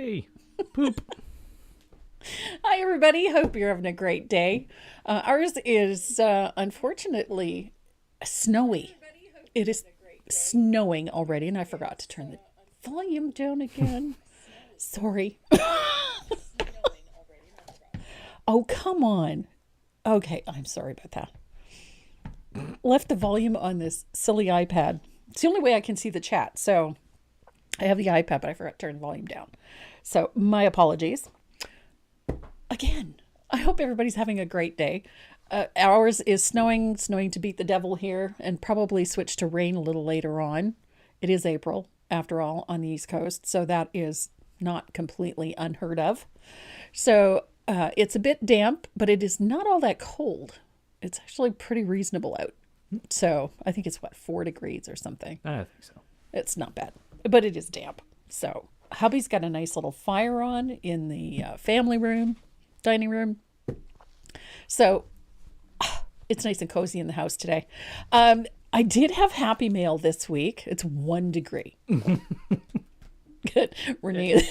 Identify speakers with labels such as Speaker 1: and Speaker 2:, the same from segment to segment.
Speaker 1: Yay. Poop.
Speaker 2: Hi, everybody. Hope you're having a great day. Ours is unfortunately snowy. It is snowing already, and I forgot to turn the volume down again. Sorry. Oh, come on. Okay, I'm sorry about that. Left the volume on this silly iPad. It's the only way I can see the chat. So I have the iPad, but I forgot to turn the volume down. So my apologies. Again, I hope everybody's having a great day. Ours is snowing to beat the devil here, and probably switch to rain a little later on. It is April, after all, on the East Coast, so that is not completely unheard of. So it's a bit damp, but it is not all that cold. It's actually pretty reasonable out. So I think it's 4 degrees or something.
Speaker 1: I think so.
Speaker 2: It's not bad, but it is damp. So hubby's got a nice little fire on in the family room, dining room. So it's nice and cozy in the house today. I did have happy mail this week. It's 1 degree. Good. Renee.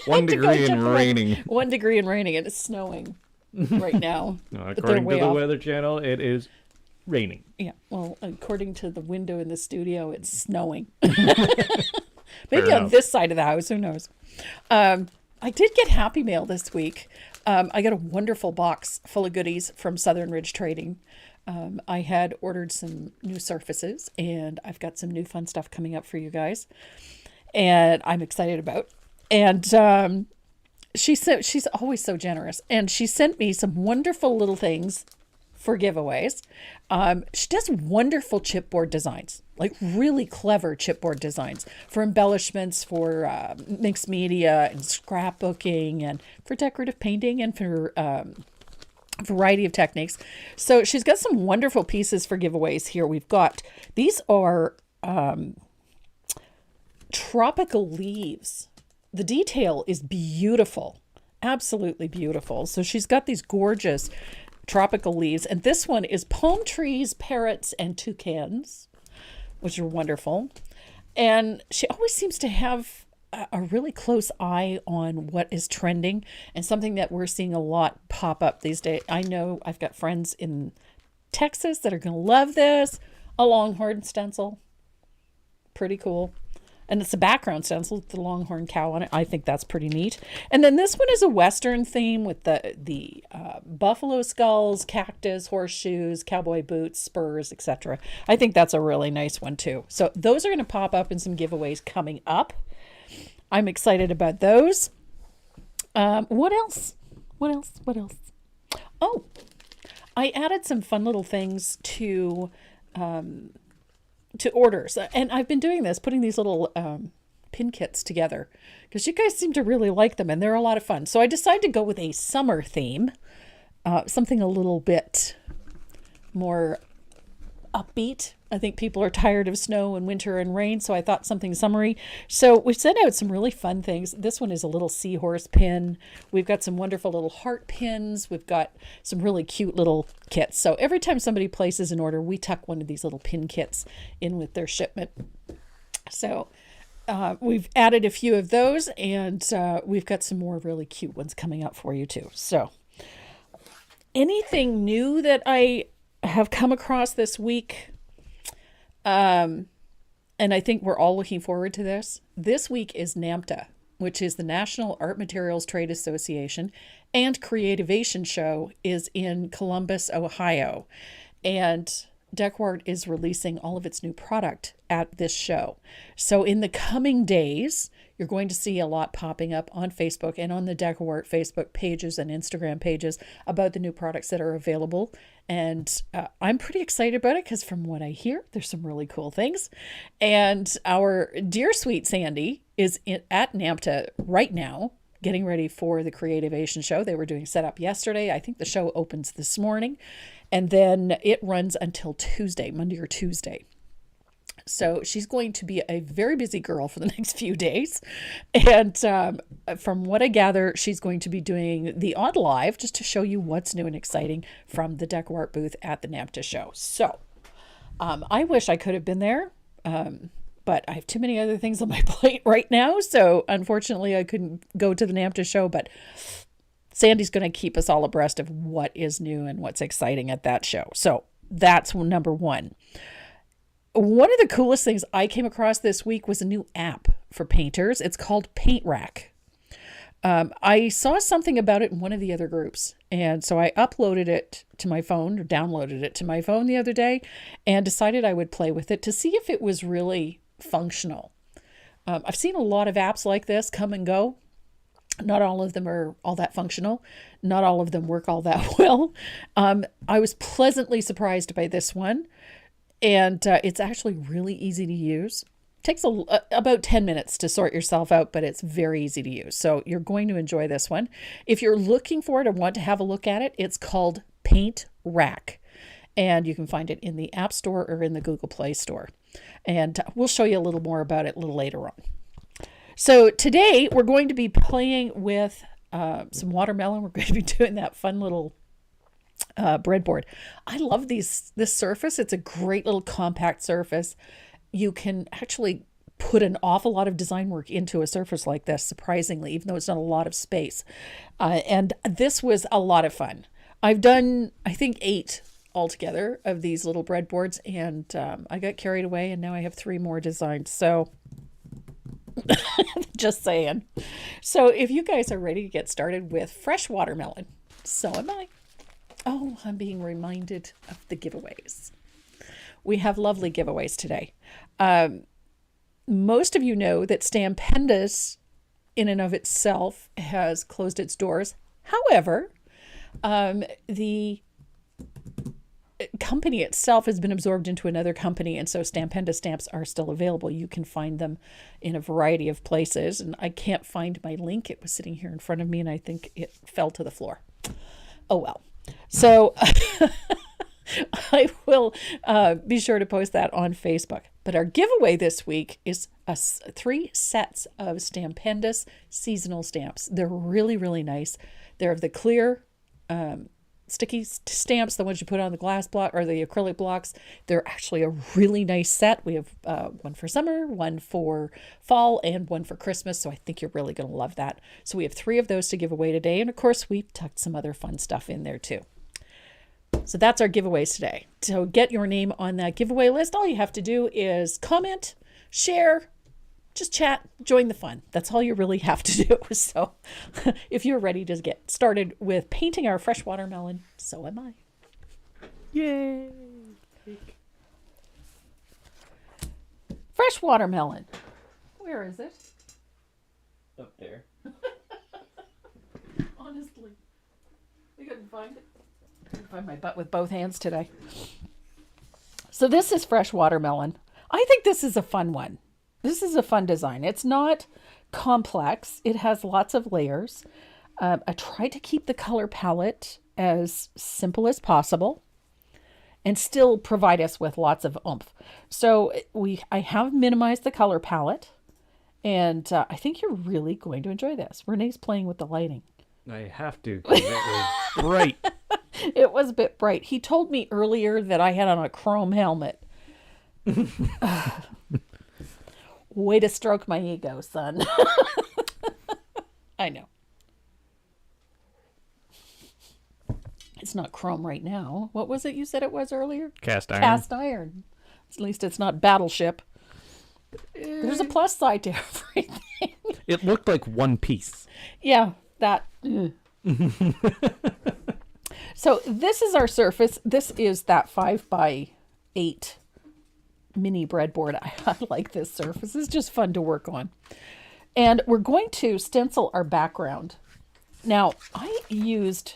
Speaker 1: 1 degree and raining.
Speaker 2: 1 degree and raining, and it's snowing right now.
Speaker 1: No, according to the Weather Channel, it is raining.
Speaker 2: Yeah. Well, according to the window in the studio, it's snowing. Maybe on this side of the house. Who knows? I did get happy mail this week. I got a wonderful box full of goodies from Southern Ridge Trading. I had ordered some new surfaces, and I've got some new fun stuff coming up for you guys, and I'm excited about. And she said she's always so generous, and she sent me some wonderful little things for giveaways. She does wonderful chipboard designs, like really clever chipboard designs for embellishments, for mixed media and scrapbooking, and for decorative painting, and for a variety of techniques. So she's got some wonderful pieces for giveaways here. These are tropical leaves. The detail is beautiful, absolutely beautiful. So she's got these gorgeous tropical leaves, and this one is palm trees, parrots, and toucans, which are wonderful. And she always seems to have a really close eye on what is trending, and something that we're seeing a lot pop up these days. I know I've got friends in Texas that are going to love this. A longhorn stencil, pretty cool. And it's a background stencil with the longhorn cow on it. I think that's pretty neat. And then this one is a Western theme with the buffalo skulls, cactus, horseshoes, cowboy boots, spurs, etc. I think that's a really nice one too. So those are going to pop up in some giveaways coming up. I'm excited about those. What else? Oh, I added some fun little things to orders, and I've been doing this, putting these little pin kits together, because you guys seem to really like them, and they're a lot of fun. So I decided to go with a summer theme, something a little bit more upbeat. I think people are tired of snow and winter and rain, so I thought something summery. So we sent out some really fun things. This one is a little seahorse pin. We've got some wonderful little heart pins. We've got some really cute little kits. So every time somebody places an order, we tuck one of these little pin kits in with their shipment. So we've added a few of those, and we've got some more really cute ones coming up for you too. So anything new that I have come across this week, and I think we're all looking forward to this. This week is NAMTA, which is the National Art Materials Trade Association, and Creativation Show is in Columbus, Ohio. And Deckwart is releasing all of its new product at this show. So in the coming days, you're going to see a lot popping up on Facebook and on the Deckwart Facebook pages and Instagram pages about the new products that are available. And I'm pretty excited about it, because from what I hear, there's some really cool things. And our dear sweet Sandy is at NAMTA right now, getting ready for the Creativation Show. They were doing setup yesterday. I think the show opens this morning, and then it runs until Tuesday, Monday or Tuesday. So she's going to be a very busy girl for the next few days. And from what I gather, she's going to be doing the odd live just to show you what's new and exciting from the Deckwart booth at the NAMTA show. So I wish I could have been there. but I have too many other things on my plate right now. So unfortunately, I couldn't go to the NAMTA show, but Sandy's going to keep us all abreast of what is new and what's exciting at that show. So that's number one. One of the coolest things I came across this week was a new app for painters. It's called Paint Rack. I saw something about it in one of the other groups. And so I uploaded it to my phone, or downloaded it to my phone the other day, and decided I would play with it to see if it was really functional. I've seen a lot of apps like this come and go. Not all of them are all that functional. Not all of them work all that well. I was pleasantly surprised by this one. And it's actually really easy to use. Takes about 10 minutes to sort yourself out, but it's very easy to use. So you're going to enjoy this one. If you're looking for it or want to have a look at it, it's called Paint Rack. And you can find it in the App Store or in the Google Play Store. And we'll show you a little more about it a little later on. So today we're going to be playing with some watermelon. We're going to be doing that fun little breadboard. I love this surface. It's a great little compact surface. You can actually put an awful lot of design work into a surface like this, surprisingly, even though it's not a lot of space. And this was a lot of fun. I've done, I think, 8 altogether of these little breadboards, and I got carried away, and now I have 3 more designed. So just saying. So if you guys are ready to get started with fresh watermelon, so am I. Oh, I'm being reminded of the giveaways. We have lovely giveaways today. Most of you know that Stampendous, in and of itself, has closed its doors. However, the company itself has been absorbed into another company, and so Stampendous stamps are still available. You can find them in a variety of places, and I can't find my link. It was sitting here in front of me, and I think it fell to the floor. Oh, well. So I will be sure to post that on Facebook. But our giveaway this week is 3 sets of Stampendous seasonal stamps. They're really, really nice. They're of the clear sticky stamps, the ones you put on the glass block or the acrylic blocks. They're actually a really nice set. We have one for summer, one for fall, and one for Christmas. So I think you're really going to love that. So we have 3 of those to give away today. And of course, we've tucked some other fun stuff in there too. So that's our giveaways today. So get your name on that giveaway list. All you have to do is comment, share, just chat, join the fun. That's all you really have to do. So if you're ready to get started with painting our fresh watermelon, so am I.
Speaker 1: Yay!
Speaker 2: Fresh watermelon. Where is it?
Speaker 1: Up there.
Speaker 2: Honestly, I couldn't find it. I couldn't find my butt with both hands today. So this is fresh watermelon. I think this is a fun one. This is a fun design. It's not complex. It has lots of layers. I tried to keep the color palette as simple as possible and still provide us with lots of oomph. So I have minimized the color palette, and I think you're really going to enjoy this. Renee's playing with the lighting.
Speaker 1: I have to, because it was bright.
Speaker 2: It was a bit bright. He told me earlier that I had on a chrome helmet. Way to stroke my ego, son. I know. It's not chrome right now. What was it you said it was earlier?
Speaker 1: Cast iron.
Speaker 2: Cast iron. At least it's not battleship. There's a plus side to everything.
Speaker 1: It looked like one piece.
Speaker 2: Yeah, that. So this is our surface. This is that 5x8 mini breadboard. I like this surface. It's just fun to work on. And we're going to stencil our background. Now, I used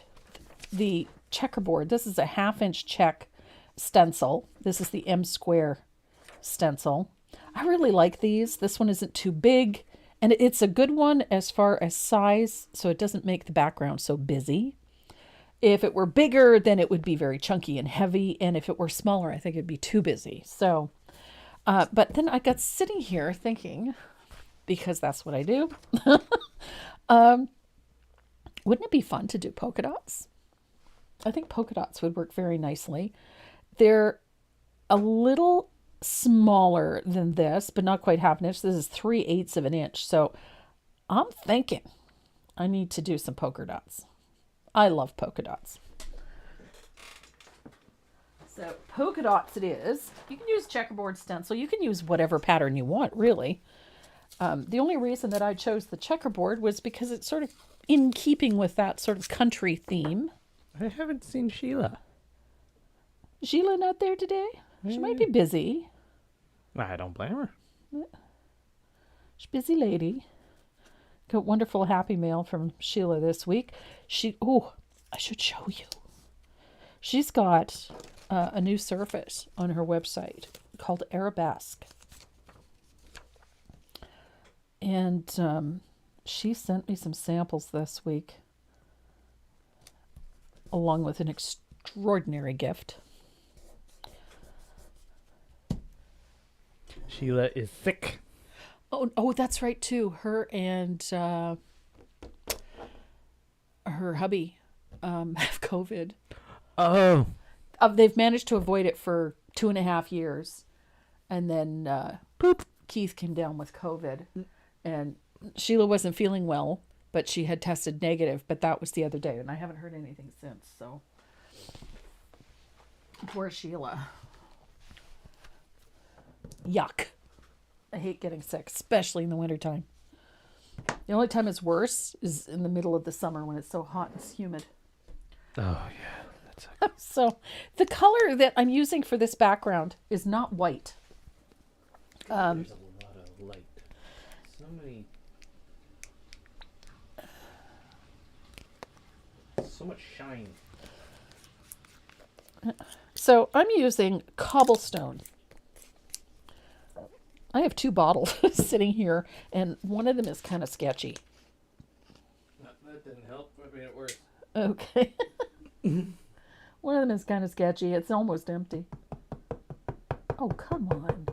Speaker 2: the checkerboard. This is a 1/2-inch check stencil. This is the M square stencil. I really like these. This one isn't too big, and it's a good one as far as size, so it doesn't make the background so busy. If it were bigger, then it would be very chunky and heavy, and if it were smaller, I think it'd be too busy. So, but then I got sitting here thinking, because that's what I do, wouldn't it be fun to do polka dots? I think polka dots would work very nicely. They're a little smaller than this, but not quite half an inch. This is 3/8 of an inch. So I'm thinking I need to do some polka dots. I love polka dots. So polka dots it is. You can use checkerboard stencil. You can use whatever pattern you want, really. The only reason that I chose the checkerboard was because it's sort of in keeping with that sort of country theme.
Speaker 1: I haven't seen Sheila.
Speaker 2: Sheila not there today? She might be busy.
Speaker 1: I don't blame her.
Speaker 2: She's a busy lady. Got wonderful happy mail from Sheila this week. I should show you. She's got a new surface on her website called Arabesque. And she sent me some samples this week, along with an extraordinary gift.
Speaker 1: Sheila is sick.
Speaker 2: Oh, that's right too. Her and her hubby have COVID.
Speaker 1: Oh.
Speaker 2: They've managed to avoid it for 2.5 years, and then Keith came down with COVID, and Sheila wasn't feeling well, but she had tested negative. But that was the other day, and I haven't heard anything since. So poor Sheila. Yuck. I hate getting sick, especially in the wintertime. The only time it's worse is in the middle of the summer when it's so hot and humid.
Speaker 1: Oh, yeah. That's
Speaker 2: So the color that I'm using for this background is not white.
Speaker 1: There's a lot of light. So much shine.
Speaker 2: So I'm using cobblestone. I have 2 bottles sitting here, and one of them is kind of sketchy.
Speaker 1: That didn't help. I made it worse.
Speaker 2: Okay. One of them is kind of sketchy. It's almost empty. Oh, come on.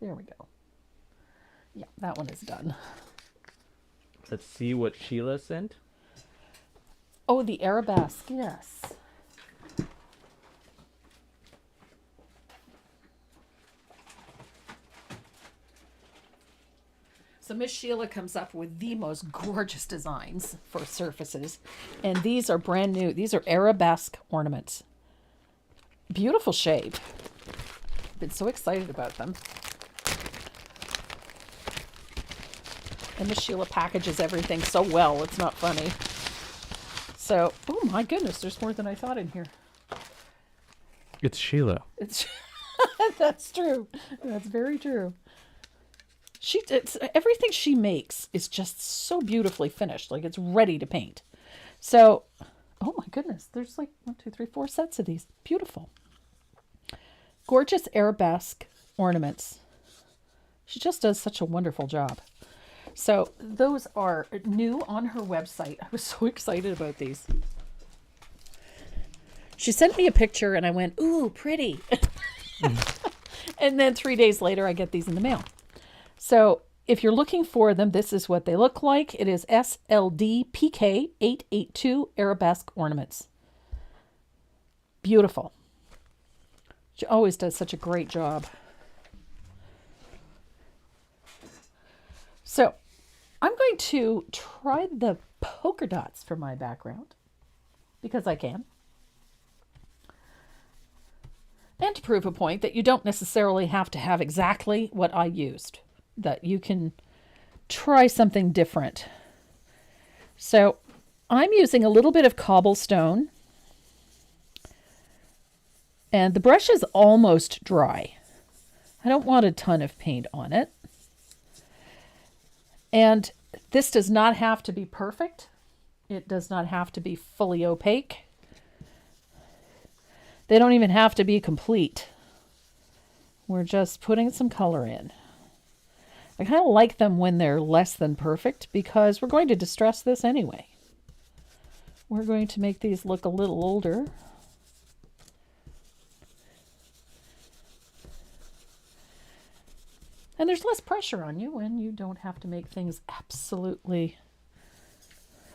Speaker 2: There we go. Yeah, that one is done.
Speaker 1: Let's see what Sheila sent.
Speaker 2: Oh, the arabesque, yes. So Miss Sheila comes up with the most gorgeous designs for surfaces. And these are brand new. These are arabesque ornaments. Beautiful shape. I've been so excited about them. And Miss Sheila packages everything so well, it's not funny. So, oh my goodness, there's more than I thought in here.
Speaker 1: It's Sheila.
Speaker 2: It's that's true. That's very true. Everything she makes is just so beautifully finished, like it's ready to paint. So, oh my goodness, there's like 1, 2, 3, 4 sets of these. Beautiful. Gorgeous arabesque ornaments. She just does such a wonderful job. So those are new on her website. I was so excited about these. She sent me a picture and I went, ooh, pretty. And then 3 days later, I get these in the mail. So if you're looking for them, this is what they look like. It is SLD-PK 882 Arabesque Ornaments. Beautiful. She always does such a great job. So I'm going to try the polka dots for my background because I can. And to prove a point that you don't necessarily have to have exactly what I used, that you can try something different. So I'm using a little bit of cobblestone, and the brush is almost dry. I don't want a ton of paint on it. And this does not have to be perfect. It does not have to be fully opaque. They don't even have to be complete. We're just putting some color in. I kind of like them when they're less than perfect because we're going to distress this anyway. We're going to make these look a little older. And there's less pressure on you when you don't have to make things absolutely...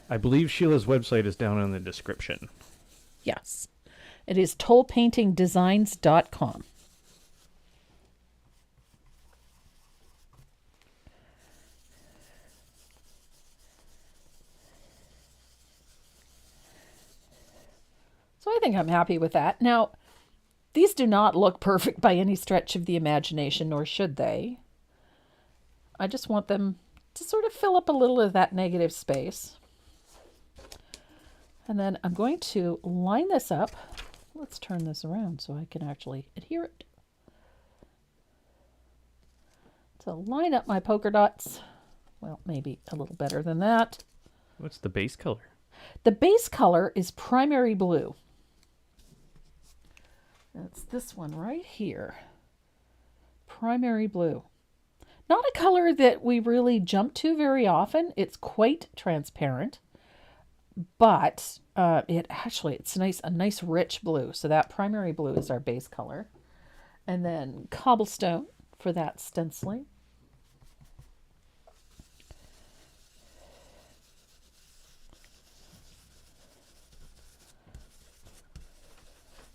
Speaker 1: I believe Sheila's website is down in the description.
Speaker 2: Yes. It is tollpaintingdesigns.com. think I'm happy with that. Now, these do not look perfect by any stretch of the imagination, nor should they. I just want them to sort of fill up a little of that negative space. And then I'm going to line this up. Let's turn this around so I can actually adhere it. To line up my polka dots. Well, maybe a little better than that.
Speaker 1: What's the base color?
Speaker 2: The base color is primary blue. That's this one right here. Primary blue. Not a color that we really jump to very often. It's quite transparent, but it's a nice rich blue. So that primary blue is our base color. And then cobblestone for that stenciling.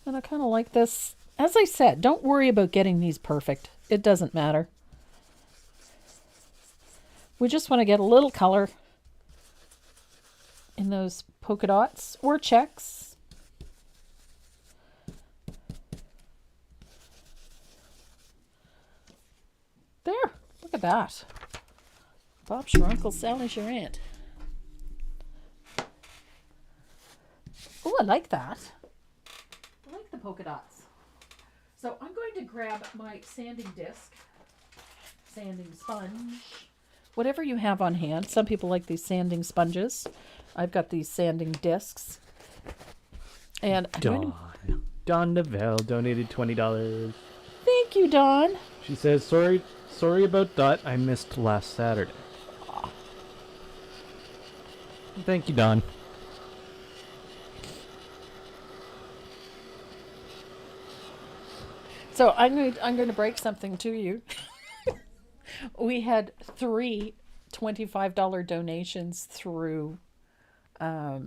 Speaker 2: And I kind of like this. As I said, don't worry about getting these perfect. It doesn't matter. We just want to get a little color in those polka dots or checks. There, look at that. Bob's your uncle, Sally's your aunt. Oh, I like that. I like the polka dots. So I'm going to grab my sanding disc, sanding sponge, whatever you have on hand. Some people like these sanding sponges. I've got these sanding discs. And
Speaker 1: Dawn Novell donated $20.
Speaker 2: Thank you, Dawn.
Speaker 1: She says, sorry about that. I missed last Saturday. Thank you, Dawn.
Speaker 2: So I'm going to break something to you. We had 3 $25 donations through
Speaker 1: The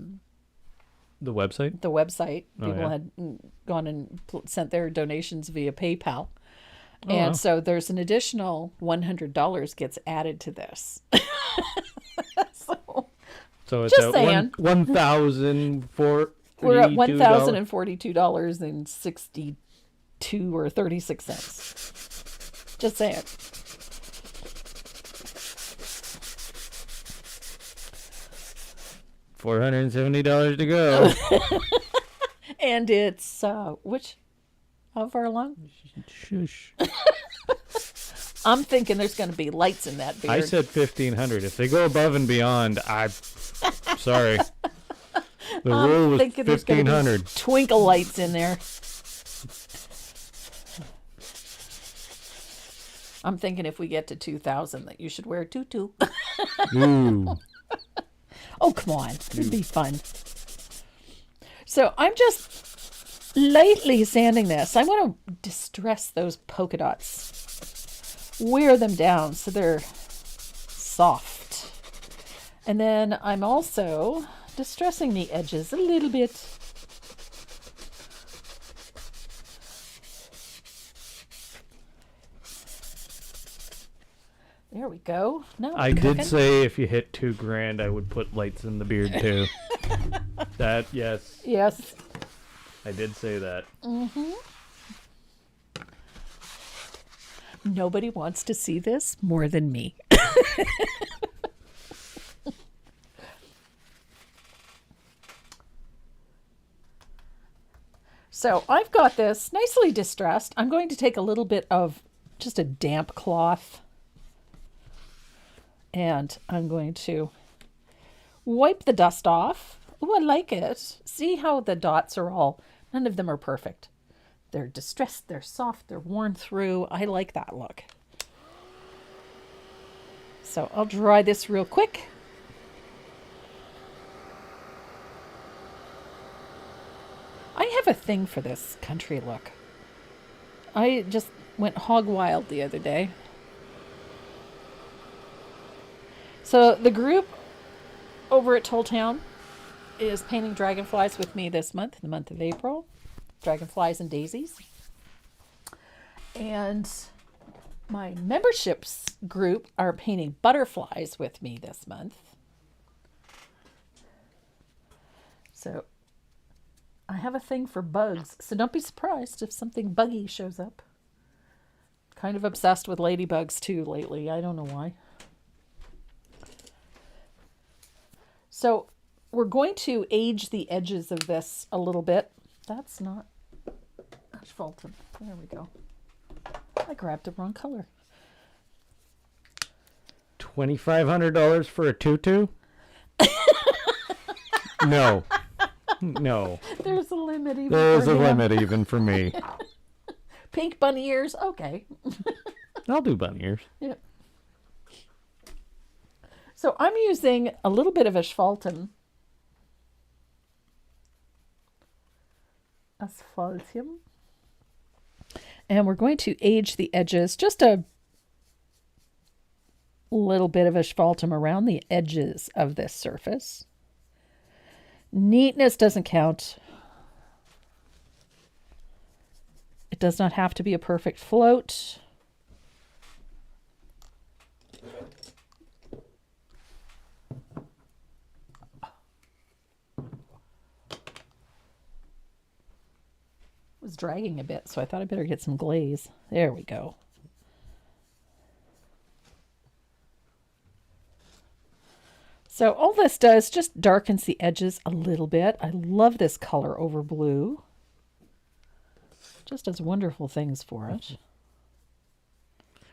Speaker 1: website?
Speaker 2: the website.
Speaker 1: Oh,
Speaker 2: People
Speaker 1: yeah.
Speaker 2: had gone and sent their donations via PayPal.
Speaker 1: Oh,
Speaker 2: And
Speaker 1: wow.
Speaker 2: so there's an additional $100 gets added to this.
Speaker 1: So it's
Speaker 2: Just
Speaker 1: at
Speaker 2: saying.
Speaker 1: $1,042.
Speaker 2: We're at $1,042.62 or 36 cents. Just saying.
Speaker 1: $470 to go.
Speaker 2: And it's which how far along?
Speaker 1: Shush.
Speaker 2: I'm thinking there's going to be lights in that beard.
Speaker 1: I said 1,500. If they go above and beyond, I'm sorry. The rule was
Speaker 2: thinking there's going to be
Speaker 1: 1,500.
Speaker 2: twinkle lights in there. I'm thinking if we get to 2,000 that you should wear a tutu.
Speaker 1: Ooh.
Speaker 2: Oh, come on. It'd be fun. So I'm just lightly sanding this. I want to distress those polka dots. Wear them down so they're soft. And then I'm also distressing the edges a little bit. There we go. Now
Speaker 1: I did say if you hit $2,000, I would put lights in the beard too. That, yes,
Speaker 2: Yes.
Speaker 1: I did say that.
Speaker 2: Nobody wants to see this more than me. So I've got this nicely distressed. I'm going to take a little bit of just a damp cloth and I'm going to wipe the dust off. Oh, I like it. See how the dots are all, none of them are perfect. They're distressed, they're soft, they're worn through. I like that look. So I'll dry this real quick. I have a thing for this country look. I just went hog wild the other day. So the group over at Toll Town is painting dragonflies with me this month, the month of April. Dragonflies and daisies. And my memberships group are painting butterflies with me this month. So I have a thing for bugs, so don't be surprised if something buggy shows up. Kind of obsessed with ladybugs too lately. I don't know why. So we're going to age the edges of this a little bit. That's not asphaltum. There we go. I grabbed the wrong color.
Speaker 1: $2,500 for a tutu? No. No.
Speaker 2: There's a limit even
Speaker 1: There's
Speaker 2: for
Speaker 1: a
Speaker 2: him.
Speaker 1: limit even for me.
Speaker 2: Pink bunny ears. Okay.
Speaker 1: I'll do bunny ears.
Speaker 2: Yeah. So I'm using a little bit of asphaltum. Asphaltum. And we're going to age the edges, just a little bit of asphaltum around the edges of this surface. Neatness doesn't count. It does not have to be a perfect float. It was dragging a bit, so I thought I better get some glaze. There we go. So all this does just darkens the edges a little bit. I love this color over blue. Just does wonderful things for it.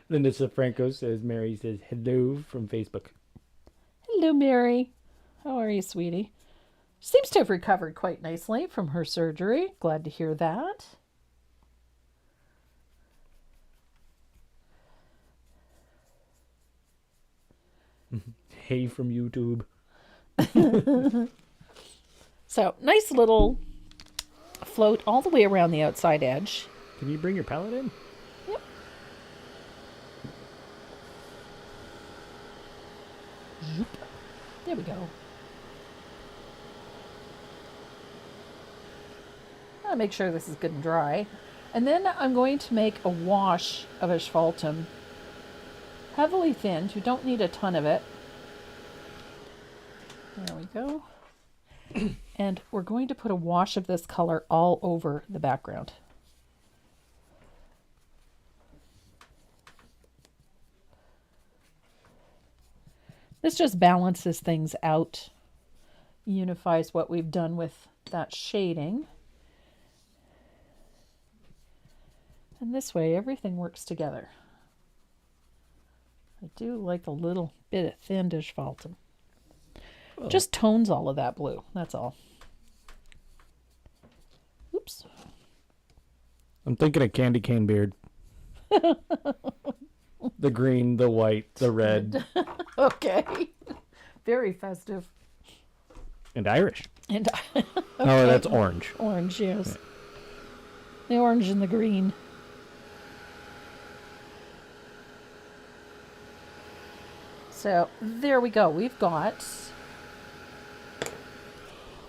Speaker 1: Linda Safranco says, Mary says, hello from Facebook.
Speaker 2: Hello, Mary. How are you, sweetie? Seems to have recovered quite nicely from her surgery. Glad to hear that.
Speaker 1: Hey from YouTube.
Speaker 2: So, nice little float all the way around the outside edge.
Speaker 1: Can you bring your palette in?
Speaker 2: Yep. Zoop. There we go. I'll make sure this is good and dry. And then I'm going to make a wash of asphaltum. Heavily thinned. You don't need a ton of it. There we go. And we're going to put a wash of this color all over the background. This just balances things out, unifies what we've done with that shading. And this way everything works together. I do like a little bit of thin asphaltum.
Speaker 1: Oh.
Speaker 2: Just tones all of that blue, that's all. Oops.
Speaker 1: I'm thinking of candy cane beard. The green, the white, the red.
Speaker 2: Okay. Very festive.
Speaker 1: And Irish.
Speaker 2: And
Speaker 1: Okay. Oh, that's orange.
Speaker 2: Orange, yes.
Speaker 1: Yeah.
Speaker 2: The orange and the green. So there we go. We've got...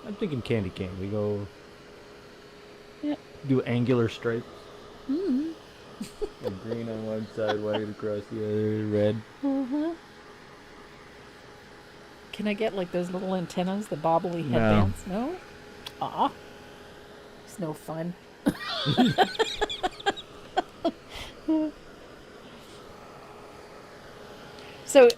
Speaker 1: I'm thinking candy cane. We go
Speaker 2: Yeah.
Speaker 1: do angular stripes.
Speaker 2: Mm-hmm.
Speaker 1: Green on one side, white across the other, red.
Speaker 2: Mm-hmm. Can I get like those little antennas, the bobbly
Speaker 1: No.
Speaker 2: headbands? No? Aw. It's no fun. So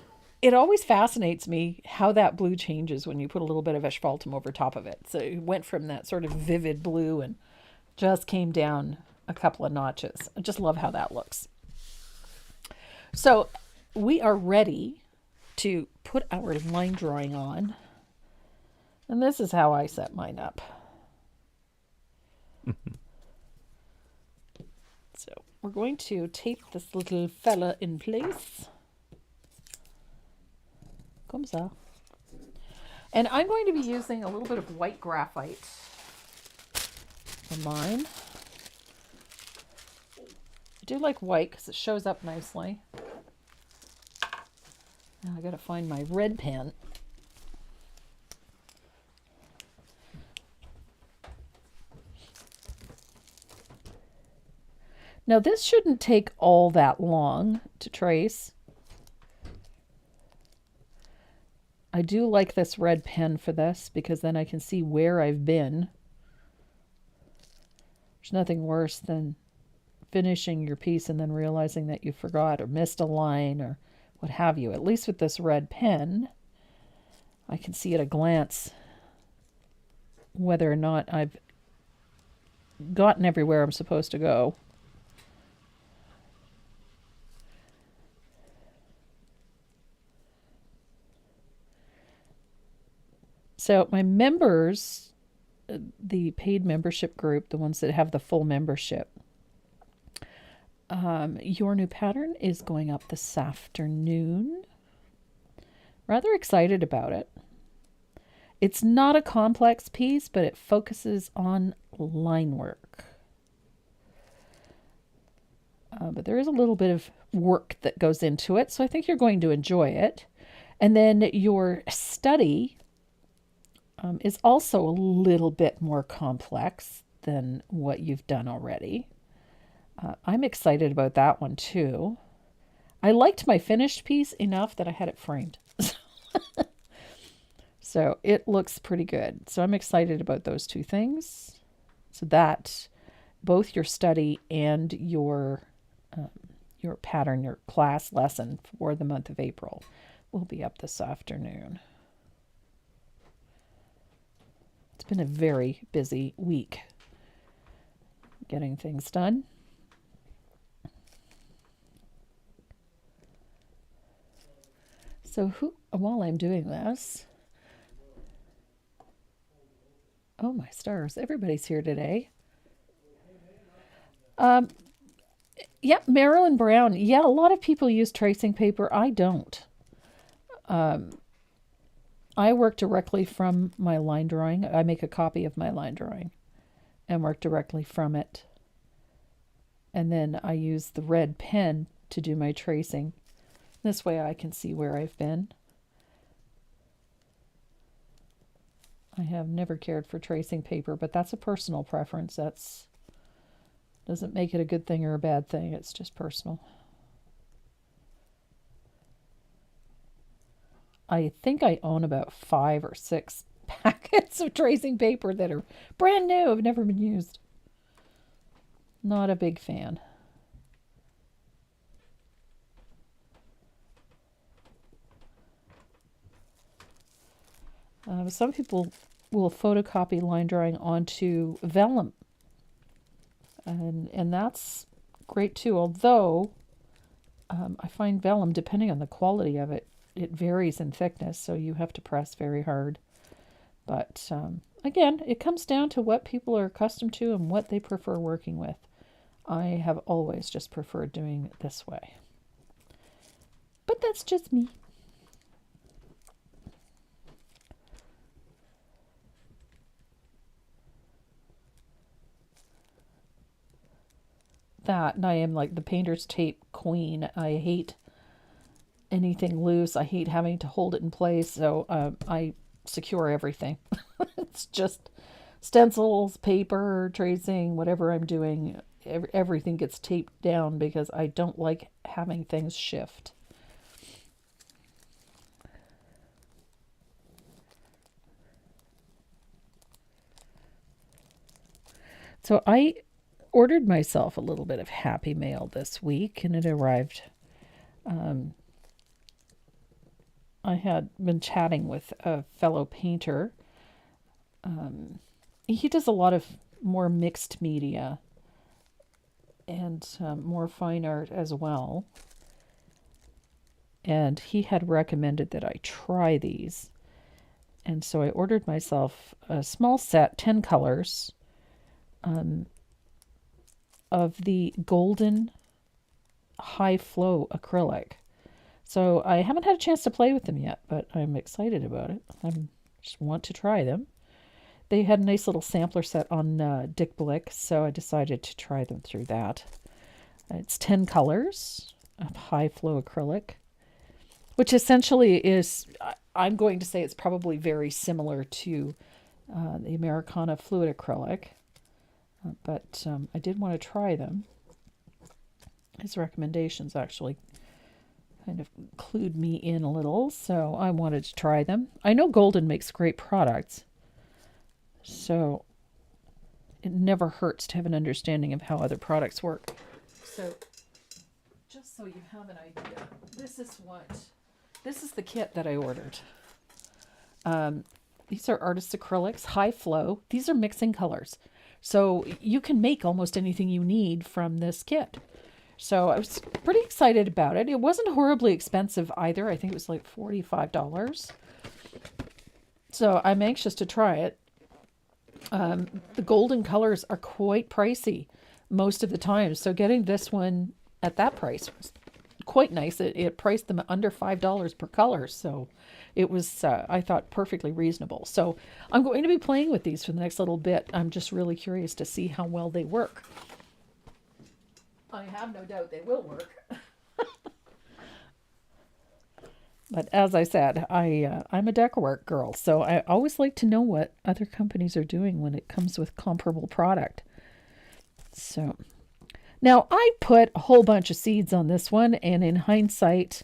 Speaker 2: it always fascinates me how that blue changes when you put a little bit of asphaltum over top of it. So it went from that sort of vivid blue and just came down a couple of notches. I just love how that looks. So we are ready to put our line drawing on. And this is how I set mine up. So we're going to tape this little fella in place. Comme ça. And I'm going to be using a little bit of white graphite for mine. I do like white because it shows up nicely. Now I gotta find my red pen. Now this shouldn't take all that long to trace. I do like this red pen for this because then I can see where I've been. There's nothing worse than finishing your piece and then realizing that you forgot or missed a line or what have you. At least with this red pen, I can see at a glance whether or not I've gotten everywhere I'm supposed to go. So my members, the paid membership group, the ones that have the full membership, your new pattern is going up this afternoon. Rather excited about it. It's not a complex piece, but it focuses on line work. But there is a little bit of work that goes into it, so I think you're going to enjoy it. And then your study is also a little bit more complex than what you've done already. I'm excited about that one too. I liked my finished piece enough that I had it framed. So it looks pretty good. So I'm excited about those two things. So that both your study and your pattern, your class lesson for the month of April will be up this afternoon. It's been a very busy week getting things done. So while I'm doing this, oh my stars, everybody's here today. Yeah, Marilyn Brown. Yeah, a lot of people use tracing paper. I don't. I work directly from my line drawing. I make a copy of my line drawing and work directly from it. And then I use the red pen to do my tracing. This way I can see where I've been. I have never cared for tracing paper, but that's a personal preference. That's doesn't make it a good thing or a bad thing. It's just personal. I think I own about 5 or 6 packets of tracing paper that are brand new, have never been used. Not a big fan. Some people will photocopy line drawing onto vellum. And that's great too, although I find vellum, depending on the quality of it, it varies in thickness, so you have to press very hard. But again, it comes down to what people are accustomed to and what they prefer working with. I have always just preferred doing it this way. But that's just me. That, and I am like the painter's tape queen. I hate anything loose. I hate having to hold it in place, so I secure everything. It's just stencils, paper, tracing, whatever I'm doing, everything gets taped down because I don't like having things shift. So I ordered myself a little bit of Happy Mail this week, and it arrived. I had been chatting with a fellow painter. He does a lot of more mixed media and more fine art as well. And he had recommended that I try these. And so I ordered myself a small set, 10 colors, of the golden high flow acrylic. So I haven't had a chance to play with them yet, but I'm excited about it. I just want to try them. They had a nice little sampler set on Dick Blick, so I decided to try them through that. It's 10 colors of high flow acrylic, which essentially is, I'm going to say it's probably very similar to the Americana fluid acrylic. But I did want to try them. His recommendations actually kind of clued me in a little, so I wanted to try them. I know Golden makes great products, so it never hurts to have an understanding of how other products work. So just so you have an idea, this is the kit that I ordered. These are artist acrylics, high flow. These are mixing colors. So you can make almost anything you need from this kit. So I was pretty excited about it. It wasn't horribly expensive either. I think it was like $45. So I'm anxious to try it. The golden colors are quite pricey most of the time. So getting this one at that price was quite nice. It priced them under $5 per color. So it was, I thought, perfectly reasonable. So I'm going to be playing with these for the next little bit. I'm just really curious to see how well they work. I have no doubt they will work. But as I said, I'm a decor girl, so I always like to know what other companies are doing when it comes with comparable product. So now I put a whole bunch of seeds on this one, and in hindsight,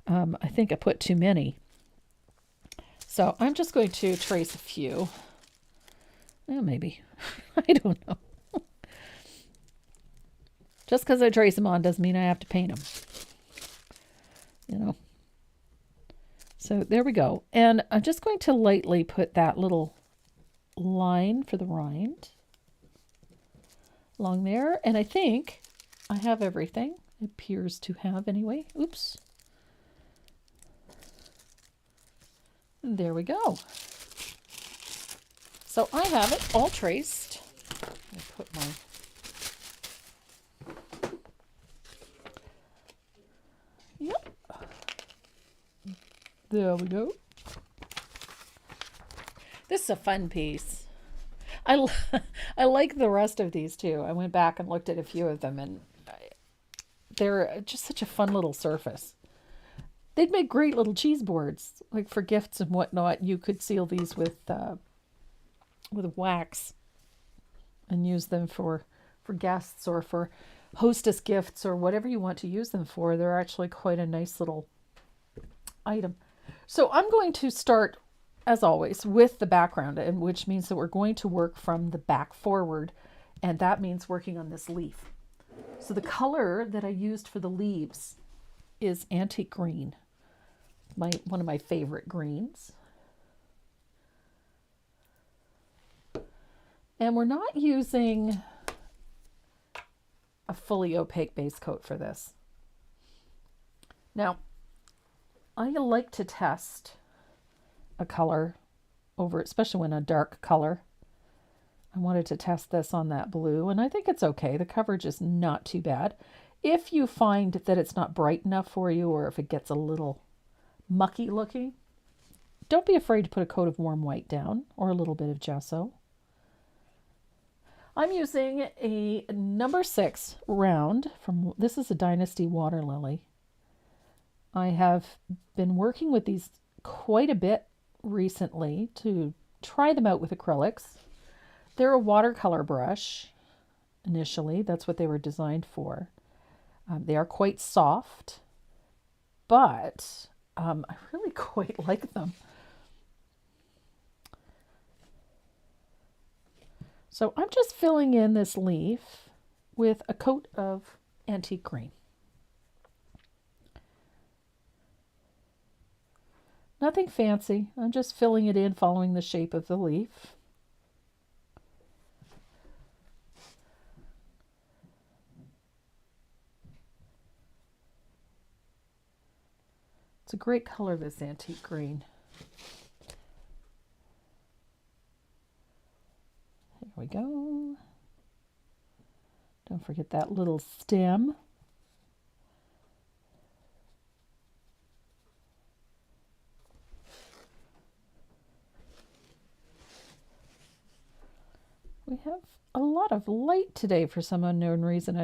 Speaker 2: I think I put too many. So I'm just going to trace a few. Well, maybe. I don't know. Just because I trace them on doesn't mean I have to paint them. You know. So there we go. And I'm just going to lightly put that little line for the rind along there. And I think I have everything. It appears to have anyway. Oops. And there we go. So I have it all traced. I put my There we go. This is a fun piece. I like the rest of these too. I went back and looked at a few of them, and they're just such a fun little surface. They'd make great little cheese boards, like for gifts and whatnot. You could seal these with wax and use them for guests or for hostess gifts or whatever you want to use them for. They're actually quite a nice little item. So I'm going to start, as always, with the background, and which means that we're going to work from the back forward, and that means working on this leaf. So the color that I used for the leaves is antique green, one of my favorite greens. And we're not using a fully opaque base coat for this. Now, I like to test a color over, especially when a dark color. I wanted to test this on that blue, and I think it's okay. The coverage is not too bad. If you find that it's not bright enough for you, or if it gets a little mucky looking, don't be afraid to put a coat of warm white down, or a little bit of gesso. I'm using a number 6 round this is a Dynasty Water Lily. I have been working with these quite a bit recently to try them out with acrylics. They're a watercolor brush initially. That's what they were designed for. They are quite soft, but I really quite like them. So I'm just filling in this leaf with a coat of antique green. Nothing fancy. I'm just filling it in, following the shape of the leaf. It's a great color, this antique green. There we go. Don't forget that little stem. We have a lot of light today for some unknown reason.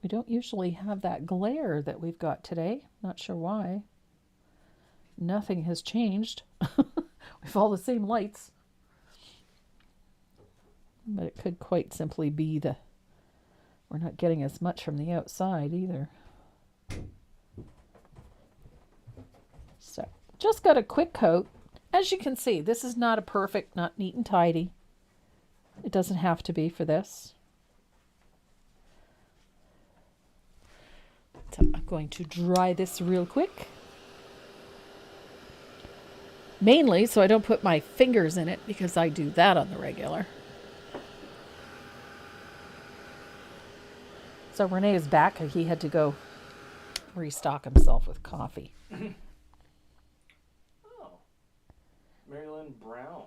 Speaker 2: We don't usually have that glare that we've got today. Not sure why. Nothing has changed. We've all the same lights. But it could quite simply be we're not getting as much from the outside either. So, just got a quick coat. As you can see, this is not a perfect, not neat and tidy. It doesn't have to be for this. So I'm going to dry this real quick. Mainly so I don't put my fingers in it, because I do that on the regular. So Renee is back. He had to go restock himself with coffee.
Speaker 1: Oh. Marilyn Brown.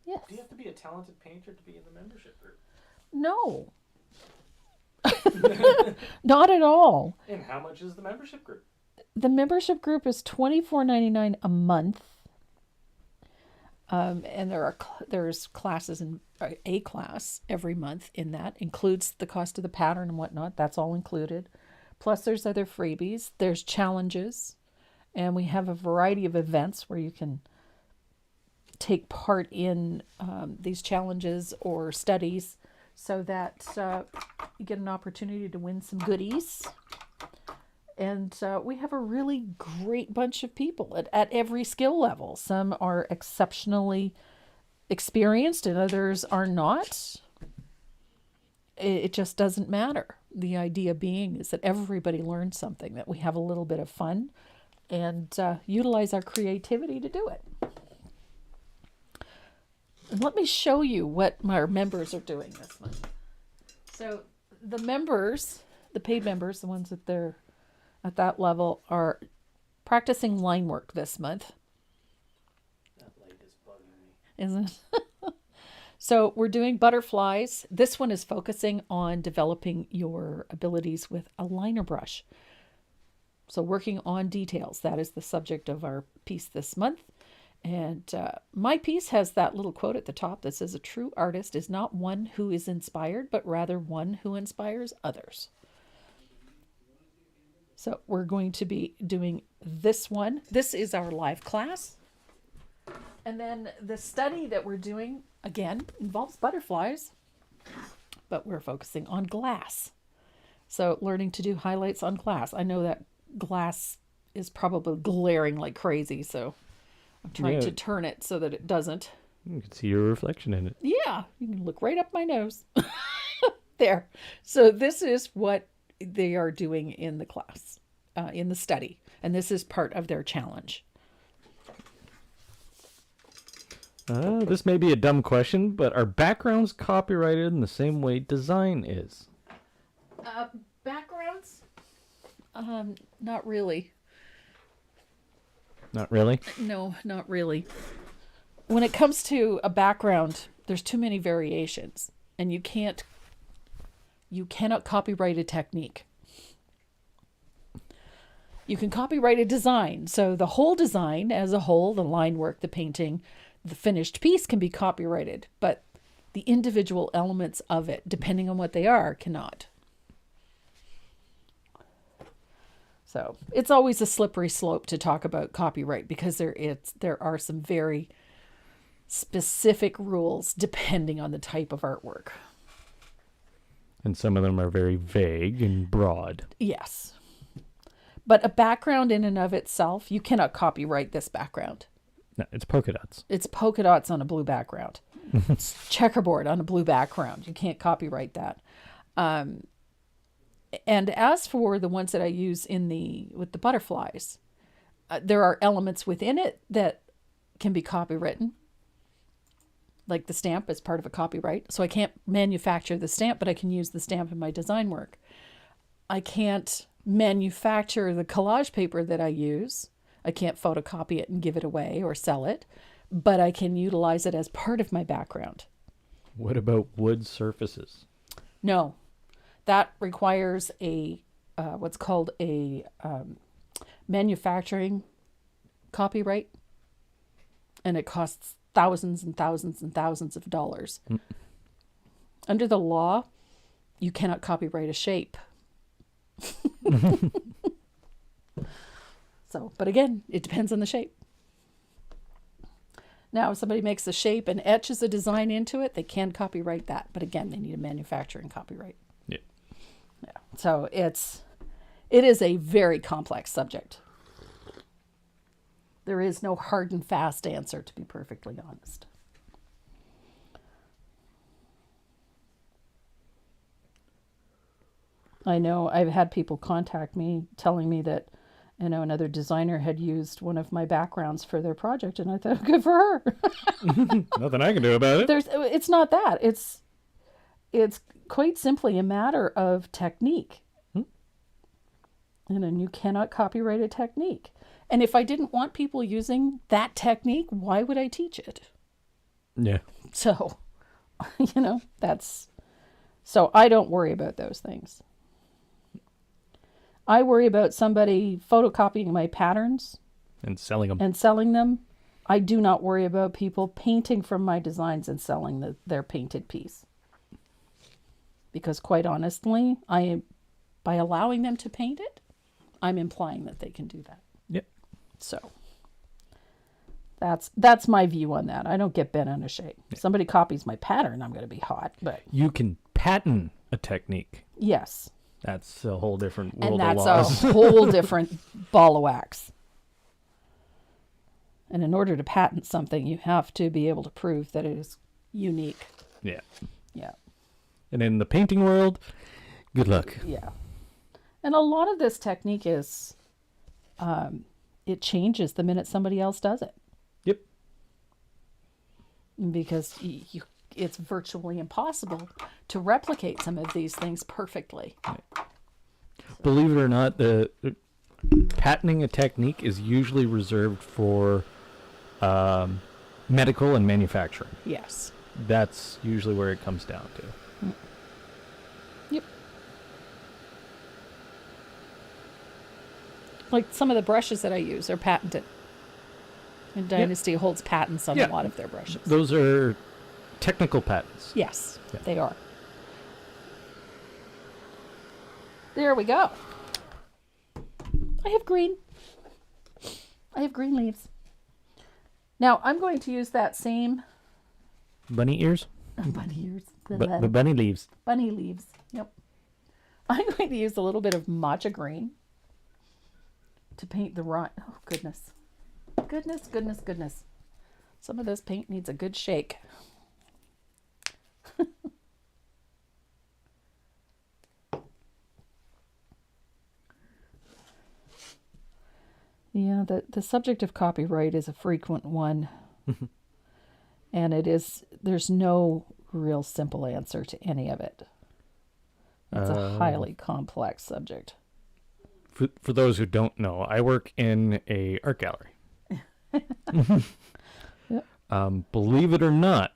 Speaker 2: Yes.
Speaker 1: Do you have to be a talented painter to be in the membership group?
Speaker 2: No. Not at all.
Speaker 1: And how much is the membership group?
Speaker 2: The membership group is $24.99 a month. And there's classes in a class every month in that. Includes the cost of the pattern and whatnot. That's all included. Plus there's other freebies. There's challenges. And we have a variety of events where you can take part in these challenges or studies, so that you get an opportunity to win some goodies. And we have a really great bunch of people at every skill level. Some are exceptionally experienced and others are not. It just doesn't matter. The idea being is that everybody learns something, that we have a little bit of fun and utilize our creativity to do it. And let me show you what our members are doing this month. So the members, the paid members, the ones that they're at that level, are practicing line work this month.
Speaker 1: That light is bugging me.
Speaker 2: Isn't it? So we're doing butterflies. This one is focusing on developing your abilities with a liner brush. So working on details, that is the subject of our piece this month. And my piece has that little quote at the top that says, "A true artist is not one who is inspired, but rather one who inspires others." So we're going to be doing this one. This is our live class. And then the study that we're doing, again, involves butterflies, but we're focusing on glass. So learning to do highlights on glass. I know that glass is probably glaring like crazy, so I'm trying to turn it so that it doesn't.
Speaker 1: You can see your reflection in it.
Speaker 2: Yeah, you can look right up my nose. There. So this is what they are doing in the class, in the study. And this is part of their challenge.
Speaker 1: This may be a dumb question, but are backgrounds copyrighted in the same way design is?
Speaker 2: Backgrounds? Not really.
Speaker 1: Not really?
Speaker 2: No, not really. When it comes to a background, there's too many variations, and you cannot copyright a technique. You can copyright a design. So the whole design as a whole, the line work, the painting, the finished piece can be copyrighted, but the individual elements of it, depending on what they are, cannot. So it's always a slippery slope to talk about copyright, because there are some very specific rules depending on the type of artwork.
Speaker 1: And some of them are very vague and broad.
Speaker 2: Yes. But a background in and of itself, you cannot copyright this background.
Speaker 1: No, it's polka dots.
Speaker 2: It's polka dots on a blue background. It's checkerboard on a blue background. You can't copyright that. And as for the ones that I use with the butterflies, there are elements within it that can be copywritten. Like the stamp is part of a copyright. So I can't manufacture the stamp, but I can use the stamp in my design work. I can't manufacture the collage paper that I use. I can't photocopy it and give it away or sell it, but I can utilize it as part of my background.
Speaker 1: What about wood surfaces?
Speaker 2: No, that requires what's called a manufacturing copyright, and it costs thousands and thousands and thousands of dollars. Under the law, you cannot copyright a shape. So, but again, it depends on the shape. Now, if somebody makes a shape and etches a design into it, they can copyright that. But again, they need a manufacturing copyright.
Speaker 1: Yeah.
Speaker 2: Yeah. So it is a very complex subject. There is no hard and fast answer, to be perfectly honest. I know I've had people contact me telling me that, another designer had used one of my backgrounds for their project, and I thought, good for her.
Speaker 1: Nothing I can do about it.
Speaker 2: It's not that. It's quite simply a matter of technique. And then you cannot copyright a technique. And if I didn't want people using that technique, why would I teach it?
Speaker 1: Yeah.
Speaker 2: So, so I don't worry about those things. I worry about somebody photocopying my patterns
Speaker 1: And selling them.
Speaker 2: and selling them. I do not worry about people painting from my designs and selling their painted piece. Because quite honestly, by allowing them to paint it, I'm implying that they can do that.
Speaker 1: Yep.
Speaker 2: So that's my view on that. I don't get bent out of shape. If somebody copies my pattern, I'm going to be hot. But
Speaker 1: You can patent a technique.
Speaker 2: yes,
Speaker 1: That's a whole different
Speaker 2: and
Speaker 1: world of
Speaker 2: that's
Speaker 1: laws.
Speaker 2: a whole different ball of wax. And in order to patent something, you have to be able to prove that it is unique.
Speaker 1: Yeah.
Speaker 2: Yeah.
Speaker 1: And in the painting world, good luck.
Speaker 2: Yeah. And a lot of this technique is, it changes the minute somebody else does it.
Speaker 1: Yep.
Speaker 2: Because it's virtually impossible to replicate some of these things perfectly.
Speaker 1: Believe it or not, the patenting a technique is usually reserved for medical and manufacturing.
Speaker 2: Yes.
Speaker 1: That's usually where it comes down to.
Speaker 2: Yep. Like some of the brushes that I use are patented. And Dynasty holds patents on a lot of their brushes.
Speaker 1: Those are technical patents.
Speaker 2: Yes,
Speaker 1: Yeah.
Speaker 2: they are. There we go. I have green leaves. Now I'm going to use that same
Speaker 1: Bunny ears?
Speaker 2: bunny ears.
Speaker 1: The bunny leaves.
Speaker 2: Bunny leaves. Yep. I'm going to use a little bit of matcha green to paint the rind. Oh, goodness. Goodness. Some of this paint needs a good shake. Yeah, the subject of copyright is a frequent one. And there's no real simple answer to any of it. It's a highly complex subject.
Speaker 1: For those who don't know, I work in a art gallery.
Speaker 2: Yep.
Speaker 1: Believe it or not,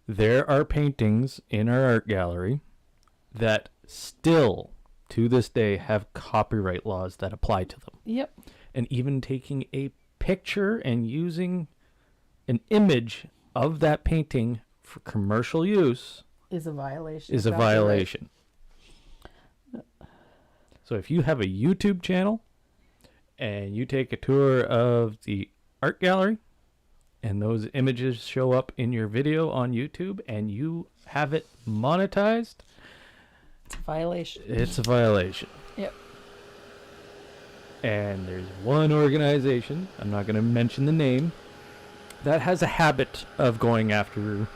Speaker 1: there are paintings in our art gallery that still, to this day, have copyright laws that apply to them.
Speaker 2: Yep.
Speaker 1: And even taking a picture and using an image of that painting for commercial use
Speaker 2: Is a violation.
Speaker 1: is
Speaker 2: of
Speaker 1: a
Speaker 2: copyright.
Speaker 1: violation. So if you have a YouTube channel and you take a tour of the art gallery and those images show up in your video on YouTube and you have it monetized,
Speaker 2: It's a violation.
Speaker 1: it's a violation.
Speaker 2: Yep.
Speaker 1: And there's one organization, I'm not going to mention the name, that has a habit of going after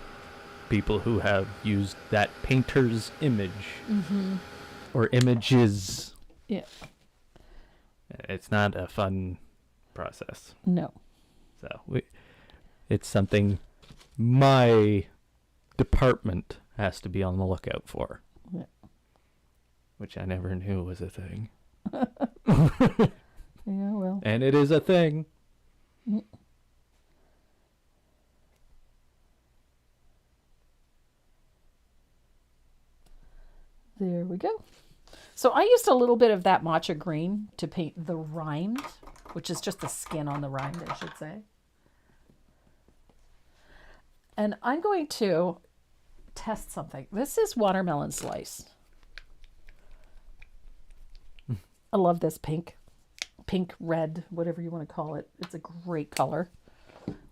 Speaker 1: people who have used that painter's image or images.
Speaker 2: Yeah.
Speaker 1: It's not a fun process.
Speaker 2: No.
Speaker 1: So it's something my department has to be on the lookout for.
Speaker 2: Yeah.
Speaker 1: Which I never knew was a thing.
Speaker 2: Yeah, well.
Speaker 1: And it is a thing.
Speaker 2: There we go. So I used a little bit of that matcha green to paint the rind, which is just the skin on the rind, I should say. And I'm going to test something. This is watermelon slice. I love this pink, red, whatever you want to call it. It's a great color.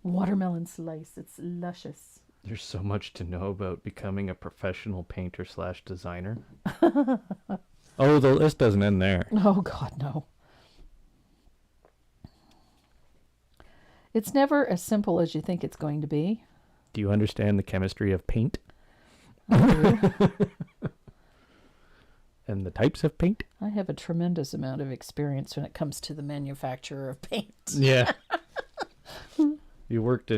Speaker 2: Watermelon slice. It's luscious.
Speaker 1: There's so much to know about becoming a professional painter / designer. Oh, the list doesn't end there.
Speaker 2: Oh, God, no. It's never as simple as you think it's going to be.
Speaker 1: Do you understand the chemistry of paint?
Speaker 2: I do.
Speaker 1: and the types of paint.
Speaker 2: I have a tremendous amount of experience when it comes to the manufacture of paint.
Speaker 1: Yeah. I worked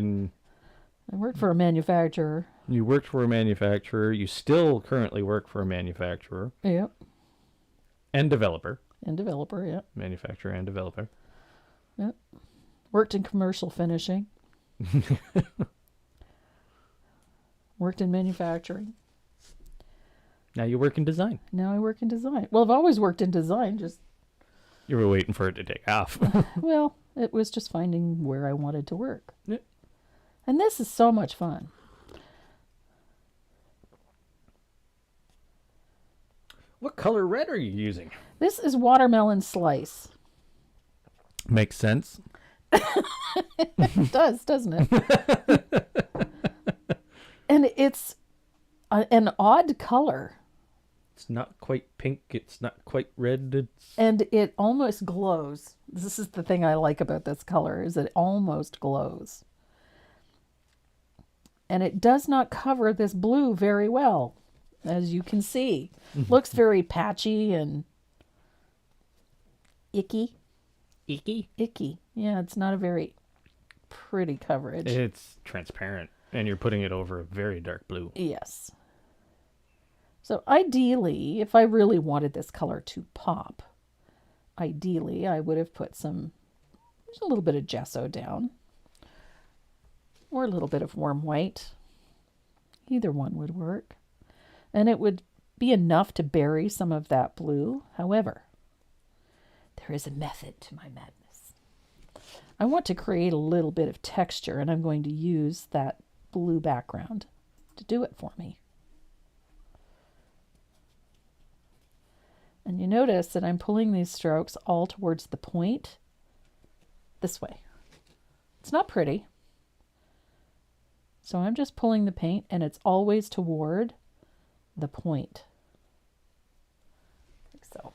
Speaker 2: for a manufacturer.
Speaker 1: You worked for a manufacturer. You still currently work for a manufacturer.
Speaker 2: Yep.
Speaker 1: And developer.
Speaker 2: And developer, yeah.
Speaker 1: Manufacturer and developer.
Speaker 2: Yep. Worked in commercial finishing. Worked in manufacturing.
Speaker 1: Now you work in design.
Speaker 2: Now I work in design. Well, I've always worked in design, just...
Speaker 1: You were waiting for it to take off.
Speaker 2: Well, it was just finding where I wanted to work.
Speaker 1: Yeah.
Speaker 2: And this is so much fun.
Speaker 1: What color red are you using?
Speaker 2: This is watermelon slice.
Speaker 1: Makes sense.
Speaker 2: It does, doesn't it? And it's an odd color.
Speaker 1: It's not quite pink. It's not quite red.
Speaker 2: And it almost glows. This is the thing I like about this color, is it almost glows. And it does not cover this blue very well, as you can see. Looks very patchy and icky.
Speaker 1: Icky?
Speaker 2: Icky. Yeah, it's not a very pretty coverage.
Speaker 1: It's transparent, and you're putting it over a very dark blue.
Speaker 2: Yes. So ideally, if I really wanted this color to pop, ideally I would have put just a little bit of gesso down. Or a little bit of warm white. Either one would work. And it would be enough to bury some of that blue. However, there is a method to my madness. I want to create a little bit of texture, and I'm going to use that blue background to do it for me. And you notice that I'm pulling these strokes all towards the point this way. It's not pretty. So I'm just pulling the paint, and it's always toward the point. Like so.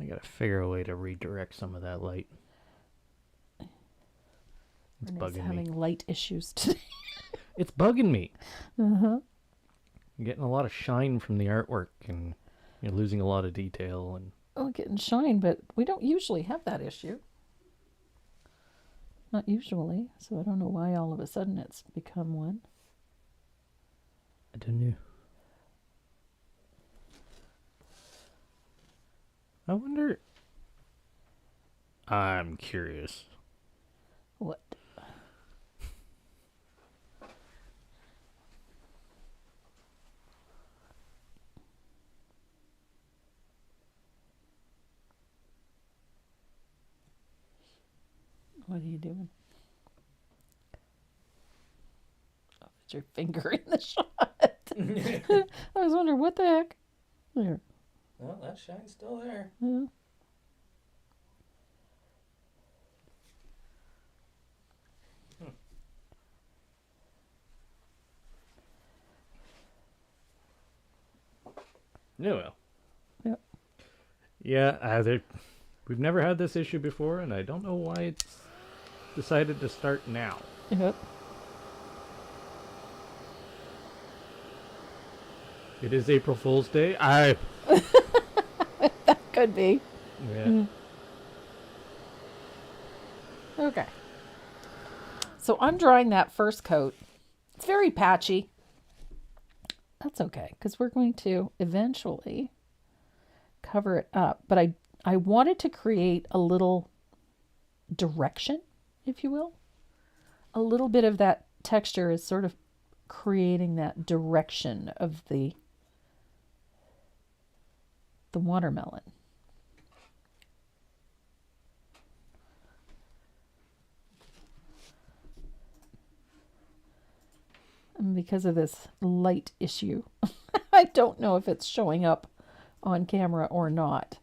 Speaker 1: I gotta figure a way to redirect some of that light. It's
Speaker 2: Renee's
Speaker 1: bugging
Speaker 2: having
Speaker 1: me.
Speaker 2: light issues today.
Speaker 1: It's bugging me.
Speaker 2: Uh-huh.
Speaker 1: I'm getting a lot of shine from the artwork, and you're losing a lot of detail. And
Speaker 2: Oh, getting shine, but we don't usually have that issue. Not usually, so I don't know why all of a sudden it's become one.
Speaker 1: I don't know. I wonder. I'm curious.
Speaker 2: What? What are you doing? Oh, it's your finger in the shot. I was wondering, what the heck? There.
Speaker 1: Well, that shine's still there.
Speaker 2: Yeah.
Speaker 1: Yeah, well.
Speaker 2: Yep.
Speaker 1: Yeah, we've never had this issue before, and I don't know why it's decided to start now.
Speaker 2: Yep.
Speaker 1: It is April Fool's Day.
Speaker 2: Could be.
Speaker 1: Yeah.
Speaker 2: Okay. So I'm drawing that first coat. It's very patchy. That's okay, because we're going to eventually cover it up. But I wanted to create a little direction, if you will. A little bit of that texture is sort of creating that direction of the watermelon. And because of this light issue, I don't know if it's showing up on camera or not.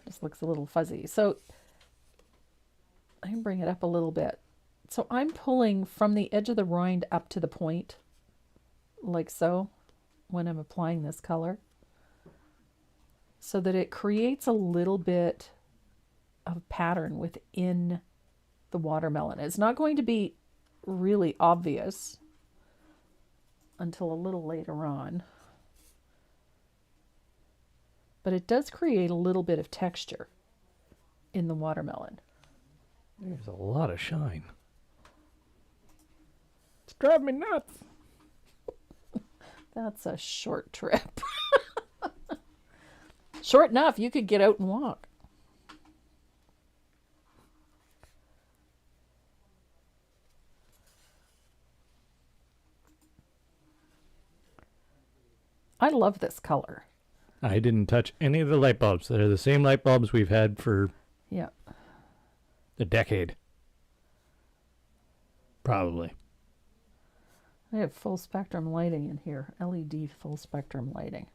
Speaker 2: Just looks a little fuzzy. So I can bring it up a little bit. So I'm pulling from the edge of the rind up to the point, like so, when I'm applying this color, so that it creates a little bit of pattern within the watermelon. It's not going to be really obvious until a little later on. But it does create a little bit of texture in the watermelon.
Speaker 1: There's a lot of shine. It's driving me nuts.
Speaker 2: That's a short trip. Short enough, you could get out and walk. I love this color.
Speaker 1: I didn't touch any of the light bulbs. They're the same light bulbs we've had for a decade. Probably.
Speaker 2: I have full spectrum lighting in here. LED full spectrum lighting.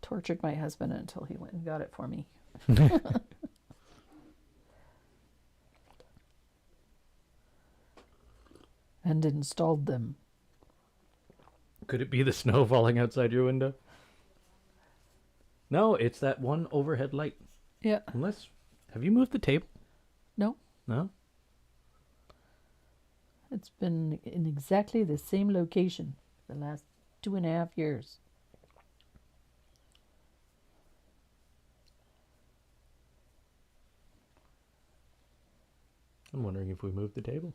Speaker 2: Tortured my husband until he went and got it for me. And installed them.
Speaker 1: Could it be the snow falling outside your window? No, it's that one overhead light.
Speaker 2: Yeah.
Speaker 1: Unless, have you moved the table?
Speaker 2: No.
Speaker 1: No?
Speaker 2: It's been in exactly the same location for the last 2.5 years.
Speaker 1: I'm wondering if we moved the table.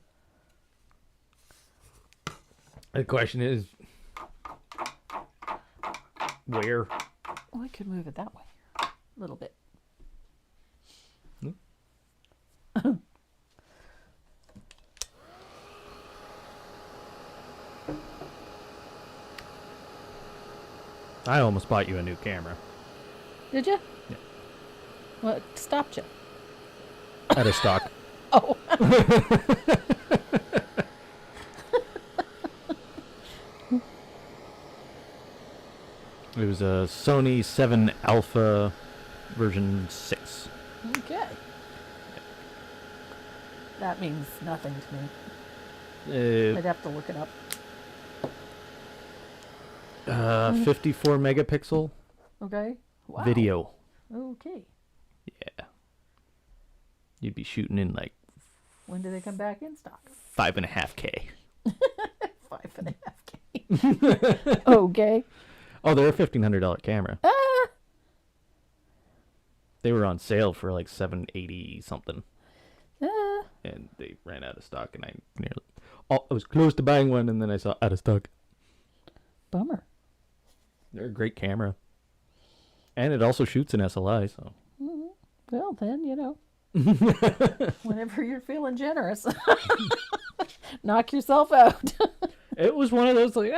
Speaker 1: The question is, where?
Speaker 2: Oh, I could move it that way a little bit.
Speaker 1: I almost bought you a new camera.
Speaker 2: Did you?
Speaker 1: Yeah.
Speaker 2: What stopped you?
Speaker 1: Out of stock.
Speaker 2: Oh.
Speaker 1: It was a Sony 7 Alpha version 6.
Speaker 2: Okay. That means nothing to me. I'd have to look it up.
Speaker 1: 54 megapixel
Speaker 2: Okay. Wow.
Speaker 1: video.
Speaker 2: Okay.
Speaker 1: Yeah. You'd be shooting in like
Speaker 2: When do they come back in stock?
Speaker 1: 5.5K.
Speaker 2: 5.5K. Okay.
Speaker 1: Oh, they're a $1,500 camera.
Speaker 2: Ah.
Speaker 1: They were on sale for like $780 something.
Speaker 2: Ah.
Speaker 1: And they ran out of stock, and I was close to buying one, and then I saw out of stock.
Speaker 2: Bummer.
Speaker 1: They're a great camera, and it also shoots in SLI. So,
Speaker 2: Well, then whenever you're feeling generous, knock yourself out.
Speaker 1: it was one of those like,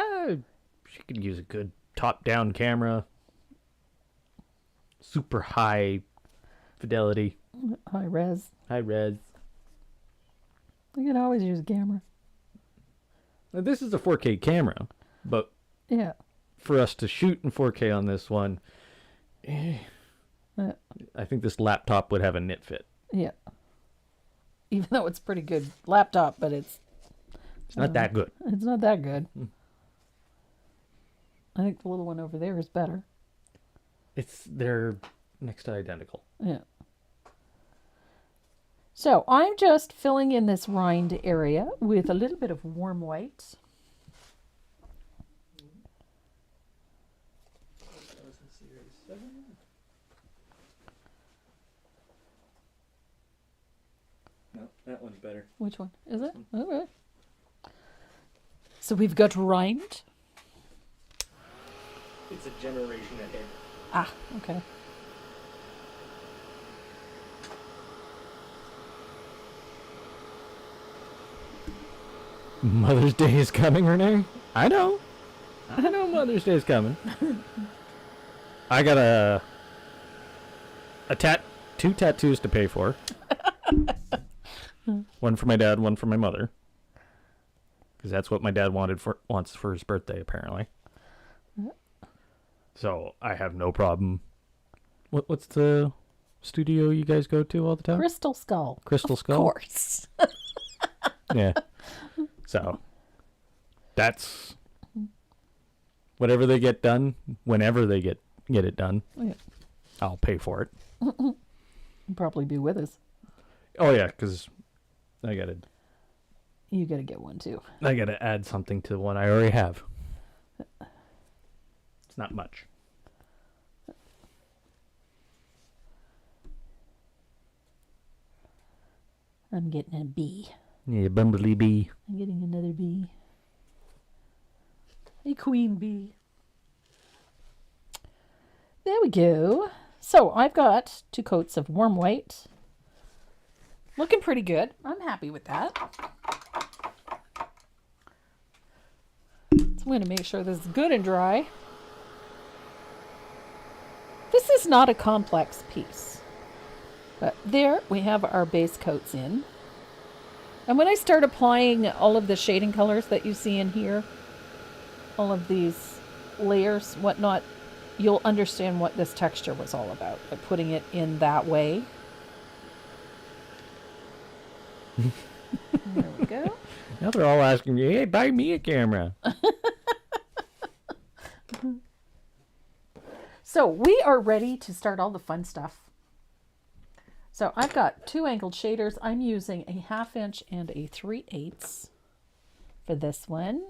Speaker 1: she could use a good top-down camera, super high fidelity,
Speaker 2: High res.
Speaker 1: high res.
Speaker 2: You can always use a camera.
Speaker 1: Now, this is a 4K camera, but
Speaker 2: Yeah.
Speaker 1: for us to shoot in 4K on this one, I think this laptop would have a nit fit.
Speaker 2: Yeah. Even though it's pretty good laptop, but it's
Speaker 1: not that good.
Speaker 2: It's not that good. I think the little one over there is better.
Speaker 1: They're next to identical.
Speaker 2: Yeah. So I'm just filling in this rind area with a little bit of warm white.
Speaker 1: No, that one's better.
Speaker 2: Which one is it? Okay. So we've got rind.
Speaker 1: It's a generation ahead.
Speaker 2: Ah, okay.
Speaker 1: Mother's Day is coming, Renee. I know Mother's Day is coming. I got two tattoos to pay for. One for my dad, one for my mother. Because that's what my dad wants for his birthday, apparently. So I have no problem. What's the studio you guys go to all the time?
Speaker 2: Crystal Skull.
Speaker 1: Crystal Skull?
Speaker 2: Of course.
Speaker 1: Yeah. So that's Whatever they get done, whenever they get it done,
Speaker 2: Yeah.
Speaker 1: I'll pay for it.
Speaker 2: You'll probably be with us.
Speaker 1: Oh yeah, because
Speaker 2: You gotta get one too.
Speaker 1: I gotta add something to the one I already have. It's not much.
Speaker 2: I'm getting a bee.
Speaker 1: Yeah, bumblebee bee.
Speaker 2: I'm getting another bee. A queen bee. There we go. So I've got 2 coats of warm white. Looking pretty good. I'm happy with that. So I'm going to make sure this is good and dry. This is not a complex piece. But there we have our base coats in. And when I start applying all of the shading colors that you see in here, all of these layers, whatnot, you'll understand what this texture was all about by putting it in that way. There we go.
Speaker 1: Now they're all asking me, hey, buy me a camera.
Speaker 2: So we are ready to start all the fun stuff. So I've got 2 angled shaders. I'm using a 1/2 inch and a 3/8 for this one.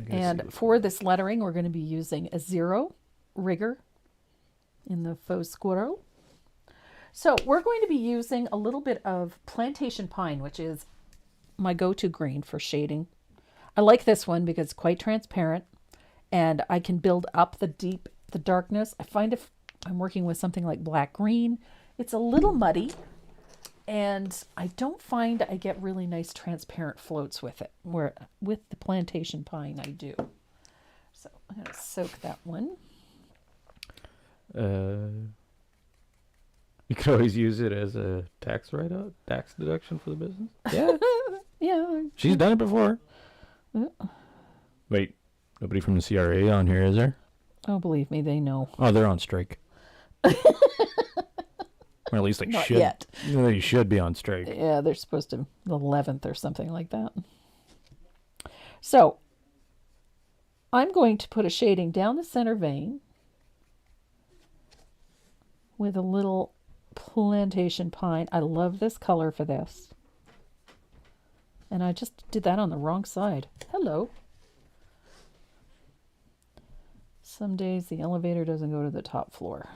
Speaker 2: And for this lettering, we're going to be using a 0 rigger in the faux squirrel. So we're going to be using a little bit of plantation pine, which is my go-to green for shading. I like this one because it's quite transparent and I can build up the darkness. I find if I'm working with something like black green, it's a little muddy and I don't find I get really nice transparent floats with it, where with the plantation pine I do. So I'm going to soak that one.
Speaker 1: You could always use it as a tax write-out, tax deduction for the business. Yeah.
Speaker 2: Yeah.
Speaker 1: She's done it before. Wait, nobody from the CRA on here, is there?
Speaker 2: Oh, believe me, they know.
Speaker 1: Oh, they're on strike. Or at least they
Speaker 2: Not
Speaker 1: should.
Speaker 2: yet.
Speaker 1: They should be on strike.
Speaker 2: Yeah, they're supposed to, the 11th or something like that. So I'm going to put a shading down the center vein with a little plantation pine. I love this color for this. And I just did that on the wrong side. Hello. Some days the elevator doesn't go to the top floor.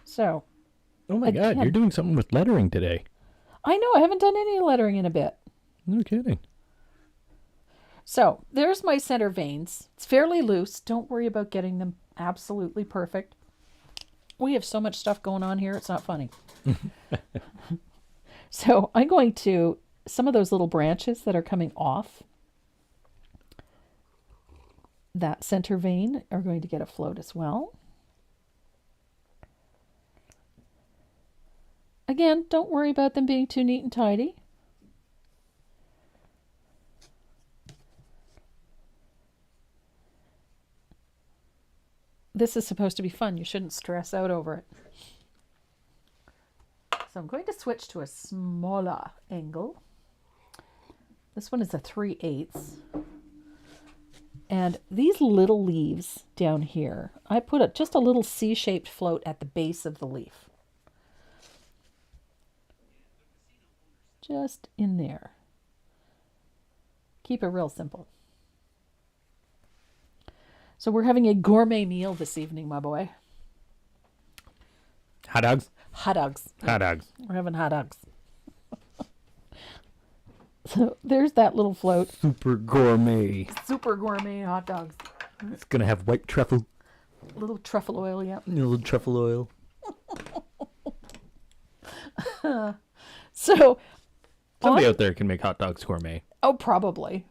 Speaker 2: So,
Speaker 1: oh my God, you're doing something with lettering today.
Speaker 2: I know, I haven't done any lettering in a bit.
Speaker 1: No kidding.
Speaker 2: So, there's my center veins. It's fairly loose. Don't worry about getting them absolutely perfect. We have so much stuff going on here, it's not funny. So, I'm going to, some of those little branches that are coming off that center vein are going to get a float as well. Again, don't worry about them being too neat and tidy. This is supposed to be fun. You shouldn't stress out over it. So I'm going to switch to a smaller angle. This one is a 3/8. And these little leaves down here, I put just a little C-shaped float at the base of the leaf. Just in there. Keep it real simple. So we're having a gourmet meal this evening, my boy.
Speaker 1: Hot dogs?
Speaker 2: Hot dogs.
Speaker 1: Hot dogs.
Speaker 2: We're having hot dogs. So there's that little float.
Speaker 1: Super gourmet.
Speaker 2: Super gourmet hot dogs.
Speaker 1: It's going to have white truffle.
Speaker 2: Little truffle oil, yeah.
Speaker 1: A little truffle oil.
Speaker 2: So
Speaker 1: somebody out there can make hot dogs gourmet.
Speaker 2: Oh, probably.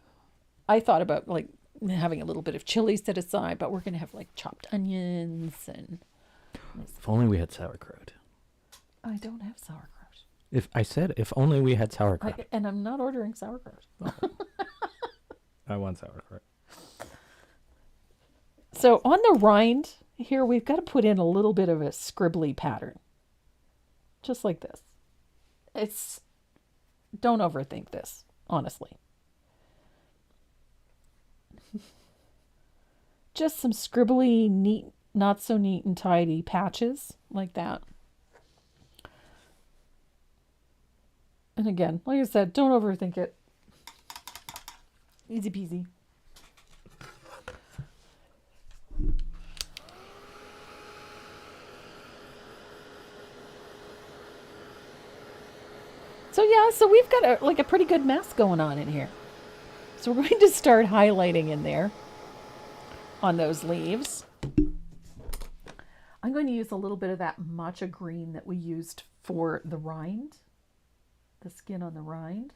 Speaker 2: I thought about like having a little bit of chili set aside, but we're going to have like chopped onions and...
Speaker 1: If only we had sauerkraut.
Speaker 2: I don't have sauerkraut.
Speaker 1: If only we had sauerkraut.
Speaker 2: And I'm not ordering sauerkraut.
Speaker 1: Oh. I want sauerkraut.
Speaker 2: So on the rind here, we've got to put in a little bit of a scribbly pattern. Just like this. Don't overthink this, honestly. Just some scribbly, neat, not so neat and tidy patches like that. And again, like I said, don't overthink it. Easy peasy. So we've got a pretty good mess going on in here. So we're going to start highlighting in there on those leaves. I'm going to use a little bit of that matcha green that we used for the rind, the skin on the rind.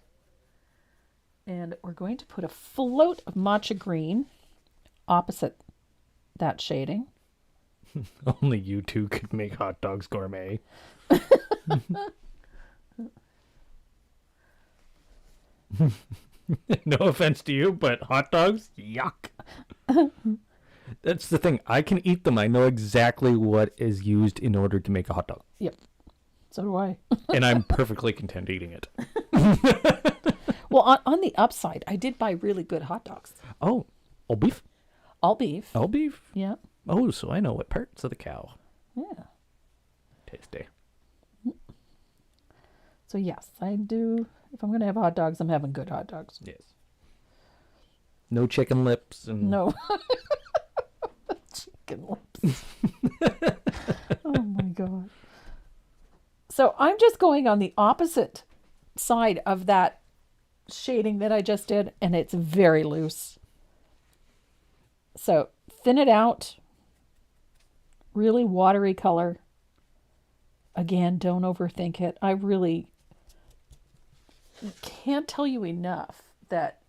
Speaker 2: And we're going to put a float of matcha green opposite that shading.
Speaker 1: Only you two could make hot dogs gourmet. No offense to you, but hot dogs? Yuck. That's the thing. I can eat them. I know exactly what is used in order to make a hot dog.
Speaker 2: Yep. So do I.
Speaker 1: And I'm perfectly content eating it.
Speaker 2: Well, on the upside, I did buy really good hot dogs.
Speaker 1: Oh, all beef?
Speaker 2: All beef.
Speaker 1: All beef?
Speaker 2: Yeah.
Speaker 1: Oh, so I know what parts of the cow.
Speaker 2: Yeah.
Speaker 1: Tasty.
Speaker 2: So yes, I do. If I'm going to have hot dogs, I'm having good hot dogs.
Speaker 1: Yes. No chicken lips and
Speaker 2: No. Chicken lips. Oh my God. So I'm just going on the opposite side of that shading that I just did, and it's very loose. So thin it out. Really watery color. Again, don't overthink it. I really can't tell you enough that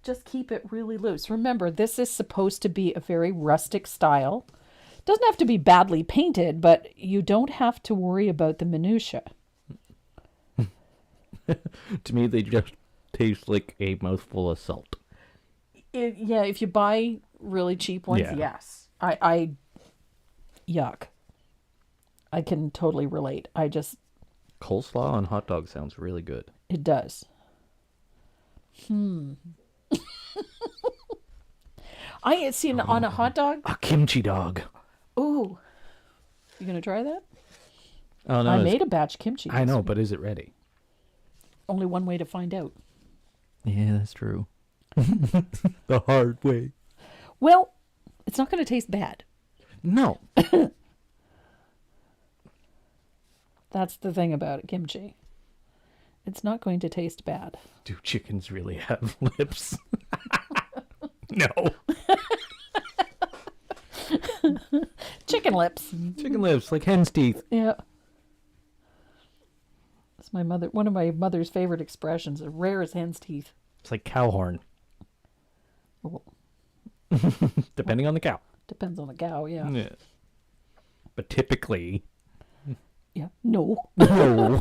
Speaker 2: just keep it really loose. Remember, this is supposed to be a very rustic style. Doesn't have to be badly painted, but you don't have to worry about the minutia.
Speaker 1: to me, they just taste like a mouthful of salt.
Speaker 2: Yeah, if you buy really cheap ones,
Speaker 1: Yeah.
Speaker 2: yes. I yuck. I can totally relate.
Speaker 1: Coleslaw on hot dog sounds really good.
Speaker 2: It does. I see on a hot dog.
Speaker 1: A kimchi dog.
Speaker 2: Ooh, you gonna try that?
Speaker 1: Oh no!
Speaker 2: I made a batch kimchi.
Speaker 1: I know, but is it ready?
Speaker 2: Only one way to find out.
Speaker 1: Yeah, that's true. The hard way.
Speaker 2: Well, it's not going to taste bad.
Speaker 1: No.
Speaker 2: That's the thing about it, kimchi. It's not going to taste bad.
Speaker 1: Do chickens really have lips? No.
Speaker 2: Chicken lips.
Speaker 1: Chicken lips, like hen's teeth.
Speaker 2: Yeah. That's one of my mother's favorite expressions, as rare as hen's teeth.
Speaker 1: It's like cow horn.
Speaker 2: Well,
Speaker 1: Depending on the cow.
Speaker 2: depends on the cow, yeah.
Speaker 1: Yeah. But typically...
Speaker 2: Yeah. No.
Speaker 1: No.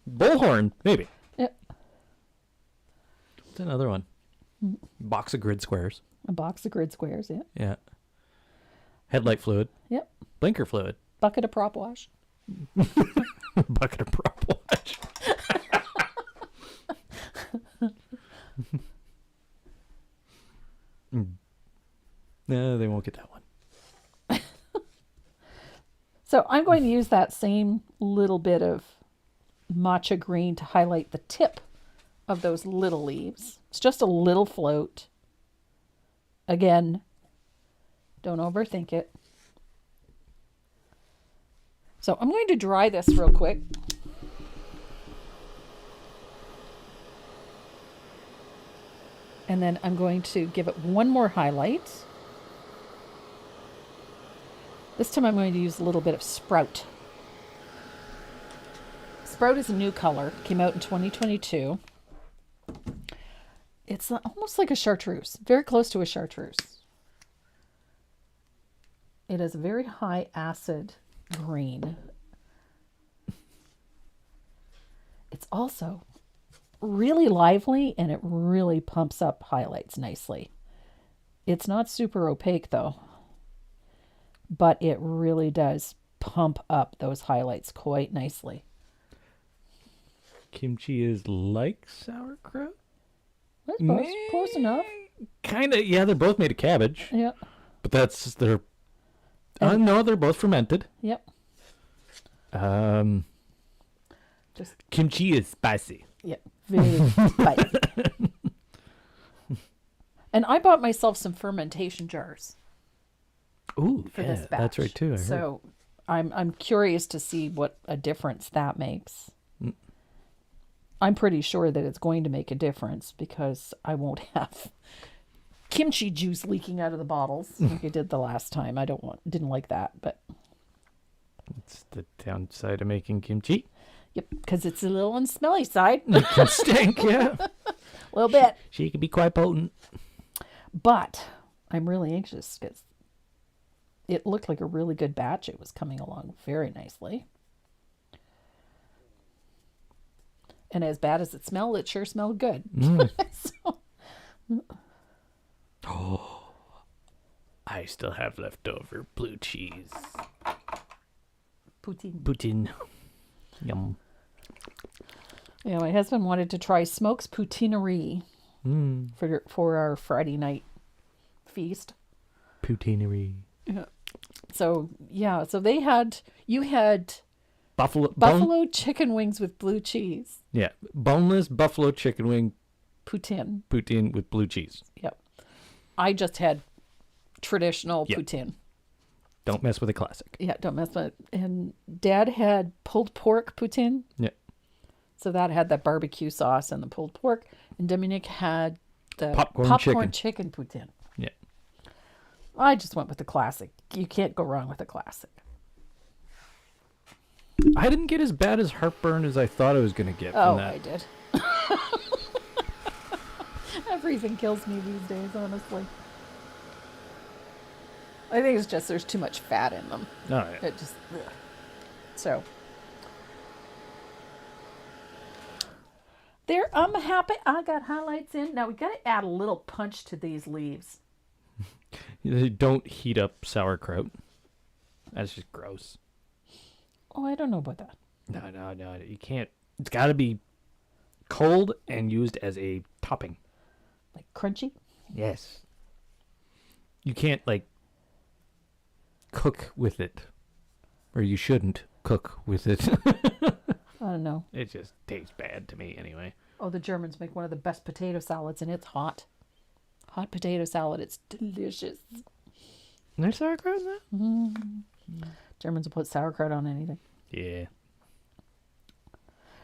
Speaker 1: Bullhorn, maybe.
Speaker 2: Yeah.
Speaker 1: What's another one? Box of grid squares.
Speaker 2: A box of grid squares, yeah.
Speaker 1: Yeah. Headlight fluid.
Speaker 2: Yep.
Speaker 1: Blinker fluid.
Speaker 2: Bucket of prop wash.
Speaker 1: Bucket of prop wash. No, they won't get that one.
Speaker 2: So I'm going to use that same little bit of matcha green to highlight the tip of those little leaves. It's just a little float. Again, don't overthink it. So I'm going to dry this real quick. And then I'm going to give it one more highlight. This time I'm going to use a little bit of Sprout. Sprout is a new color. Came out in 2022. It's almost like a chartreuse. Very close to a chartreuse. It is a very high acid green. It's also really lively and it really pumps up highlights nicely. It's not super opaque though, but it really does pump up those highlights quite nicely.
Speaker 1: Kimchi is like sauerkraut?
Speaker 2: I suppose. Close enough.
Speaker 1: Kind of, yeah, they're both made of cabbage.
Speaker 2: Yeah.
Speaker 1: But no, they're both fermented.
Speaker 2: Yep.
Speaker 1: Just kimchi is spicy.
Speaker 2: Yep. Very spicy. And I bought myself some fermentation jars.
Speaker 1: Ooh,
Speaker 2: for
Speaker 1: yeah,
Speaker 2: this batch.
Speaker 1: that's right too.
Speaker 2: So I'm curious to see what a difference that makes. I'm pretty sure that it's going to make a difference because I won't have kimchi juice leaking out of the bottles like I did the last time. Didn't like that, but
Speaker 1: it's the downside of making kimchi.
Speaker 2: yep, because it's a little on the smelly side.
Speaker 1: It can stink, yeah.
Speaker 2: A little bit.
Speaker 1: She can be quite potent.
Speaker 2: But I'm really anxious because it looked like a really good batch. It was coming along very nicely. And as bad as it smelled, it sure smelled good.
Speaker 1: Oh, I still have leftover blue cheese. Poutine. Yum.
Speaker 2: Yeah, my husband wanted to try Smoke's Poutinerie for our Friday night feast.
Speaker 1: Poutinerie.
Speaker 2: Yeah. So you had
Speaker 1: Buffalo
Speaker 2: chicken wings with blue cheese.
Speaker 1: Yeah, boneless buffalo chicken wing
Speaker 2: Poutine
Speaker 1: with blue cheese.
Speaker 2: Yep. I just had traditional poutine.
Speaker 1: Don't mess with a classic.
Speaker 2: Yeah, don't mess with it. And Dad had pulled pork poutine.
Speaker 1: Yeah.
Speaker 2: So that had that barbecue sauce and the pulled pork. And Dominic had the
Speaker 1: popcorn
Speaker 2: chicken poutine.
Speaker 1: Yeah.
Speaker 2: I just went with the classic. You can't go wrong with a classic.
Speaker 1: I didn't get as bad as heartburn as I thought I was going to get from that.
Speaker 2: I did. Everything kills me these days, honestly. I think it's just there's too much fat in them.
Speaker 1: Oh, yeah.
Speaker 2: It just, ugh. So. There, I'm happy I got highlights in. Now we got to add a little punch to these leaves.
Speaker 1: Don't heat up sauerkraut. That's just gross.
Speaker 2: Oh, I don't know about that.
Speaker 1: No. You can't. It's got to be cold and used as a topping.
Speaker 2: Like crunchy?
Speaker 1: Yes. You can't, cook with it. Or you shouldn't cook with it.
Speaker 2: I don't know.
Speaker 1: It just tastes bad to me anyway.
Speaker 2: Oh, the Germans make one of the best potato salads, and it's hot. Hot potato salad. It's delicious.
Speaker 1: There's sauerkraut in that?
Speaker 2: Mm-hmm. Germans will put sauerkraut on anything.
Speaker 1: Yeah.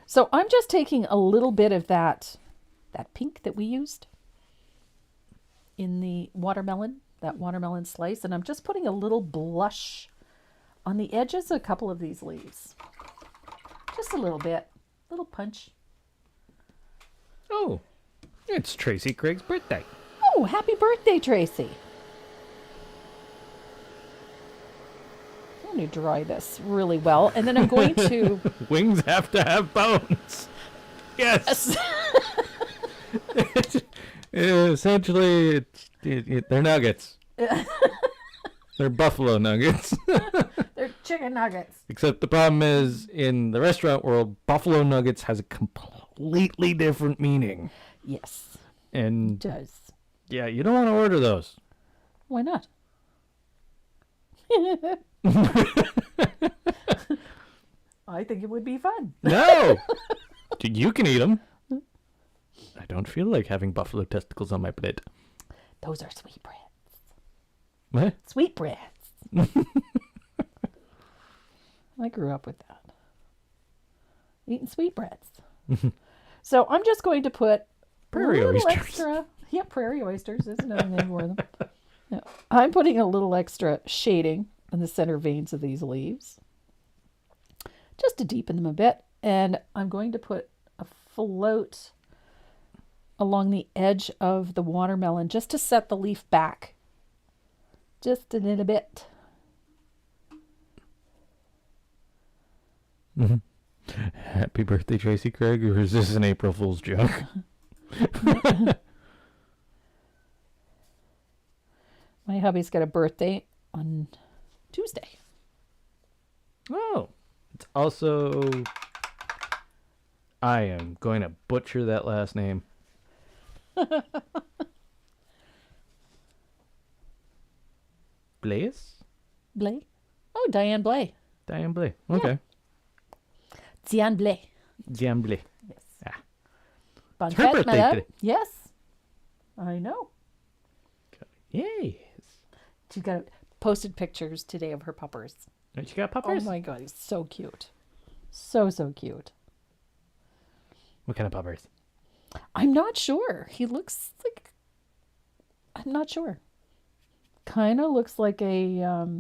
Speaker 2: So I'm just taking a little bit of that pink that we used in the watermelon, that watermelon slice, and I'm just putting a little blush on the edges of a couple of these leaves. Just a little bit. Little punch.
Speaker 1: Oh, it's Tracy Craig's birthday.
Speaker 2: Oh, happy birthday, Tracy. I'm going to dry this really well, and then I'm going to...
Speaker 1: Wings have to have bones. Yes. Essentially, they're nuggets. They're buffalo nuggets.
Speaker 2: They're chicken nuggets.
Speaker 1: Except the problem is, in the restaurant world, buffalo nuggets has a completely different meaning.
Speaker 2: Yes.
Speaker 1: And
Speaker 2: it does.
Speaker 1: Yeah, you don't want to order those.
Speaker 2: Why not? I think it would be fun.
Speaker 1: No! You can eat them. I don't feel like having buffalo testicles on my plate.
Speaker 2: Those are sweetbreads.
Speaker 1: What?
Speaker 2: Sweetbreads. I grew up with that. Eating sweetbreads. So I'm just going to put
Speaker 1: prairie
Speaker 2: a little
Speaker 1: oysters.
Speaker 2: Extra. Yeah, prairie oysters. There's another name for them. Yeah. I'm putting a little extra shading in the center veins of these leaves, just to deepen them a bit. And I'm going to put a float along the edge of the watermelon just to set the leaf back. Just a little bit.
Speaker 1: Mm-hmm. Happy birthday, Tracy Craig, or is this an April Fool's joke?
Speaker 2: My hubby's got a birthday on Tuesday.
Speaker 1: Oh, it's also. I am going to butcher that last name. Blaise?
Speaker 2: Blay? Oh, Diane Blay.
Speaker 1: Diane Blay. Okay.
Speaker 2: Diane Blay.
Speaker 1: Diane Blay.
Speaker 2: Yes.
Speaker 1: Ah.
Speaker 2: Bon
Speaker 1: It's her
Speaker 2: fête,
Speaker 1: birthday
Speaker 2: madame.
Speaker 1: today.
Speaker 2: Yes. I know.
Speaker 1: Yes.
Speaker 2: She got posted pictures today of her puppers.
Speaker 1: She got puppers?
Speaker 2: Oh my god, he's so cute. So cute.
Speaker 1: What kind of puppers?
Speaker 2: I'm not sure. He looks like, I'm not sure. Kind of looks like a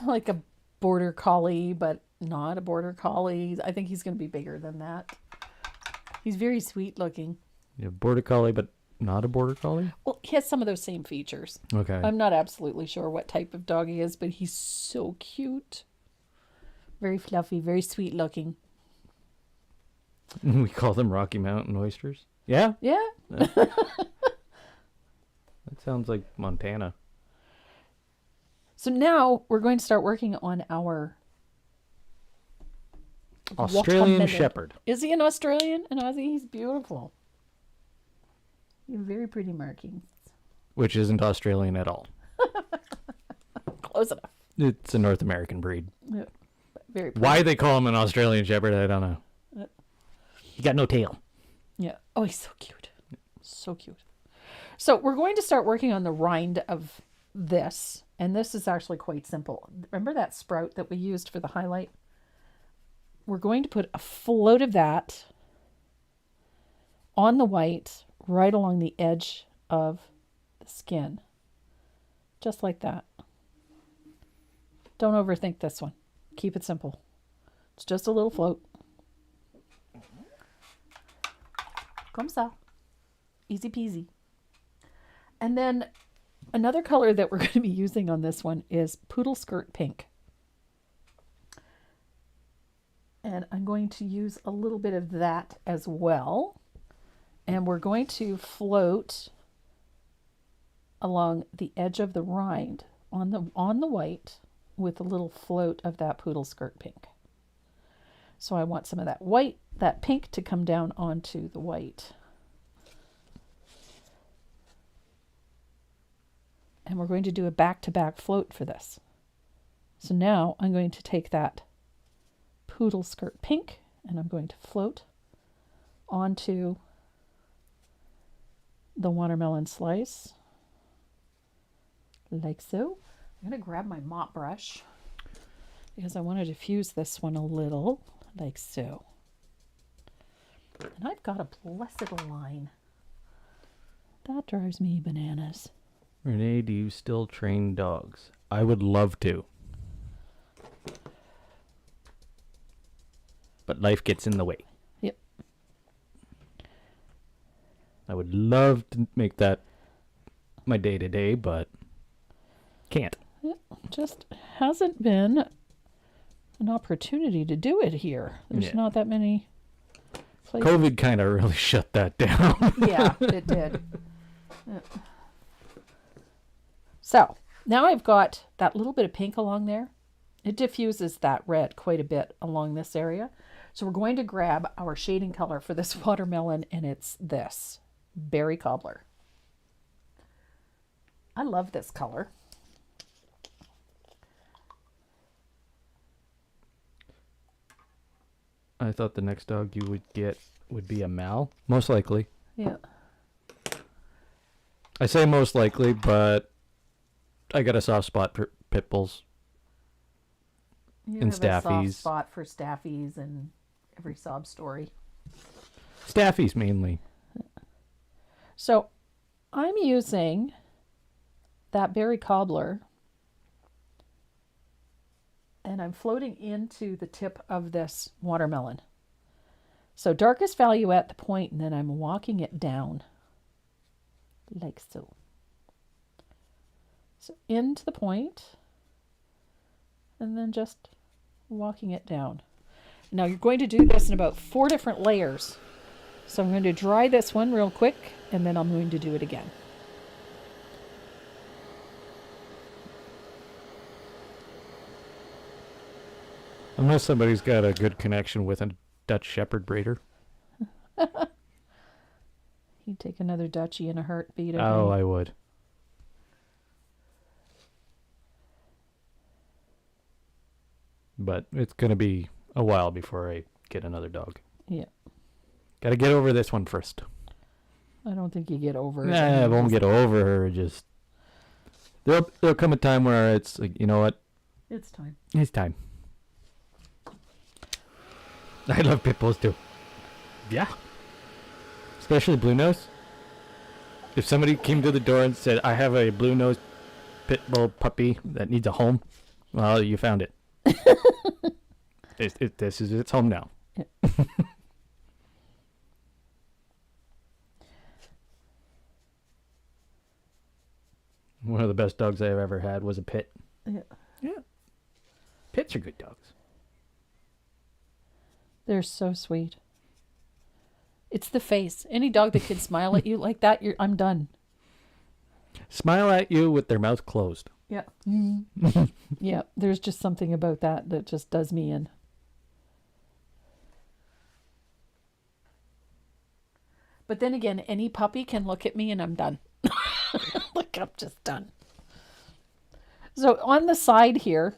Speaker 2: like a border collie, but not a border collie. I think he's going to be bigger than that. He's very sweet looking.
Speaker 1: Yeah, border collie, but not a border collie?
Speaker 2: Well, he has some of those same features.
Speaker 1: Okay.
Speaker 2: I'm not absolutely sure what type of dog he is, but he's so cute. Very fluffy, very sweet looking.
Speaker 1: We call them Rocky Mountain oysters. Yeah?
Speaker 2: Yeah.
Speaker 1: That sounds like Montana.
Speaker 2: So now we're going to start working on our
Speaker 1: Australian
Speaker 2: watermelon.
Speaker 1: Shepherd.
Speaker 2: Is he an Australian? An Aussie? He's beautiful. You have very pretty markings.
Speaker 1: Which isn't Australian at all.
Speaker 2: Close enough.
Speaker 1: It's a North American breed.
Speaker 2: Yeah. Very pretty.
Speaker 1: Why they call him an Australian Shepherd, I don't know. He got no tail.
Speaker 2: Yeah. Oh, he's so cute. So cute. So we're going to start working on the rind of this. And this is actually quite simple. Remember that sprout that we used for the highlight? We're going to put a float of that on the white right along the edge of the skin. Just like that. Don't overthink this one. Keep it simple. It's just a little float. Comme ça. Easy peasy. And then another color that we're going to be using on this one is Poodle Skirt Pink. And I'm going to use a little bit of that as well. And we're going to float along the edge of the rind on the white with a little float of that Poodle Skirt Pink. So I want some of that pink to come down onto the white. And we're going to do a back-to-back float for this. So now I'm going to take that Poodle Skirt Pink and I'm going to float onto the watermelon slice like so. I'm going to grab my mop brush because I want to diffuse this one a little like so. And I've got a blessed line. That drives me bananas.
Speaker 1: Renee, do you still train dogs? I would love to. But life gets in the way.
Speaker 2: Yep.
Speaker 1: I would love to make that my day-to-day, but can't.
Speaker 2: It just hasn't been an opportunity to do it here. There's not that many places.
Speaker 1: COVID kind of really shut that down.
Speaker 2: Yeah, it did. Yeah. So now I've got that little bit of pink along there. It diffuses that red quite a bit along this area. So we're going to grab our shading color for this watermelon, and it's this Berry Cobbler. I love this color.
Speaker 1: I thought the next dog you would get would be a Mal. Most likely.
Speaker 2: Yeah.
Speaker 1: I say most likely, but I got a soft spot for pit bulls.
Speaker 2: You
Speaker 1: And
Speaker 2: have a soft
Speaker 1: staffies.
Speaker 2: spot for staffies and every sob story.
Speaker 1: Staffies mainly.
Speaker 2: So I'm using that Berry Cobbler and I'm floating into the tip of this watermelon. So darkest value at the point, and then I'm walking it down like so. So into the point, and then just walking it down. Now you're going to do this in about 4 different layers. So I'm going to dry this one real quick, and then I'm going to do it again.
Speaker 1: Unless somebody's got a good connection with a Dutch Shepherd breeder.
Speaker 2: He'd take another Dutchie in a heartbeat.
Speaker 1: Oh, I would. But it's going to be a while before I get another dog.
Speaker 2: Yeah.
Speaker 1: Got to get over this one first.
Speaker 2: I don't think you get over it.
Speaker 1: Nah, I won't get over her. Just there'll come a time where it's like, you know what?
Speaker 2: It's time.
Speaker 1: It's time. I love pit bulls too. Yeah. Especially blue nose. If somebody came to the door and said, "I have a blue nose pit bull puppy that needs a home," well, you found it. This is its home now.
Speaker 2: Yeah.
Speaker 1: One of the best dogs I've ever had was a pit.
Speaker 2: Yeah.
Speaker 1: Yeah. Pits are good dogs.
Speaker 2: They're so sweet. It's the face. Any dog that can smile at you like that, I'm done.
Speaker 1: Smile at you with their mouth closed.
Speaker 2: Yeah. Yeah, there's just something about that just does me in. But then again, any puppy can look at me and I'm done. Like, I'm just done. So on the side here,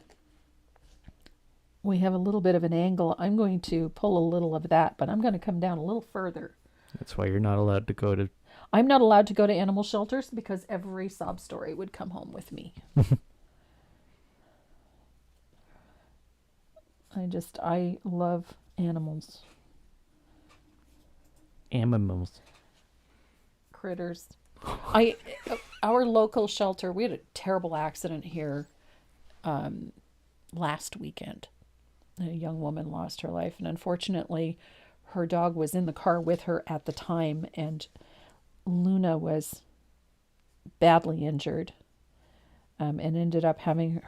Speaker 2: we have a little bit of an angle. I'm going to pull a little of that, but I'm going to come down a little further.
Speaker 1: That's why you're not allowed to go to...
Speaker 2: I'm not allowed to go to animal shelters because every sob story would come home with me. I love animals.
Speaker 1: Animals.
Speaker 2: Critters. Our local shelter, we had a terrible accident here last weekend. A young woman lost her life, and unfortunately her dog was in the car with her at the time, and Luna was badly injured and ended up having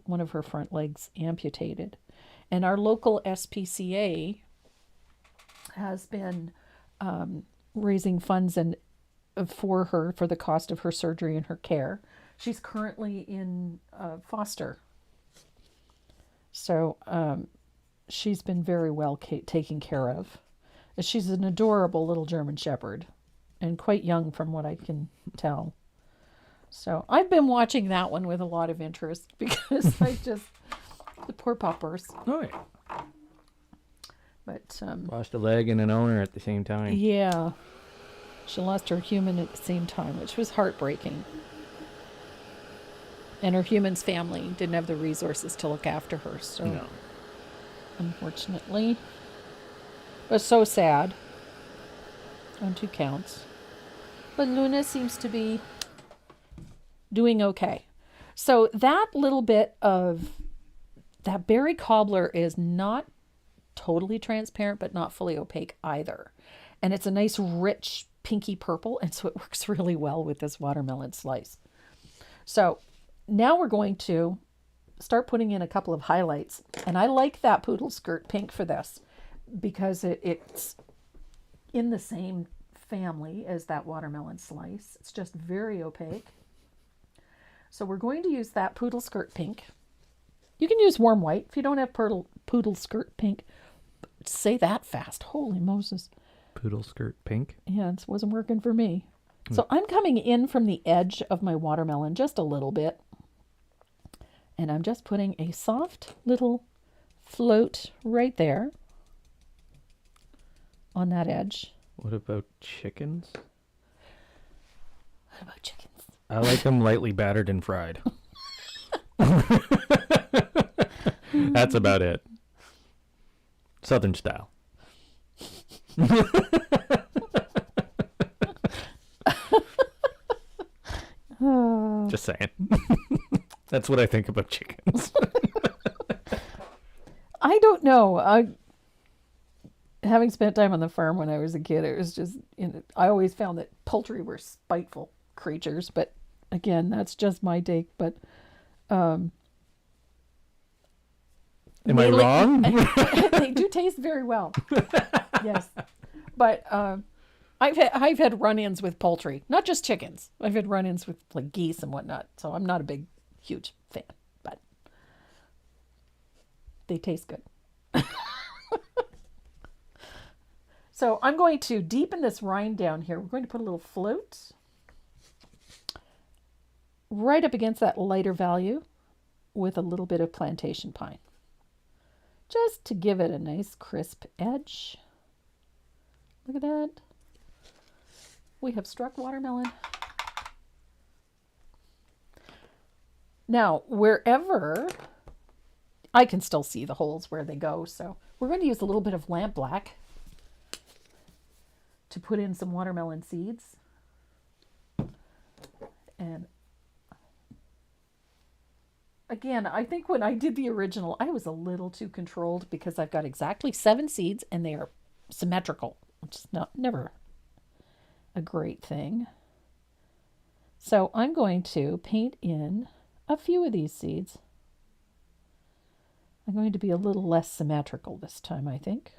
Speaker 2: one of her front legs amputated. And our local SPCA has been raising funds for her for the cost of her surgery and her care. She's currently in foster. So she's been very well taken care of. She's an adorable little German Shepherd and quite young from what I can tell. So I've been watching that one with a lot of interest because the poor puppers.
Speaker 1: Oh, yeah.
Speaker 2: But
Speaker 1: Lost a leg and an owner at the same time.
Speaker 2: yeah, she lost her human at the same time, which was heartbreaking. And her human's family didn't have the resources to look after her, so
Speaker 1: No.
Speaker 2: unfortunately, it was so sad on 2 counts. But Luna seems to be doing okay. So that little bit of that berry cobbler is not totally transparent, but not fully opaque either. And it's a nice, rich, pinky purple, and so it works really well with this watermelon slice. So now we're going to start putting in a couple of highlights. And I like that poodle skirt pink for this because it's in the same family as that watermelon slice. It's just very opaque. So we're going to use that poodle skirt pink. You can use warm white if you don't have poodle skirt pink. Say that fast. Holy Moses.
Speaker 1: Poodle skirt pink.
Speaker 2: Yeah, it wasn't working for me. So I'm coming in from the edge of my watermelon just a little bit. And I'm just putting a soft little float right there on that edge.
Speaker 1: What about chickens?
Speaker 2: What about chickens?
Speaker 1: I like them lightly battered and fried. That's about it. Southern style. Just saying. That's what I think about chickens.
Speaker 2: I don't know. Having spent time on the farm when I was a kid, it was just, I always found that poultry were spiteful creatures. But again, that's just my take. But
Speaker 1: Am I wrong?
Speaker 2: They do taste very well. Yes. But I've had run-ins with poultry, not just chickens. I've had run-ins with like geese and whatnot. So I'm not a huge fan, but they taste good. So I'm going to deepen this rind down here. We're going to put a little float right up against that lighter value with a little bit of plantation pine, just to give it a nice crisp edge. Look at that. We have struck watermelon. Now, wherever, I can still see the holes where they go, so we're going to use a little bit of lamp black to put in some watermelon seeds. And again, I think when I did the original, I was a little too controlled because I've got exactly 7 seeds and they are symmetrical, which is never a great thing. So I'm going to paint in a few of these seeds. I'm going to be a little less symmetrical this time, I think.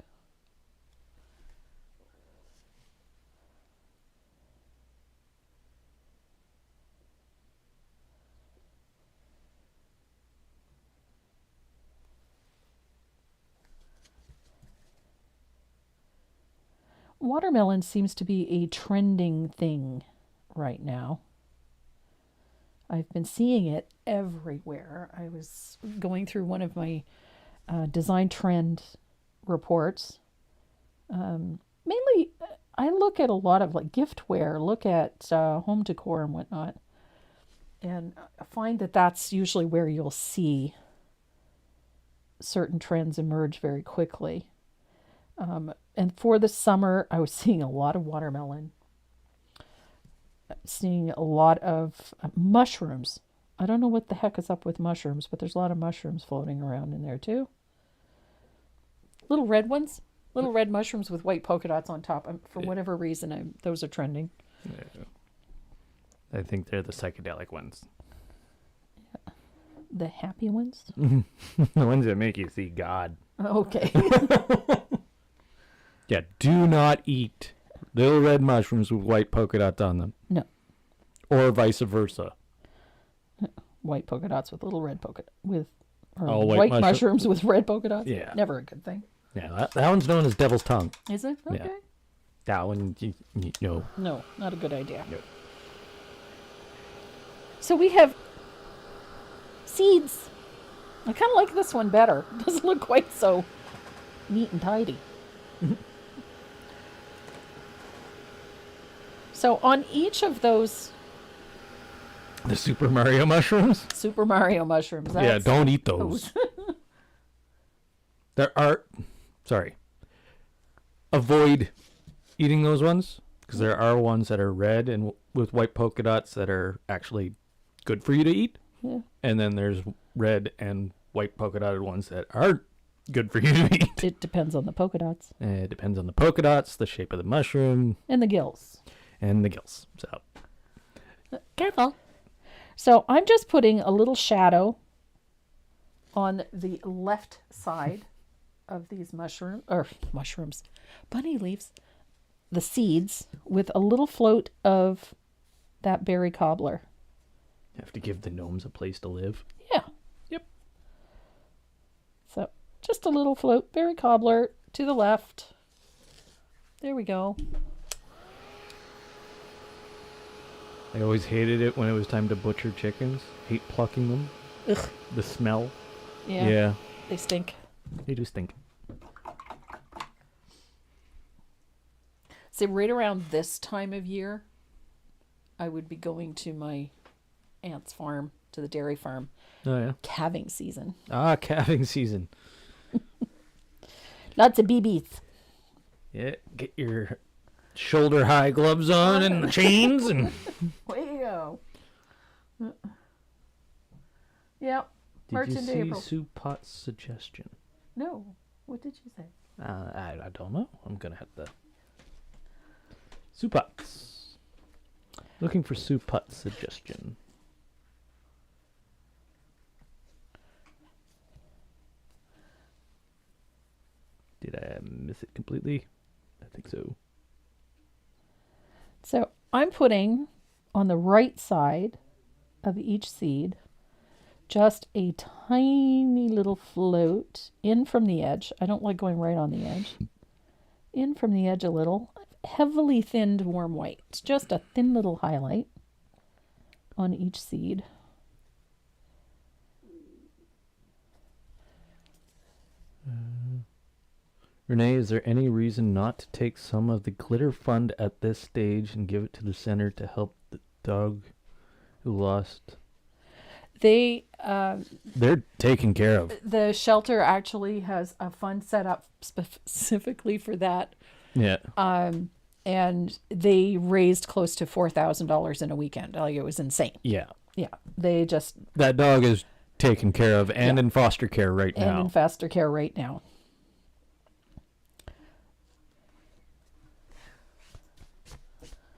Speaker 2: Watermelon seems to be a trending thing right now. I've been seeing it everywhere. I was going through one of my design trend reports. Mainly, I look at a lot of like giftware, look at home decor and whatnot, and I find that that's usually where you'll see certain trends emerge very quickly. And for the summer, I was seeing a lot of watermelon, seeing a lot of mushrooms. I don't know what the heck is up with mushrooms, but there's a lot of mushrooms floating around in there too. Little red ones, little red mushrooms with white polka dots on top. For whatever reason, those are trending.
Speaker 1: Yeah. I think they're the psychedelic ones.
Speaker 2: Yeah. The happy ones?
Speaker 1: The ones that make you see God.
Speaker 2: Okay.
Speaker 1: Yeah, do not eat little red mushrooms with white polka dots on them.
Speaker 2: No.
Speaker 1: Or vice versa.
Speaker 2: White polka dots with little red polka with
Speaker 1: white
Speaker 2: mushrooms with red polka dots.
Speaker 1: Yeah.
Speaker 2: Never a good thing.
Speaker 1: Yeah, that one's known as devil's tongue.
Speaker 2: Is it? Okay.
Speaker 1: Yeah. That one, no.
Speaker 2: No, not a good idea.
Speaker 1: No.
Speaker 2: So we have seeds. I kind of like this one better. It doesn't look quite so neat and tidy. So on each of those...
Speaker 1: The Super Mario mushrooms?
Speaker 2: Super Mario mushrooms.
Speaker 1: Yeah, don't eat those. Avoid eating those ones, because there are ones that are red and with white polka dots that are actually good for you to eat.
Speaker 2: Yeah.
Speaker 1: And then there's red and white polka dotted ones that aren't good for you to eat.
Speaker 2: It depends on the polka dots.
Speaker 1: It depends on the polka dots, the shape of the mushroom.
Speaker 2: And the gills.
Speaker 1: So
Speaker 2: careful. So I'm just putting a little shadow on the left side of these mushrooms, bunny leaves, the seeds, with a little float of that berry cobbler.
Speaker 1: You have to give the gnomes a place to live.
Speaker 2: Yeah.
Speaker 1: Yep.
Speaker 2: So just a little float, berry cobbler to the left. There we go.
Speaker 1: I always hated it when it was time to butcher chickens. Hate plucking them.
Speaker 2: Ugh.
Speaker 1: The smell.
Speaker 2: Yeah. They stink.
Speaker 1: They do stink.
Speaker 2: See, right around this time of year, I would be going to my aunt's farm, to the dairy farm.
Speaker 1: Oh, yeah.
Speaker 2: Calving season.
Speaker 1: Ah, calving season.
Speaker 2: Lots of BBs.
Speaker 1: Yeah, get your shoulder-high gloves on and the chains and...
Speaker 2: Way you go. Yep.
Speaker 1: Did you see Sue Potts' suggestion?
Speaker 2: No. What did she say?
Speaker 1: I don't know. I'm going to have to... Sue Potts. Looking for Sue Potts' suggestion. Did I miss it completely? I think so.
Speaker 2: So I'm putting on the right side of each seed just a tiny little float in from the edge. I don't like going right on the edge. In from the edge a little. Heavily thinned warm white. It's just a thin little highlight on each seed.
Speaker 1: Renee, is there any reason not to take some of the glitter fund at this stage and give it to the center to help the dog who lost?
Speaker 2: They're
Speaker 1: taken care of.
Speaker 2: The shelter actually has a fund set up specifically for that.
Speaker 1: Yeah.
Speaker 2: And they raised close to $4,000 in a weekend. Like, it was insane.
Speaker 1: Yeah.
Speaker 2: Yeah. They just...
Speaker 1: That dog is taken care of and in foster care right now.
Speaker 2: And in foster care right now.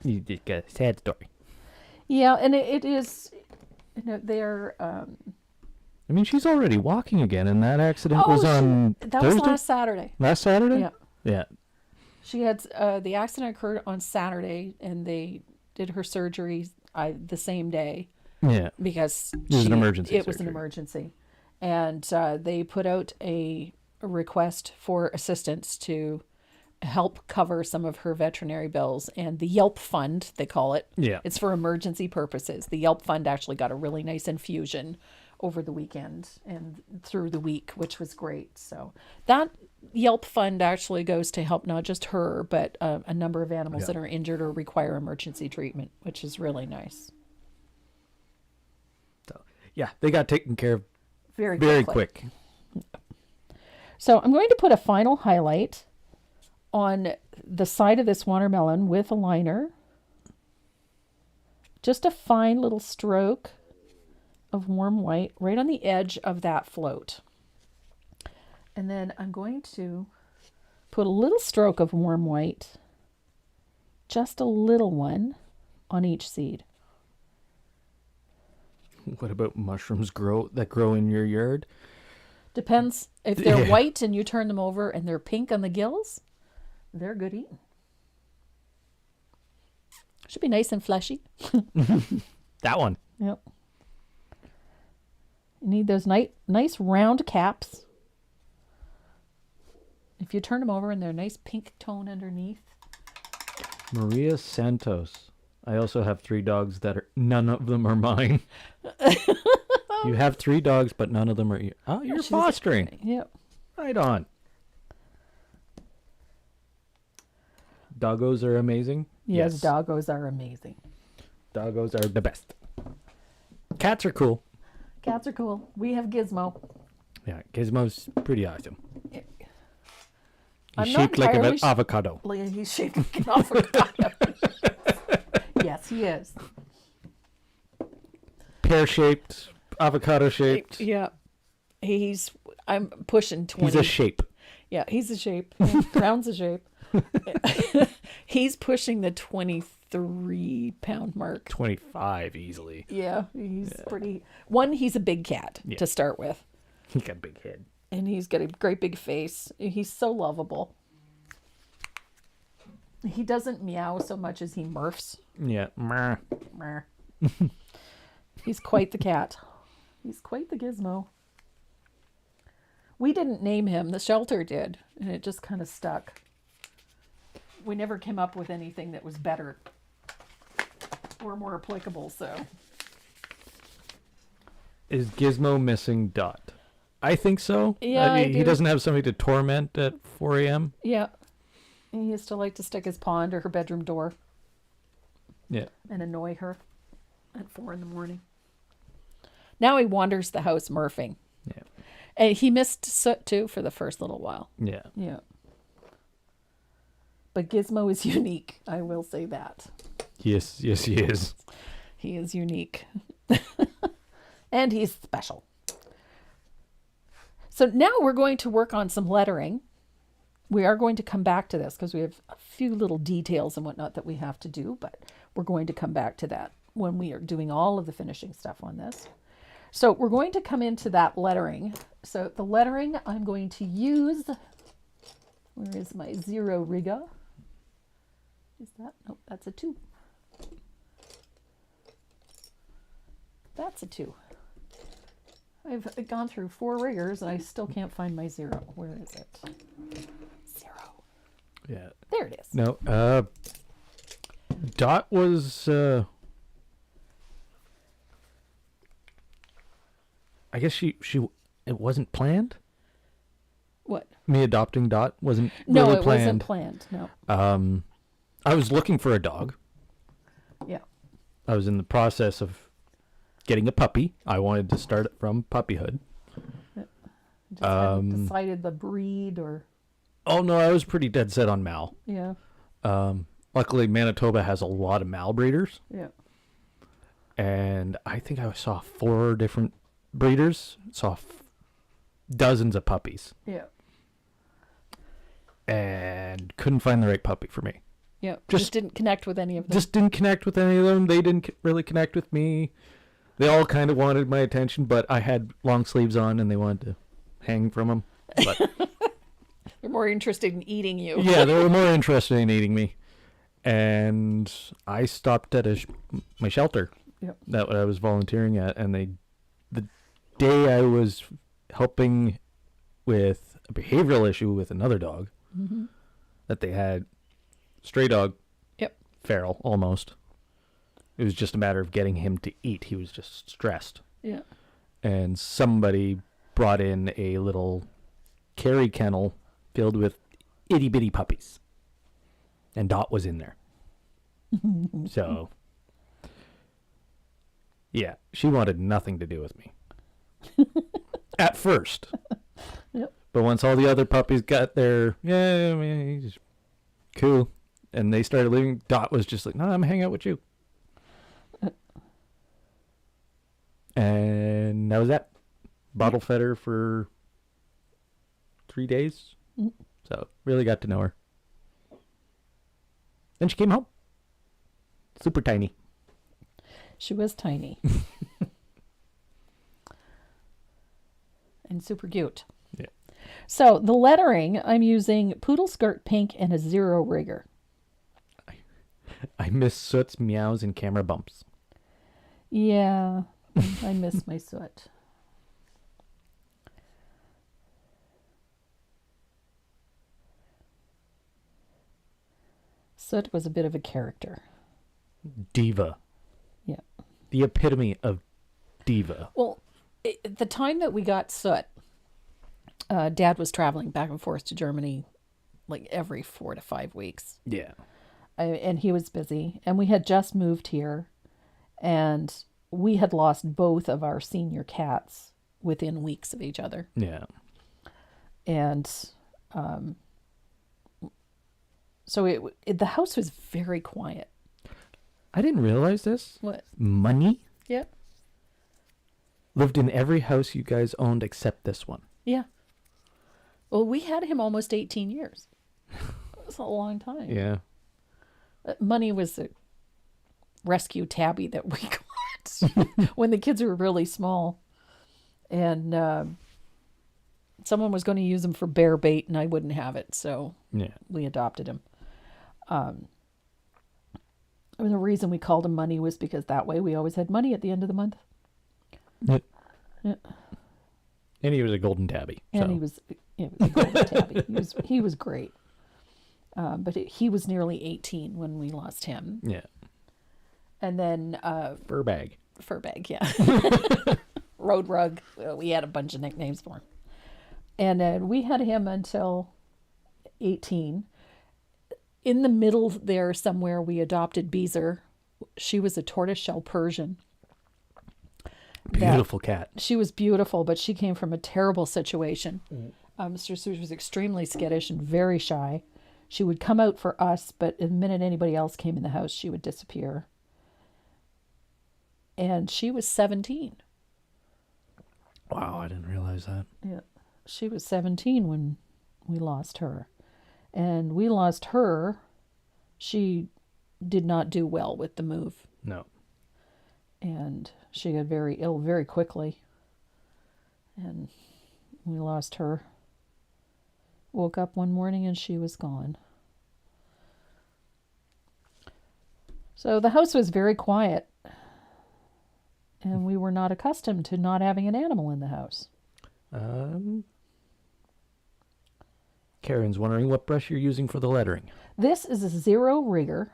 Speaker 1: You just got a sad story.
Speaker 2: Yeah, and it is... they're...
Speaker 1: I mean, she's already walking again, and that accident was on
Speaker 2: that
Speaker 1: Thursday?
Speaker 2: was last Saturday.
Speaker 1: Last Saturday?
Speaker 2: Yeah.
Speaker 1: Yeah.
Speaker 2: She had... the accident occurred on Saturday, and they did her surgery the same day.
Speaker 1: Yeah.
Speaker 2: Because
Speaker 1: it was an emergency.
Speaker 2: It was an emergency. And they put out a request for assistance to help cover some of her veterinary bills. And the Yelp Fund, they call it.
Speaker 1: Yeah.
Speaker 2: It's for emergency purposes. The Yelp Fund actually got a really nice infusion over the weekend and through the week, which was great. So that Yelp Fund actually goes to help not just her, but a number of animals that are injured or require emergency treatment, which is really nice.
Speaker 1: So, yeah, they got taken care of very quick.
Speaker 2: So I'm going to put a final highlight on the side of this watermelon with a liner. Just a fine little stroke of warm white right on the edge of that float. And then I'm going to put a little stroke of warm white, just a little one, on each seed.
Speaker 1: What about mushrooms that grow in your yard?
Speaker 2: Depends. If they're white and you turn them over and they're pink on the gills, they're good eating. Should be nice and fleshy.
Speaker 1: That one.
Speaker 2: Yep. You need those nice round caps. If you turn them over and they're nice pink tone underneath.
Speaker 1: Maria Santos. I also have 3 dogs none of them are mine. You have 3 dogs, but none of them are... Oh, you're fostering.
Speaker 2: Yep.
Speaker 1: Right on. Doggos are amazing.
Speaker 2: Yes, doggos are amazing.
Speaker 1: Doggos are the best. Cats are cool.
Speaker 2: Cats are cool. We have Gizmo.
Speaker 1: Yeah, Gizmo's pretty awesome.
Speaker 2: I'm
Speaker 1: He's shaped like an avocado.
Speaker 2: He's shaped like an avocado. Yes, he is.
Speaker 1: Pear-shaped, avocado-shaped.
Speaker 2: Yeah. I'm pushing 20.
Speaker 1: He's a shape.
Speaker 2: Yeah, he's a shape. Yeah, round's a shape. He's pushing the 23-pound mark.
Speaker 1: 25 easily.
Speaker 2: Yeah, he's pretty... He's a big cat to start with.
Speaker 1: He's got a big head.
Speaker 2: And he's got a great big face. He's so lovable. He doesn't meow so much as he murphs.
Speaker 1: Yeah.
Speaker 2: He's quite the cat. He's quite the gizmo. We didn't name him. The shelter did. And it just kind of stuck. We never came up with anything that was better or more applicable, so.
Speaker 1: Is Gizmo missing Dot? I think so.
Speaker 2: Yeah, I do.
Speaker 1: He doesn't have somebody to torment at 4 a.m.
Speaker 2: Yeah. He used to like to stick his paw under her bedroom door.
Speaker 1: Yeah.
Speaker 2: And annoy her at 4 a.m. Now he wanders the house murphing.
Speaker 1: Yeah.
Speaker 2: And he missed Soot too for the first little while.
Speaker 1: Yeah.
Speaker 2: Yeah. But Gizmo is unique. I will say that.
Speaker 1: Yes, he is.
Speaker 2: He is unique. And he's special. So now we're going to work on some lettering. We are going to come back to this because we have a few little details and whatnot that we have to do, but we're going to come back to that when we are doing all of the finishing stuff on this. So we're going to come into that lettering. So the lettering I'm going to use, where is my 0 Riga? Is that? Nope, that's a 2. That's a 2. I've gone through 4 riggers and I still can't find my 0. Where is it? 0.
Speaker 1: Yeah.
Speaker 2: There it is.
Speaker 1: No. Dot was. I guess she. It wasn't planned.
Speaker 2: What?
Speaker 1: Me adopting Dot wasn't
Speaker 2: No,
Speaker 1: really
Speaker 2: it
Speaker 1: planned.
Speaker 2: wasn't planned. No.
Speaker 1: I was looking for a dog.
Speaker 2: Yeah.
Speaker 1: I was in the process of getting a puppy. I wanted to start it from puppyhood.
Speaker 2: Just haven't decided the breed or.
Speaker 1: Oh no, I was pretty dead set on Mal.
Speaker 2: Yeah.
Speaker 1: Luckily, Manitoba has a lot of Mal breeders.
Speaker 2: Yeah.
Speaker 1: And I think I saw 4 different breeders. Saw dozens of puppies.
Speaker 2: Yeah.
Speaker 1: And couldn't find the right puppy for me.
Speaker 2: Yeah. Just didn't connect with any of them.
Speaker 1: Just didn't connect with any of them. They didn't really connect with me. They all kind of wanted my attention, but I had long sleeves on and they wanted to hang from them. But
Speaker 2: They're more interested in eating you.
Speaker 1: yeah, they were more interested in eating me. And I stopped at my shelter that I was volunteering at, and the day I was helping with a behavioral issue with another dog that they had, stray dog, feral almost. It was just a matter of getting him to eat. He was just stressed.
Speaker 2: Yeah.
Speaker 1: And somebody brought in a little carry kennel filled with itty bitty puppies. And Dot was in there. So, yeah, she wanted nothing to do with me. At first.
Speaker 2: Yep.
Speaker 1: But once all the other puppies got their, yeah, I mean, he's cool. And they started leaving, Dot was just like, no, I'm hanging out with you. And that was that. Bottle fed her for 3 days. So, really got to know her. Then she came home. Super tiny.
Speaker 2: She was tiny. And super cute.
Speaker 1: Yeah.
Speaker 2: So the lettering, I'm using poodle skirt pink and a 0 rigger.
Speaker 1: I miss Soot's meows and camera bumps.
Speaker 2: Yeah, I miss my Soot. Soot was a bit of a character.
Speaker 1: Diva.
Speaker 2: Yeah.
Speaker 1: The epitome of diva.
Speaker 2: Well, at the time that we got Soot, Dad was traveling back and forth to Germany like every 4 to 5 weeks.
Speaker 1: Yeah.
Speaker 2: And he was busy. And we had just moved here. And we had lost both of our senior cats within weeks of each other.
Speaker 1: Yeah.
Speaker 2: And so the house was very quiet.
Speaker 1: I didn't realize this.
Speaker 2: What?
Speaker 1: Money
Speaker 2: Yeah.
Speaker 1: lived in every house you guys owned except this one.
Speaker 2: Yeah. Well, we had him almost 18 years. It was a long time.
Speaker 1: Yeah.
Speaker 2: Money was a rescue tabby that we got when the kids were really small. And someone was going to use him for bear bait, and I wouldn't have it. So we adopted him. And the reason we called him Money was because that way we always had money at the end of the month.
Speaker 1: Yeah.
Speaker 2: Yeah.
Speaker 1: And he was a golden tabby.
Speaker 2: And he was a golden tabby. He was great. But he was nearly 18 when we lost him.
Speaker 1: Yeah.
Speaker 2: And then
Speaker 1: Fur bag,
Speaker 2: yeah. Road rug. We had a bunch of nicknames for him. And we had him until 18. In the middle there somewhere, we adopted Beezer. She was a tortoiseshell Persian.
Speaker 1: beautiful cat.
Speaker 2: She was beautiful, but she came from a terrible situation. Mr. Seuss was extremely skittish and very shy. She would come out for us, but the minute anybody else came in the house, she would disappear. And she was 17.
Speaker 1: Wow, I didn't realize that.
Speaker 2: Yeah. She was 17 when we lost her. And we lost her. She did not do well with the move.
Speaker 1: No.
Speaker 2: And she got very ill very quickly. And we lost her. Woke up one morning and she was gone. So the house was very quiet. And we we're not accustomed to not having an animal in the house.
Speaker 1: Karen's wondering what brush you're using for the lettering.
Speaker 2: This is a 0 rigger.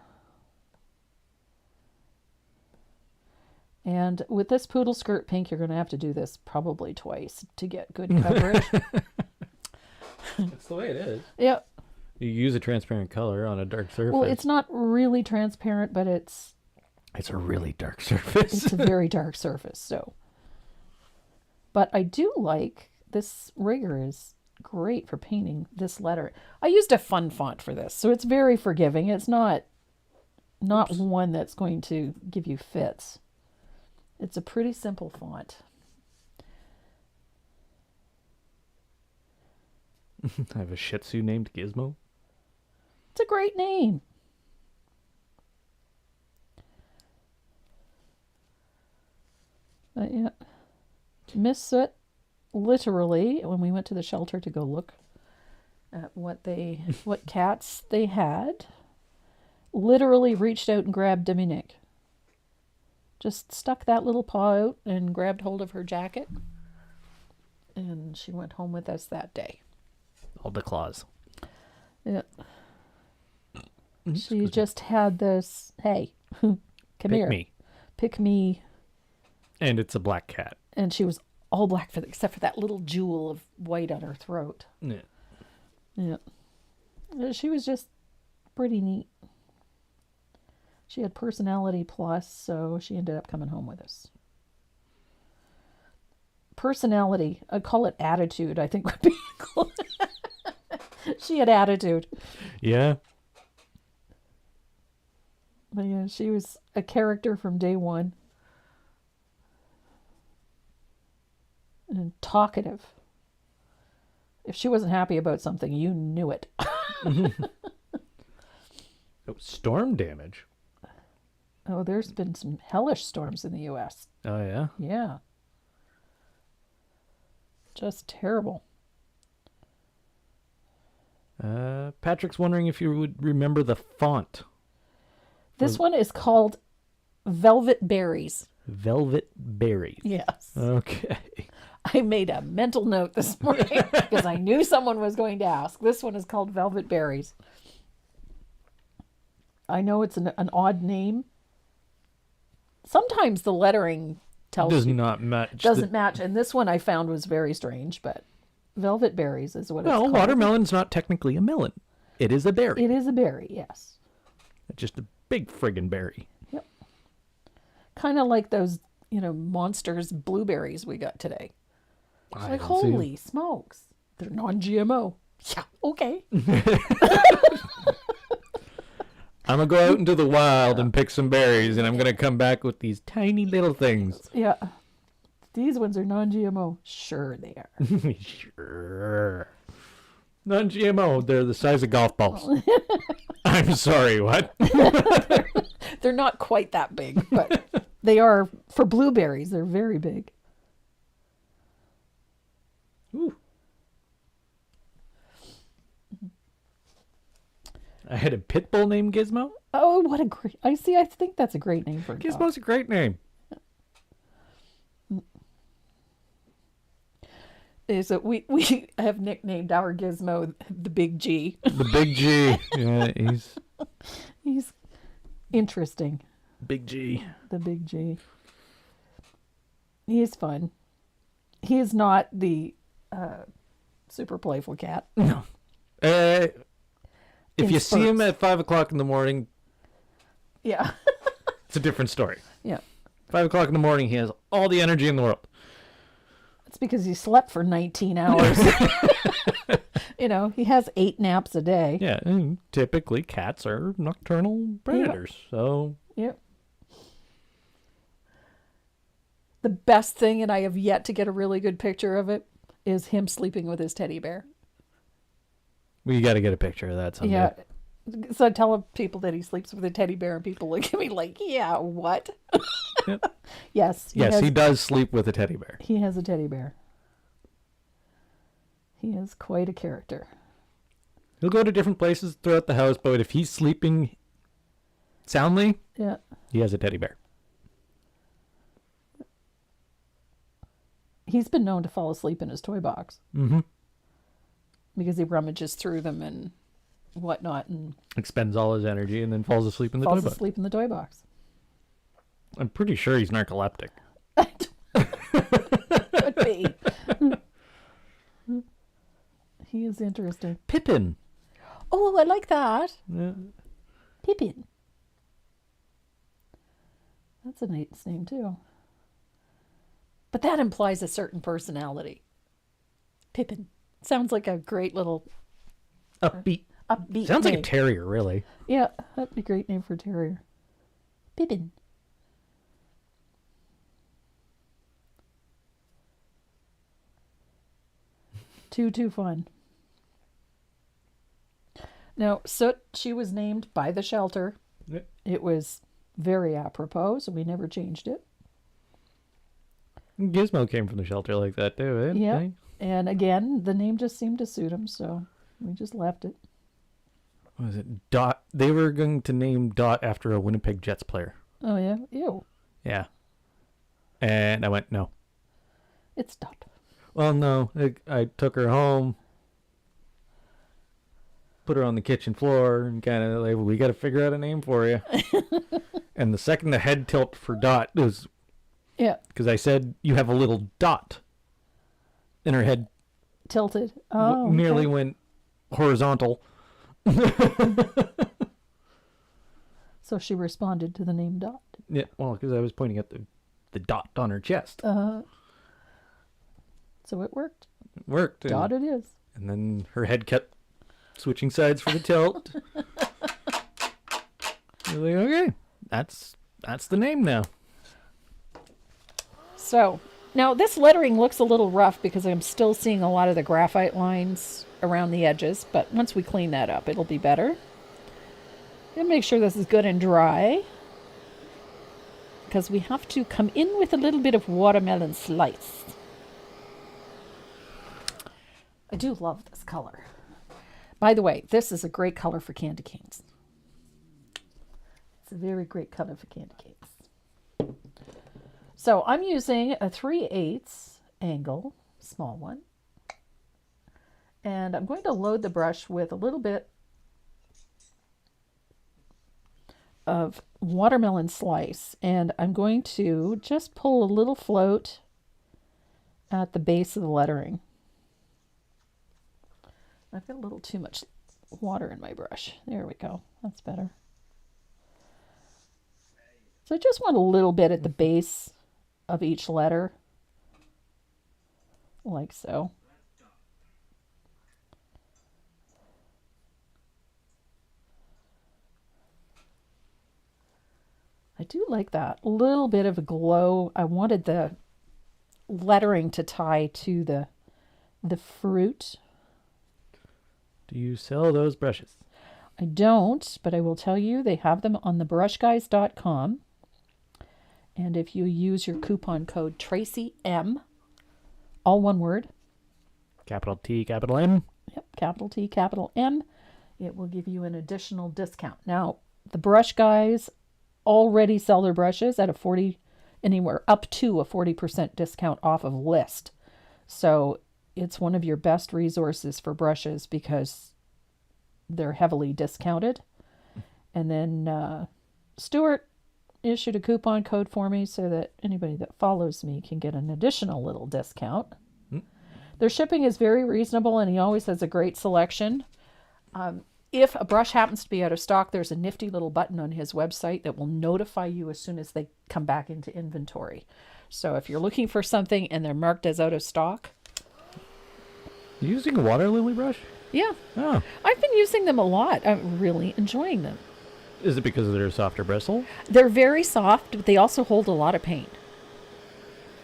Speaker 2: And with this poodle skirt pink, you're going to have to do this probably twice to get good coverage.
Speaker 1: That's the way it is.
Speaker 2: Yep.
Speaker 1: You use a transparent color on a dark surface.
Speaker 2: Well, it's not really transparent, but it's
Speaker 1: a really dark surface.
Speaker 2: It's a very dark surface, so. But I do like this rigger is great for painting this letter. I used a fun font for this, so it's very forgiving. It's not one that's going to give you fits. It's a pretty simple font.
Speaker 1: I have a Shih Tzu named Gizmo.
Speaker 2: It's a great name. But yeah, Miss Soot, literally, when we went to the shelter to go look at what cats they had, literally reached out and grabbed Dominique. Just stuck that little paw out and grabbed hold of her jacket. And she went home with us that day.
Speaker 1: All the claws.
Speaker 2: Yeah. She just had this, hey, come here.
Speaker 1: Pick me.
Speaker 2: Pick me.
Speaker 1: And it's a black cat.
Speaker 2: And she was all black except for that little jewel of white on her throat.
Speaker 1: Yeah.
Speaker 2: Yeah. She was just pretty neat. She had personality plus, so she ended up coming home with us. Personality, I'd call it attitude, I think would be cool. She had attitude.
Speaker 1: Yeah.
Speaker 2: But yeah, she was a character from day one. And talkative. If she wasn't happy about something, you knew it.
Speaker 1: Oh, storm damage.
Speaker 2: Oh, there's been some hellish storms in the U.S.
Speaker 1: Oh, yeah?
Speaker 2: Yeah. Just terrible.
Speaker 1: Patrick's wondering if you would remember the font.
Speaker 2: This one is called Velvet Berries.
Speaker 1: Velvet Berries.
Speaker 2: Yes.
Speaker 1: Okay.
Speaker 2: I made a mental note this morning because I knew someone was going to ask. This one is called Velvet Berries. I know it's an odd name. Sometimes the lettering doesn't match, and this one I found was very strange, but Velvet Berries is what it's called.
Speaker 1: Well, watermelon's not technically a melon. It is a berry.
Speaker 2: It is a berry, yes.
Speaker 1: It's just a big friggin' berry.
Speaker 2: Yep. Kind of like those, monsters blueberries we got today. It's like, holy smokes. They're non-GMO. Yeah, okay.
Speaker 1: I'm going to go out into the wild and pick some berries, and I'm going to come back with these tiny little things.
Speaker 2: Yeah. These ones are non-GMO. Sure they are.
Speaker 1: Sure. Non-GMO, they're the size of golf balls. I'm sorry, what?
Speaker 2: They're not quite that big, but they are, for blueberries, they're very big.
Speaker 1: Ooh. I had a pit bull named Gizmo.
Speaker 2: Oh, what a great... I think that's a great name for a dog.
Speaker 1: Gizmo's a great name.
Speaker 2: So we have nicknamed our Gizmo the Big G.
Speaker 1: The Big G. Yeah,
Speaker 2: he's interesting.
Speaker 1: Big G.
Speaker 2: The Big G. He is fun. He is not the super playful cat.
Speaker 1: No. If you see him at 5 o'clock in the morning,
Speaker 2: yeah,
Speaker 1: it's a different story.
Speaker 2: Yeah.
Speaker 1: 5 o'clock in the morning, he has all the energy in the world.
Speaker 2: It's because he slept for 19 hours. He has 8 naps a day.
Speaker 1: Yeah, and typically cats are nocturnal predators, so...
Speaker 2: Yep. The best thing, and I have yet to get a really good picture of it, is him sleeping with his teddy bear.
Speaker 1: Well, you got to get a picture of that someday.
Speaker 2: Yeah. So I tell people that he sleeps with a teddy bear, and people look at me like, yeah, what?
Speaker 1: Yep.
Speaker 2: Yes.
Speaker 1: He does sleep with a teddy bear.
Speaker 2: He has a teddy bear. He is quite a character.
Speaker 1: He'll go to different places throughout the house, but if he's sleeping soundly,
Speaker 2: yeah,
Speaker 1: he has a teddy bear.
Speaker 2: He's been known to fall asleep in his toy box.
Speaker 1: Mm-hmm.
Speaker 2: Because he rummages through them and whatnot and
Speaker 1: Expends all his energy and then falls asleep in the toy
Speaker 2: falls
Speaker 1: box.
Speaker 2: asleep in the toy box.
Speaker 1: I'm pretty sure he's narcoleptic.
Speaker 2: Could be. He is interesting.
Speaker 1: Pippin.
Speaker 2: Oh, I like that.
Speaker 1: Yeah.
Speaker 2: Pippin. That's a nice name too. But that implies a certain personality. Pippin. Sounds like a great little
Speaker 1: Upbeat. Sounds
Speaker 2: name.
Speaker 1: like a terrier, really.
Speaker 2: Yeah, that'd be a great name for a terrier. Pippin. Too fun. Now, Soot, she was named by the shelter.
Speaker 1: Yep.
Speaker 2: It was very apropos, so we never changed it.
Speaker 1: Gizmo came from the shelter like that, too, eh?
Speaker 2: Yeah. And again, the name just seemed to suit him, so we just left it.
Speaker 1: What was it? Dot. They were going to name Dot after a Winnipeg Jets player.
Speaker 2: Oh, yeah? Ew.
Speaker 1: Yeah. And I went, no.
Speaker 2: It's Dot.
Speaker 1: Well, no. I took her home, put her on the kitchen floor, and kind of like, we got to figure out a name for you. And the second the head tilt for Dot was,
Speaker 2: Yeah.
Speaker 1: because I said, you have a little dot. And her head
Speaker 2: Tilted. Oh,
Speaker 1: nearly
Speaker 2: okay.
Speaker 1: went horizontal.
Speaker 2: So she responded to the name Dot.
Speaker 1: Yeah, well, because I was pointing at the dot on her chest.
Speaker 2: So it worked.
Speaker 1: It worked.
Speaker 2: Dot it is.
Speaker 1: And then her head kept switching sides for the tilt. You're like, okay, that's the name now.
Speaker 2: So now this lettering looks a little rough because I'm still seeing a lot of the graphite lines around the edges, but once we clean that up, it'll be better. And make sure this is good and dry because we have to come in with a little bit of watermelon slice. I do love this color. By the way, this is a great color for candy canes. It's a very great color for candy canes. So I'm using a 3/8 angle, small one. And I'm going to load the brush with a little bit of watermelon slice. And I'm going to just pull a little float at the base of the lettering. I've got a little too much water in my brush. There we go. That's better. So I just want a little bit at the base of each letter, like so. I do like that. A little bit of a glow. I wanted the lettering to tie to the fruit.
Speaker 1: Do you sell those brushes?
Speaker 2: I don't, but I will tell you they have them on thebrushguys.com. And if you use your coupon code Tracy M, all one word.
Speaker 1: Capital T, capital M.
Speaker 2: Yep, capital T, capital M. It will give you an additional discount. Now, the Brush Guys already sell their brushes at anywhere up to a 40% discount off of list. So it's one of your best resources for brushes because they're heavily discounted. And then Stuart issued a coupon code for me so that anybody that follows me can get an additional little discount. Their shipping is very reasonable and he always has a great selection. If a brush happens to be out of stock, there's a nifty little button on his website that will notify you as soon as they come back into inventory. So if you're looking for something and they're marked as out of stock.
Speaker 1: You using a water lily brush?
Speaker 2: Yeah.
Speaker 1: Oh.
Speaker 2: I've been using them a lot. I'm really enjoying them.
Speaker 1: Is it because of their softer bristle?
Speaker 2: They're very soft, but they also hold a lot of paint.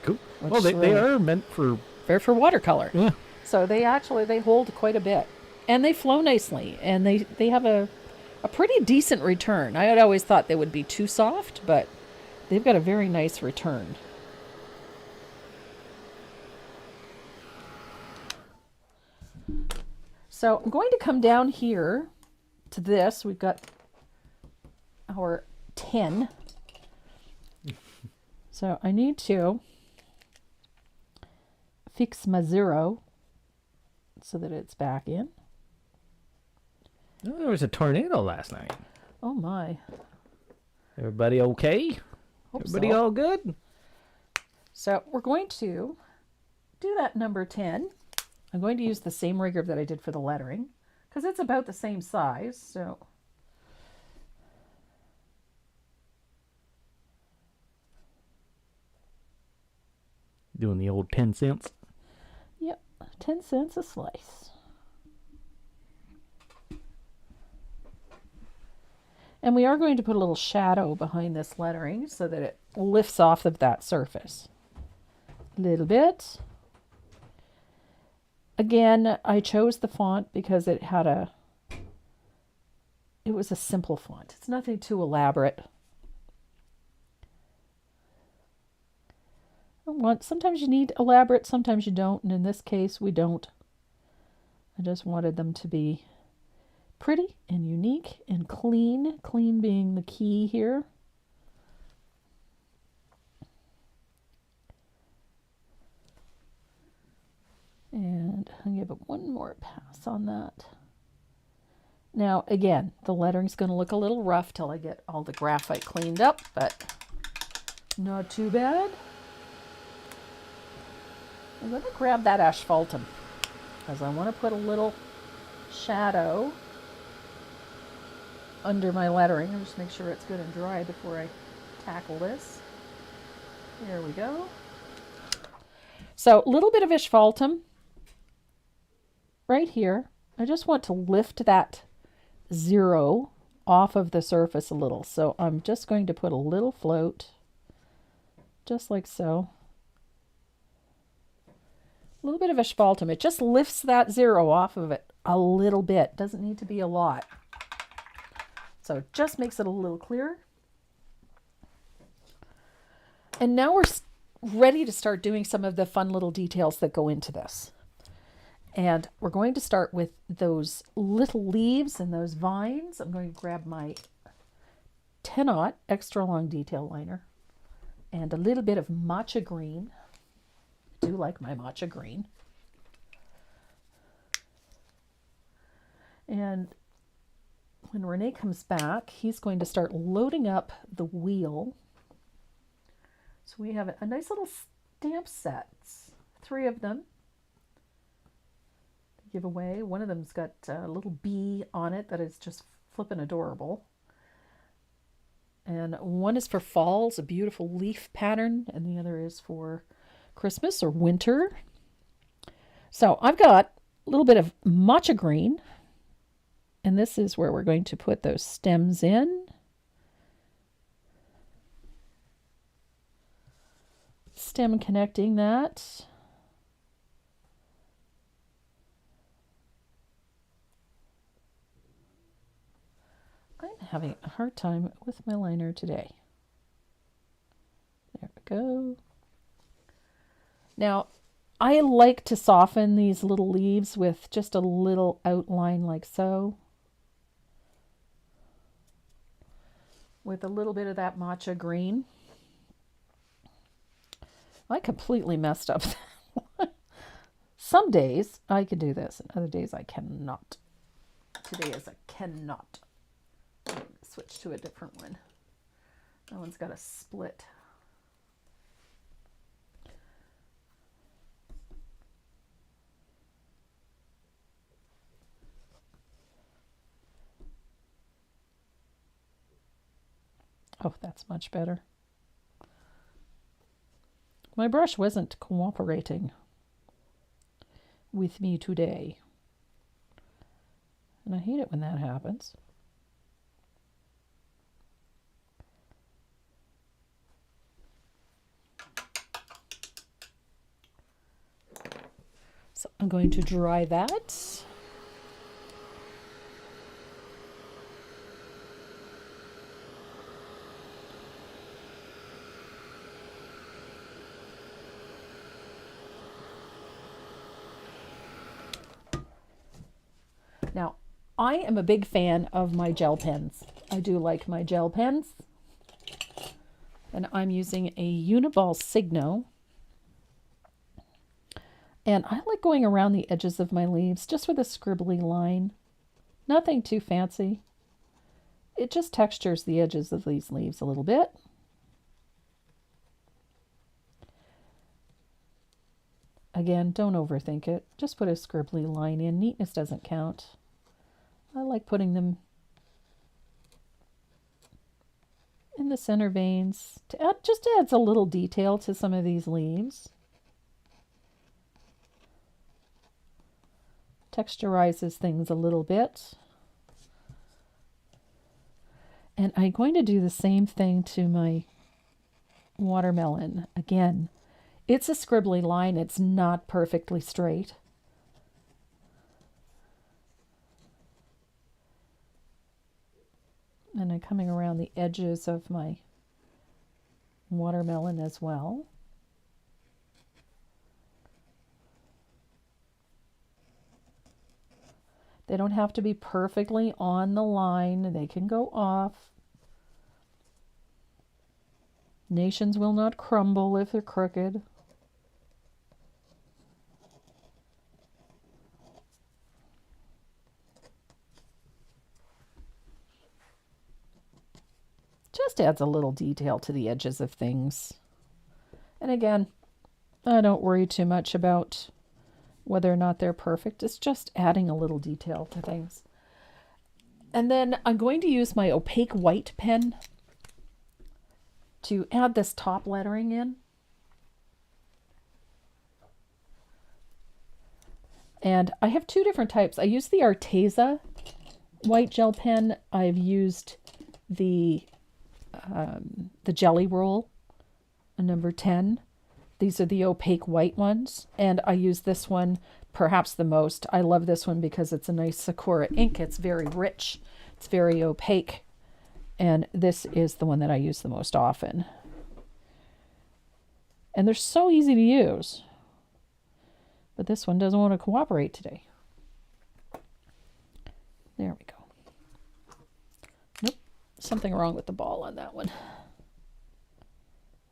Speaker 1: Cool.
Speaker 2: Which
Speaker 1: Well, they
Speaker 2: really-
Speaker 1: are meant for...
Speaker 2: They're for watercolor.
Speaker 1: Yeah.
Speaker 2: So they hold quite a bit. And they flow nicely. And they have a pretty decent return. I had always thought they would be too soft, but they've got a very nice return. So I'm going to come down here to this. We've got our 10. So I need to fix my zero so that it's back in.
Speaker 1: Oh, there was a tornado last night.
Speaker 2: Oh my.
Speaker 1: Everybody okay?
Speaker 2: Hope
Speaker 1: Everybody
Speaker 2: so.
Speaker 1: all good?
Speaker 2: So we're going to do that number 10. I'm going to use the same rigger that I did for the lettering because it's about the same size. So
Speaker 1: Doing the old 10 cents.
Speaker 2: yep, 10 cents a slice. And we are going to put a little shadow behind this lettering so that it lifts off of that surface. A little bit. Again, I chose the font because it was a simple font. It's nothing too elaborate. Sometimes you need elaborate, sometimes you don't, and in this case we don't. I just wanted them to be pretty and unique and clean, clean being the key here. And I'll give it one more pass on that. Now, again, the lettering's going to look a little rough till I get all the graphite cleaned up, but not too bad. I'm going to grab that asphaltum because I want to put a little shadow under my lettering. I'll just make sure it's good and dry before I tackle this. There we go. So a little bit of asphaltum right here. I just want to lift that zero off of the surface a little. So I'm just going to put a little float, just like so. A little bit of asphaltum. It just lifts that zero off of it a little bit. Doesn't need to be a lot. So it just makes it a little clearer. And now we're ready to start doing some of the fun little details that go into this. And we're going to start with those little leaves and those vines. I'm going to grab my 10-aught extra long detail liner and a little bit of matcha green. I do like my matcha green. And when Renee comes back, he's going to start loading up the wheel. So we have a nice little stamp set, 3 of them to give away. One of them's got a little bee on it that is just flippin' adorable. And one is for falls, a beautiful leaf pattern, and the other is for Christmas or winter. So I've got a little bit of matcha green, and this is where we're going to put those stems in. Stem connecting that. I'm having a hard time with my liner today. There we go. Now, I like to soften these little leaves with just a little outline like so. With a little bit of that matcha green. I completely messed up. Some days I can do this, and other days I cannot. Today is a cannot. Switch to a different one. That one's got a split. Oh, that's much better. My brush wasn't cooperating with me today. And I hate it when that happens. So I'm going to dry that. Now, I am a big fan of my gel pens. I do like my gel pens. And I'm using a Uniball Signo. And I like going around the edges of my leaves just with a scribbly line. Nothing too fancy. It just textures the edges of these leaves a little bit. Again, don't overthink it. Just put a scribbly line in. Neatness doesn't count. I like putting them in the center veins. Just adds a little detail to some of these leaves. Texturizes things a little bit. And I'm going to do the same thing to my watermelon. Again, it's a scribbly line. It's not perfectly straight. And I'm coming around the edges of my watermelon as well. They don't have to be perfectly on the line. They can go off. Nations will not crumble if they're crooked. Just adds a little detail to the edges of things. And again, I don't worry too much about whether or not they're perfect. It's just adding a little detail to things. And then I'm going to use my opaque white pen to add this top lettering in. And I have two different types. I use the Arteza white gel pen. I've used the Jelly Roll, a number 10. These are the opaque white ones, and I use this one perhaps the most. I love this one because it's a nice Sakura ink. It's very rich. It's very opaque, and this is the one that I use the most often. And they're so easy to use, but this one doesn't want to cooperate today. There we go. Nope, something wrong with the ball on that one.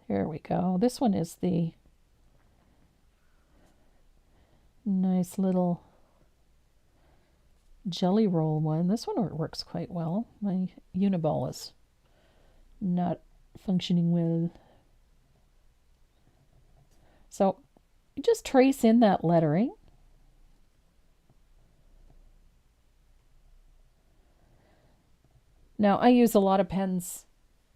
Speaker 2: Here we go. This one is the nice little Jelly Roll one. This one works quite well. My Uniball is not functioning well. So you just trace in that lettering. Now I use a lot of pens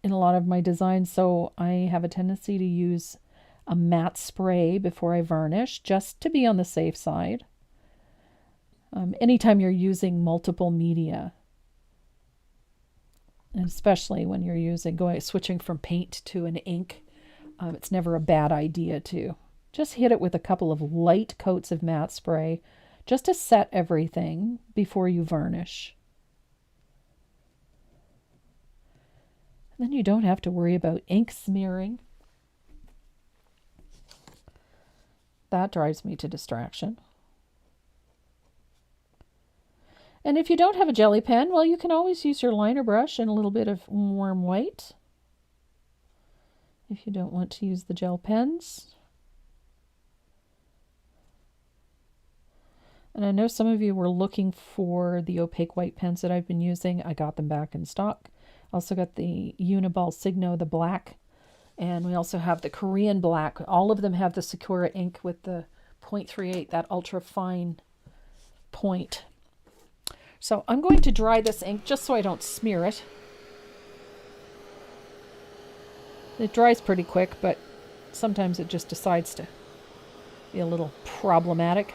Speaker 2: in a lot of my designs, so I have a tendency to use a matte spray before I varnish, just to be on the safe side. Anytime you're using multiple media, and especially when you're switching from paint to an ink, it's never a bad idea to just hit it with a couple of light coats of matte spray, just to set everything before you varnish. Then you don't have to worry about ink smearing. That drives me to distraction. And if you don't have a jelly pen, well, you can always use your liner brush and a little bit of warm white if you don't want to use the gel pens. And I know some of you were looking for the opaque white pens that I've been using. I got them back in stock. Also got the Uniball Signo, the black, and we also have the Korean black. All of them have the Sakura ink with the 0.38, that ultra fine point. So I'm going to dry this ink just so I don't smear it. It dries pretty quick, but sometimes it just decides to be a little problematic.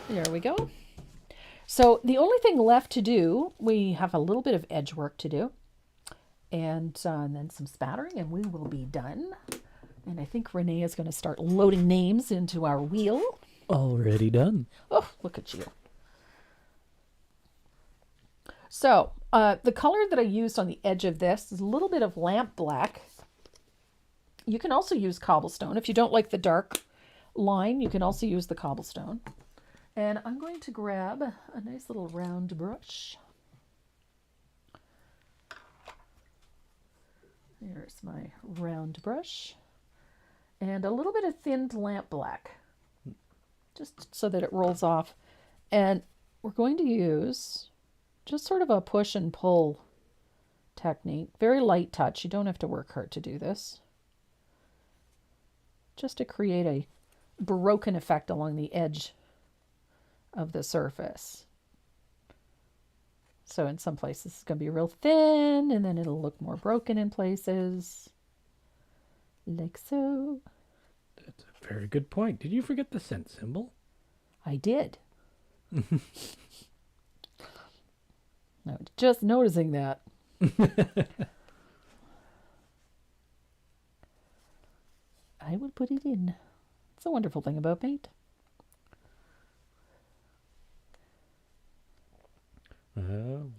Speaker 2: There we go. So the only thing left to do, we have a little bit of edge work to do, and then some spattering, and we will be done. And I think Renee is going to start loading names into our wheel.
Speaker 1: Already done.
Speaker 2: Oh, look at you. So the color that I used on the edge of this is a little bit of lamp black. You can also use cobblestone. If you don't like the dark line, you can also use the cobblestone. And I'm going to grab a nice little round brush. Here's my round brush. And a little bit of thinned lamp black, just so that it rolls off. And we're going to use just sort of a push and pull technique. Very light touch. You don't have to work hard to do this. Just to create a broken effect along the edge of the surface. So in some places it's going to be real thin, and then it'll look more broken in places. Like so.
Speaker 1: That's a very good point. Did you forget the cent symbol?
Speaker 2: I did. No, just noticing that. I will put it in. It's a wonderful thing about paint.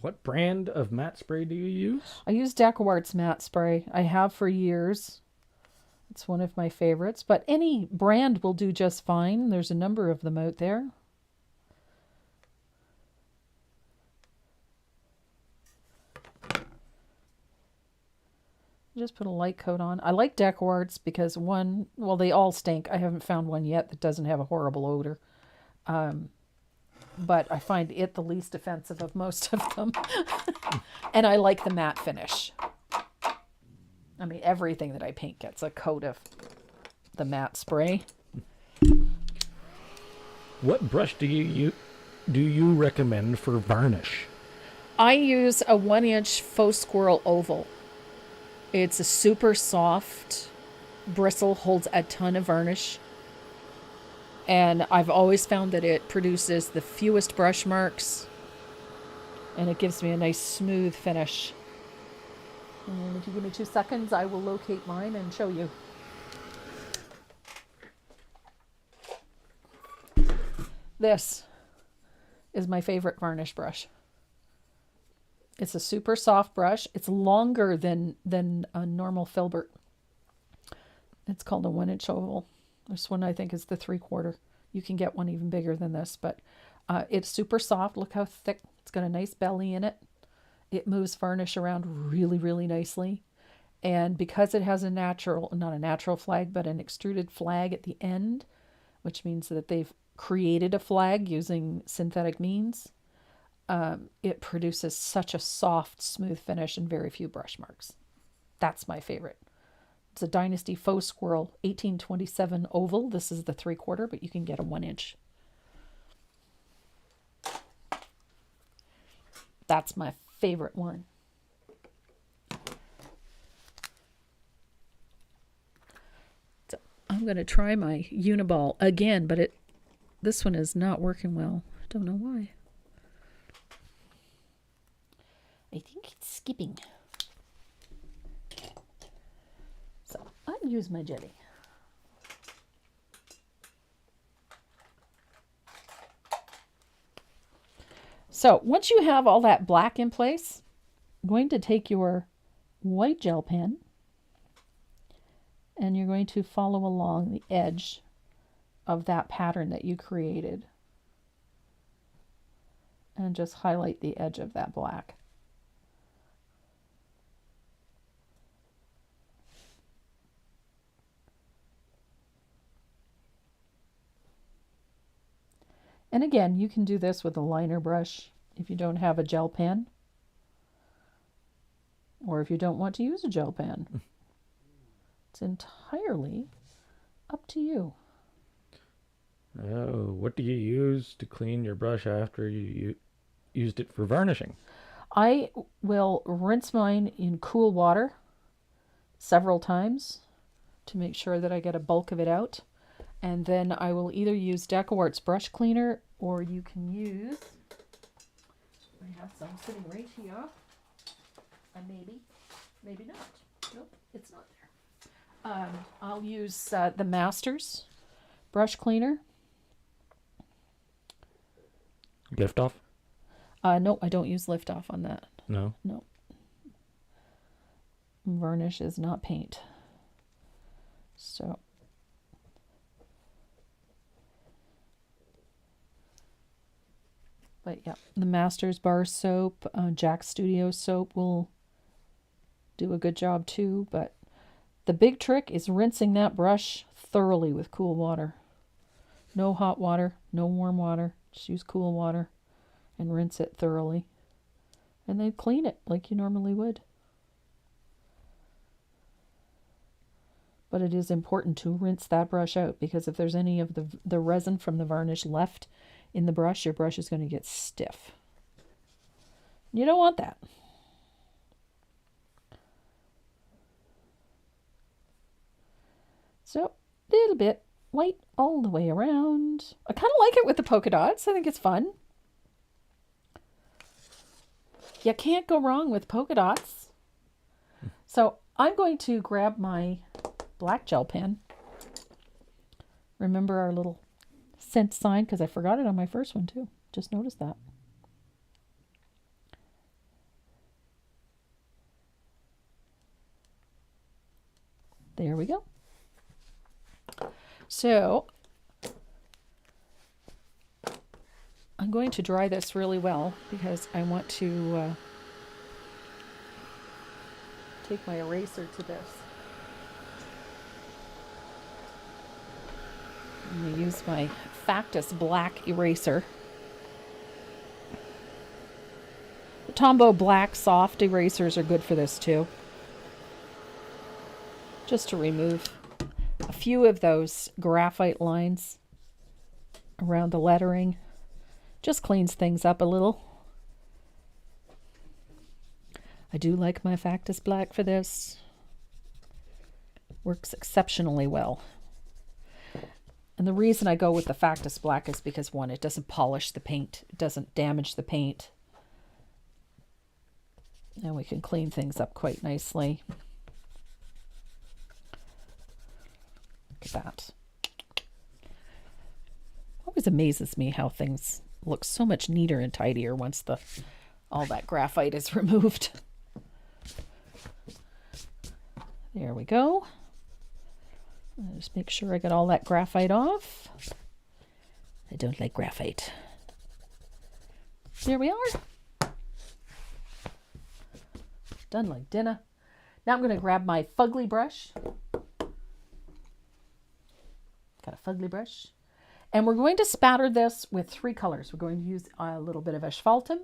Speaker 1: What brand of matte spray do you use?
Speaker 2: I use DecoArt's matte spray. I have for years. It's one of my favorites, but any brand will do just fine. There's a number of them out there. Just put a light coat on. I like DecoArts because one, well, they all stink. I haven't found one yet that doesn't have a horrible odor. But I find it the least offensive of most of them. And I like the matte finish. I mean, everything that I paint gets a coat of the matte spray.
Speaker 1: What brush do you recommend for varnish?
Speaker 2: I use a 1-inch faux squirrel oval. It's a super soft bristle, holds a ton of varnish. And I've always found that it produces the fewest brush marks. And it gives me a nice smooth finish. And if you give me 2 seconds, I will locate mine and show you. This is my favorite varnish brush. It's a super soft brush. It's longer than a normal filbert. It's called a 1-inch oval. This one I think is the 3/4. You can get one even bigger than this, but it's super soft. Look how thick. It's got a nice belly in it. It moves varnish around really, really nicely. And because it has not a natural flag, but an extruded flag at the end, which means that they've created a flag using synthetic means, it produces such a soft, smooth finish and very few brush marks. That's my favorite. It's a Dynasty Faux Squirrel 1827 oval. This is the 3/4, but you can get a 1-inch. That's my favorite one. So I'm going to try my Uniball again, but this one is not working well. I don't know why. I think it's skipping. So I'll use my jelly. So once you have all that black in place, I'm going to take your white gel pen and you're going to follow along the edge of that pattern that you created and just highlight the edge of that black. And again, you can do this with a liner brush if you don't have a gel pen, or if you don't want to use a gel pen. It's entirely up to you.
Speaker 1: Oh, what do you use to clean your brush after you used it for varnishing?
Speaker 2: I will rinse mine in cool water several times to make sure that I get a bulk of it out. And then I will either use DecoArt's brush cleaner, or you can use, I have some sitting right here, and maybe not. Nope, it's not there. I'll use the Masters brush cleaner.
Speaker 1: Lift off?
Speaker 2: No, I don't use lift off on that.
Speaker 1: No?
Speaker 2: No. Varnish is not paint. So but yeah, the Masters bar soap, Jack Studio soap will do a good job too, but the big trick is rinsing that brush thoroughly with cool water. No hot water, no warm water. Just use cool water and rinse it thoroughly. And then clean it like you normally would. But it is important to rinse that brush out, because if there's any of the resin from the varnish left in the brush, your brush is going to get stiff. You don't want that. So, a little bit white all the way around. I kind of like it with the polka dots. I think it's fun. You can't go wrong with polka dots. So, I'm going to grab my black gel pen. Remember our little scent sign, because I forgot it on my first one too. Just noticed that. There we go. So I'm going to dry this really well, because I want to take my eraser to this. I'm going to use my Factus black eraser. The Tombow black soft erasers are good for this too. Just to remove a few of those graphite lines around the lettering. Just cleans things up a little. I do like my Factus black for this. Works exceptionally well. And the reason I go with the Factus black is because, one, it doesn't polish the paint. It doesn't damage the paint. And we can clean things up quite nicely. Look at that. Always amazes me how things look so much neater and tidier once all that graphite is removed. There we go. I'll just make sure I get all that graphite off. I don't like graphite. There we are. Done like dinner. Now I'm going to grab my fugly brush. Got a fugly brush. And we're going to spatter this with 3 colors. We're going to use a little bit of asphaltum,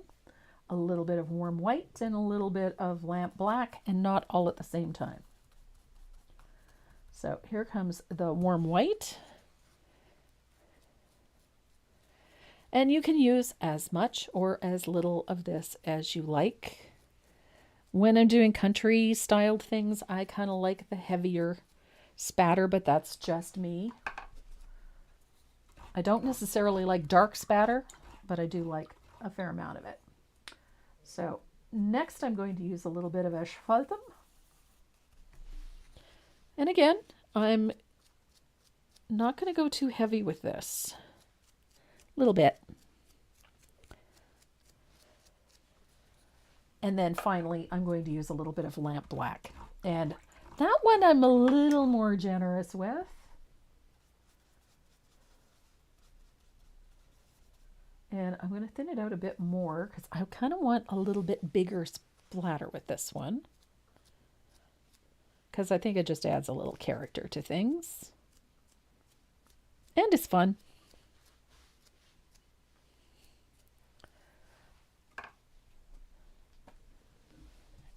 Speaker 2: a little bit of warm white, and a little bit of lamp black, and not all at the same time. So here comes the warm white. And you can use as much or as little of this as you like. When I'm doing country styled things, I kind of like the heavier spatter, but that's just me. I don't necessarily like dark spatter, but I do like a fair amount of it. So next I'm going to use a little bit of asphaltum. And again, I'm not going to go too heavy with this. A little bit. And then finally, I'm going to use a little bit of lamp black. And that one I'm a little more generous with. And I'm going to thin it out a bit more because I kind of want a little bit bigger splatter with this one, because I think it just adds a little character to things. And it's fun.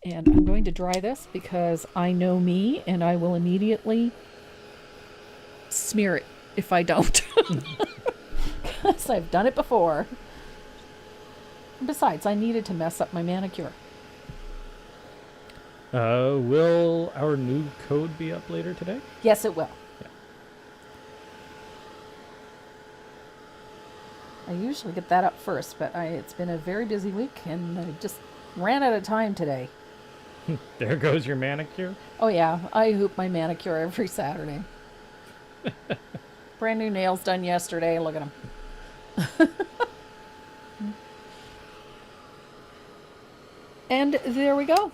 Speaker 2: And I'm going to dry this because I know me and I will immediately smear it if I don't. Because I've done it before. Besides, I needed to mess up my manicure.
Speaker 1: Will our new code be up later today?
Speaker 2: Yes, it will.
Speaker 1: Yeah.
Speaker 2: I usually get that up first, but it's been a very busy week and I just ran out of time today.
Speaker 1: There goes your manicure.
Speaker 2: Oh yeah, I hoop my manicure every Saturday. Brand new nails done yesterday. Look at them. And there we go.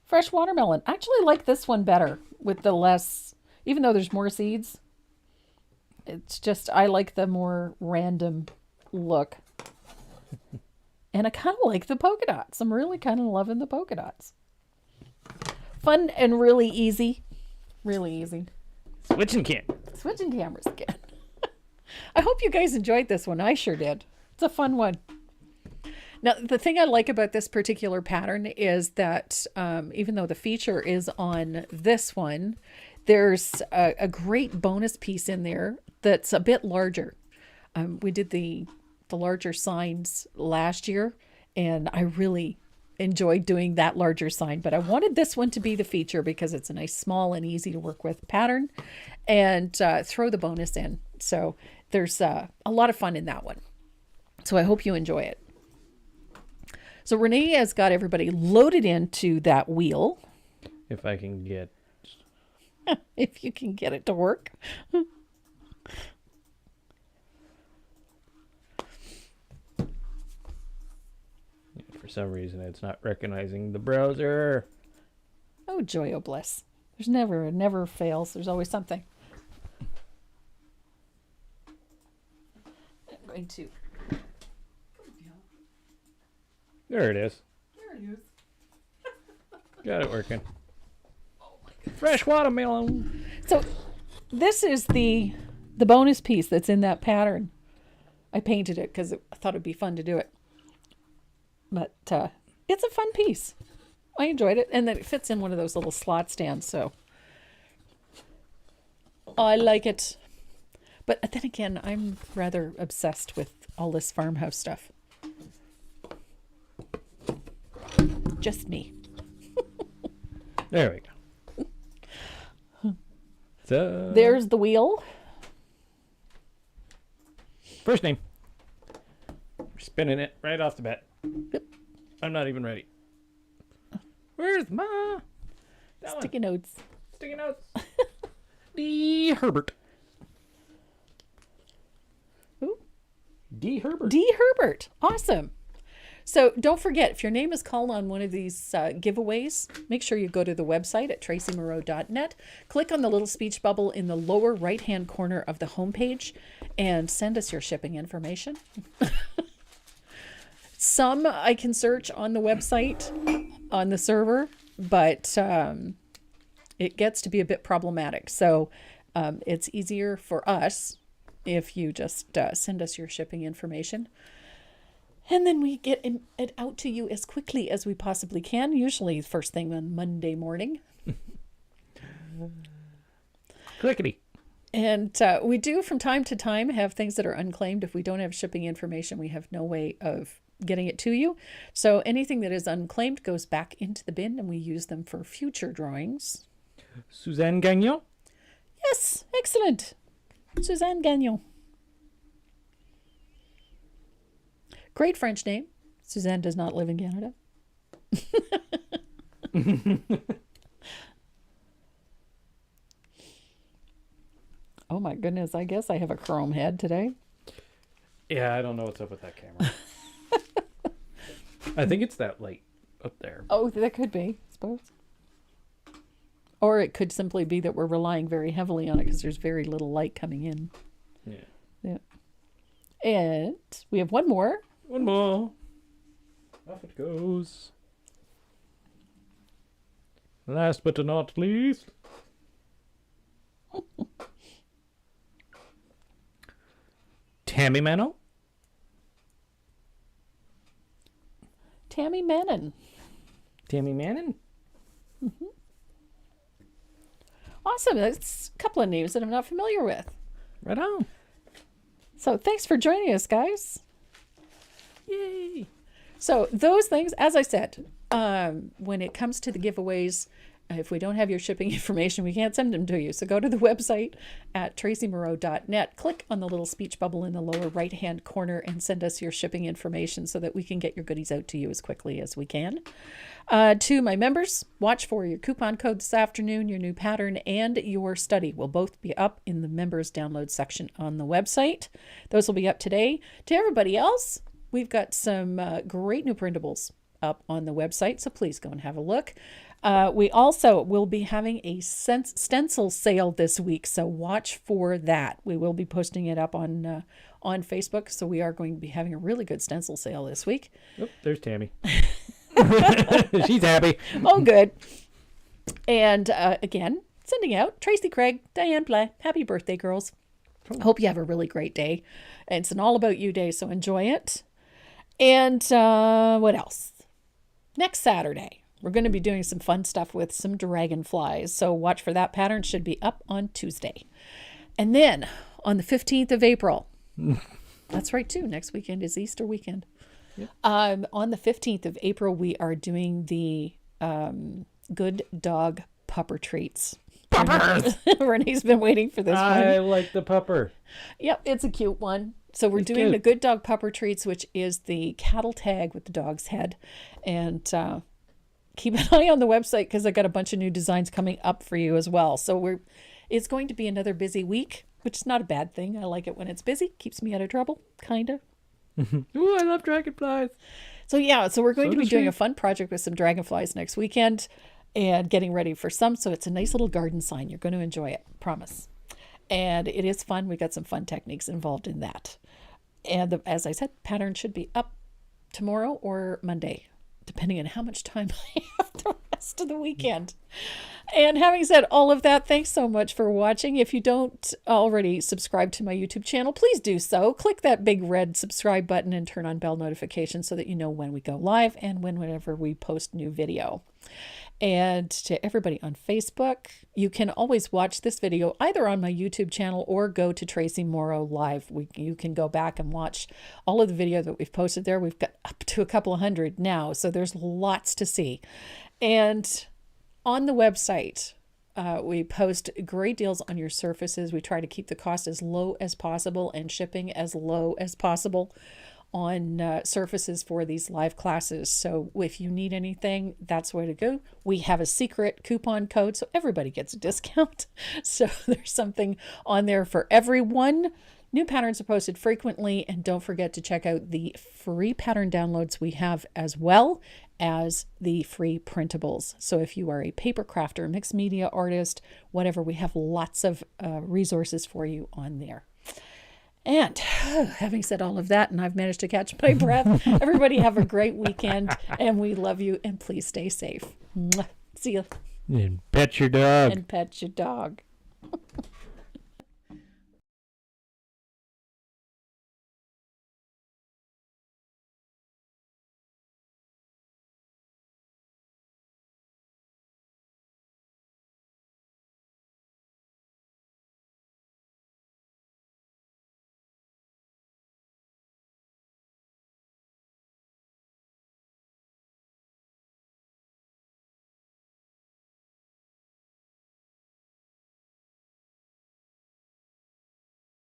Speaker 2: Fresh watermelon. I actually like this one better with the less, even though there's more seeds. It's just, I like the more random look. And I kind of like the polka dots. I'm really kind of loving the polka dots. Fun and really easy. Really easy.
Speaker 1: Switching
Speaker 2: cameras again. I hope you guys enjoyed this one. I sure did. It's a fun one. Now, the thing I like about this particular pattern is that even though the feature is on this one, there's a great bonus piece in there that's a bit larger. We did the larger signs last year, and I really enjoyed doing that larger sign, but I wanted this one to be the feature because it's a nice, small, and easy to work with pattern, and throw the bonus in. So there's a lot of fun in that one. So I hope you enjoy it. So Renee has got everybody loaded into that wheel.
Speaker 1: If I can get...
Speaker 2: if you can get it to work.
Speaker 1: For some reason, it's not recognizing the browser.
Speaker 2: Oh, joy, oh bliss. It never fails. There's always something. I'm going to...
Speaker 1: There it is.
Speaker 2: There it is.
Speaker 1: Got it working. Oh my goodness. Fresh watermelon.
Speaker 2: So this is the bonus piece that's in that pattern. I painted it because I thought it'd be fun to do it. But it's a fun piece. I enjoyed it. And then it fits in one of those little slot stands. So I like it. But then again, I'm rather obsessed with all this farmhouse stuff. Just me.
Speaker 1: There we go. So
Speaker 2: There's the wheel.
Speaker 1: First name. We're spinning it right off the bat.
Speaker 2: Yep.
Speaker 1: I'm not even ready. Where's my
Speaker 2: Sticky notes.
Speaker 1: Sticky notes? D. Herbert.
Speaker 2: Who?
Speaker 1: D. Herbert.
Speaker 2: D. Herbert. Awesome. So don't forget, if your name is called on one of these giveaways, make sure you go to the website at tracymoreau.net, click on the little speech bubble in the lower right-hand corner of the homepage, and send us your shipping information. Some I can search on the website, on the server, but it gets to be a bit problematic. So it's easier for us if you just send us your shipping information. And then we get it out to you as quickly as we possibly can, usually first thing on Monday morning.
Speaker 1: Clickety.
Speaker 2: And we do from time to time have things that are unclaimed. If we don't have shipping information, we have no way of getting it to you. So anything that is unclaimed goes back into the bin and we use them for future drawings.
Speaker 1: Suzanne Gagnon.
Speaker 2: Yes, excellent. Suzanne Gagnon. Great French name. Suzanne does not live in Canada. Oh my goodness, I guess I have a chrome head today.
Speaker 1: Yeah, I don't know what's up with that camera. I think it's that light up there.
Speaker 2: Oh, that could be, I suppose. Or it could simply be that we're relying very heavily on it because there's very little light coming in.
Speaker 1: Yeah.
Speaker 2: Yeah. And we have one more.
Speaker 1: One more. Off it goes. Last but not least. Tammy Mano.
Speaker 2: Tammy Mannon.
Speaker 1: Tammy Mannon.
Speaker 2: Mm-hmm. Awesome. That's a couple of names that I'm not familiar with.
Speaker 1: Right on.
Speaker 2: So thanks for joining us, guys.
Speaker 1: Yay.
Speaker 2: So those things, as I said, when it comes to the giveaways, if we don't have your shipping information, we can't send them to you. So go to the website at tracymoreau.net, click on the little speech bubble in the lower right-hand corner and send us your shipping information so that we can get your goodies out to you as quickly as we can. To my members, watch for your coupon code this afternoon. Your new pattern and your study will both be up in the members download section on the website. Those will be up today. To everybody else, we've got some great new printables up on the website, so please go and have a look. We also will be having a stencil sale this week, so watch for that. We will be posting it up on Facebook, so we are going to be having a really good stencil sale this week.
Speaker 1: Oh, there's Tammy. She's happy.
Speaker 2: Oh, good. And again, sending out Tracy, Craig, Diane, Play. Happy birthday, girls. Hope you have a really great day. It's an all about you day, so enjoy it. And what else? Next Saturday, we're going to be doing some fun stuff with some dragonflies. So watch for that. Pattern should be up on Tuesday. And then on the 15th of April, that's right too. Next weekend is Easter weekend. Yep. On the 15th of April, we are doing the Good Dog Pupper Treats.
Speaker 1: Puppers!
Speaker 2: Renee's been waiting for this one.
Speaker 1: I like the pupper.
Speaker 2: Yep, it's a cute one. So we're doing
Speaker 1: cute.
Speaker 2: the Good Dog Pupper Treats, which is the cattle tag with the dog's head. And keep an eye on the website because I got a bunch of new designs coming up for you as well. So it's going to be another busy week, which is not a bad thing. I like it when it's busy. Keeps me out of trouble, kind of.
Speaker 1: Ooh, I love dragonflies.
Speaker 2: So we're going to be doing a fun project with some dragonflies next weekend and getting ready for some. So it's a nice little garden sign. You're going to enjoy it, promise. And it is fun. We got some fun techniques involved in that. And as I said, pattern should be up tomorrow or Monday, depending on how much time I have the rest of the weekend. And having said all of that, thanks so much for watching. If you don't already subscribe to my YouTube channel, please do so. Click that big red subscribe button and turn on bell notifications so that you know when we go live and whenever we post new video. And to everybody on Facebook, you can always watch this video either on my YouTube channel or go to Tracy Morrow Live. You can go back and watch all of the video that we've posted there. We've got up to a couple of hundred now, so there's lots to see. And on the website, we post great deals on your surfaces. We try to keep the cost as low as possible and shipping as low as possible on surfaces for these live classes. So if you need anything, that's the way to go. We have a secret coupon code, so everybody gets a discount. So there's something on there for everyone. New patterns are posted frequently, and don't forget to check out the free pattern downloads we have as well as the free printables. So if you are a paper crafter, mixed media artist, whatever, we have lots of resources for you on there. And having said all of that, and I've managed to catch my breath, everybody have a great weekend, and we love you, and please stay safe. Mwah. See you.
Speaker 1: And pet your dog.
Speaker 2: And pet your dog.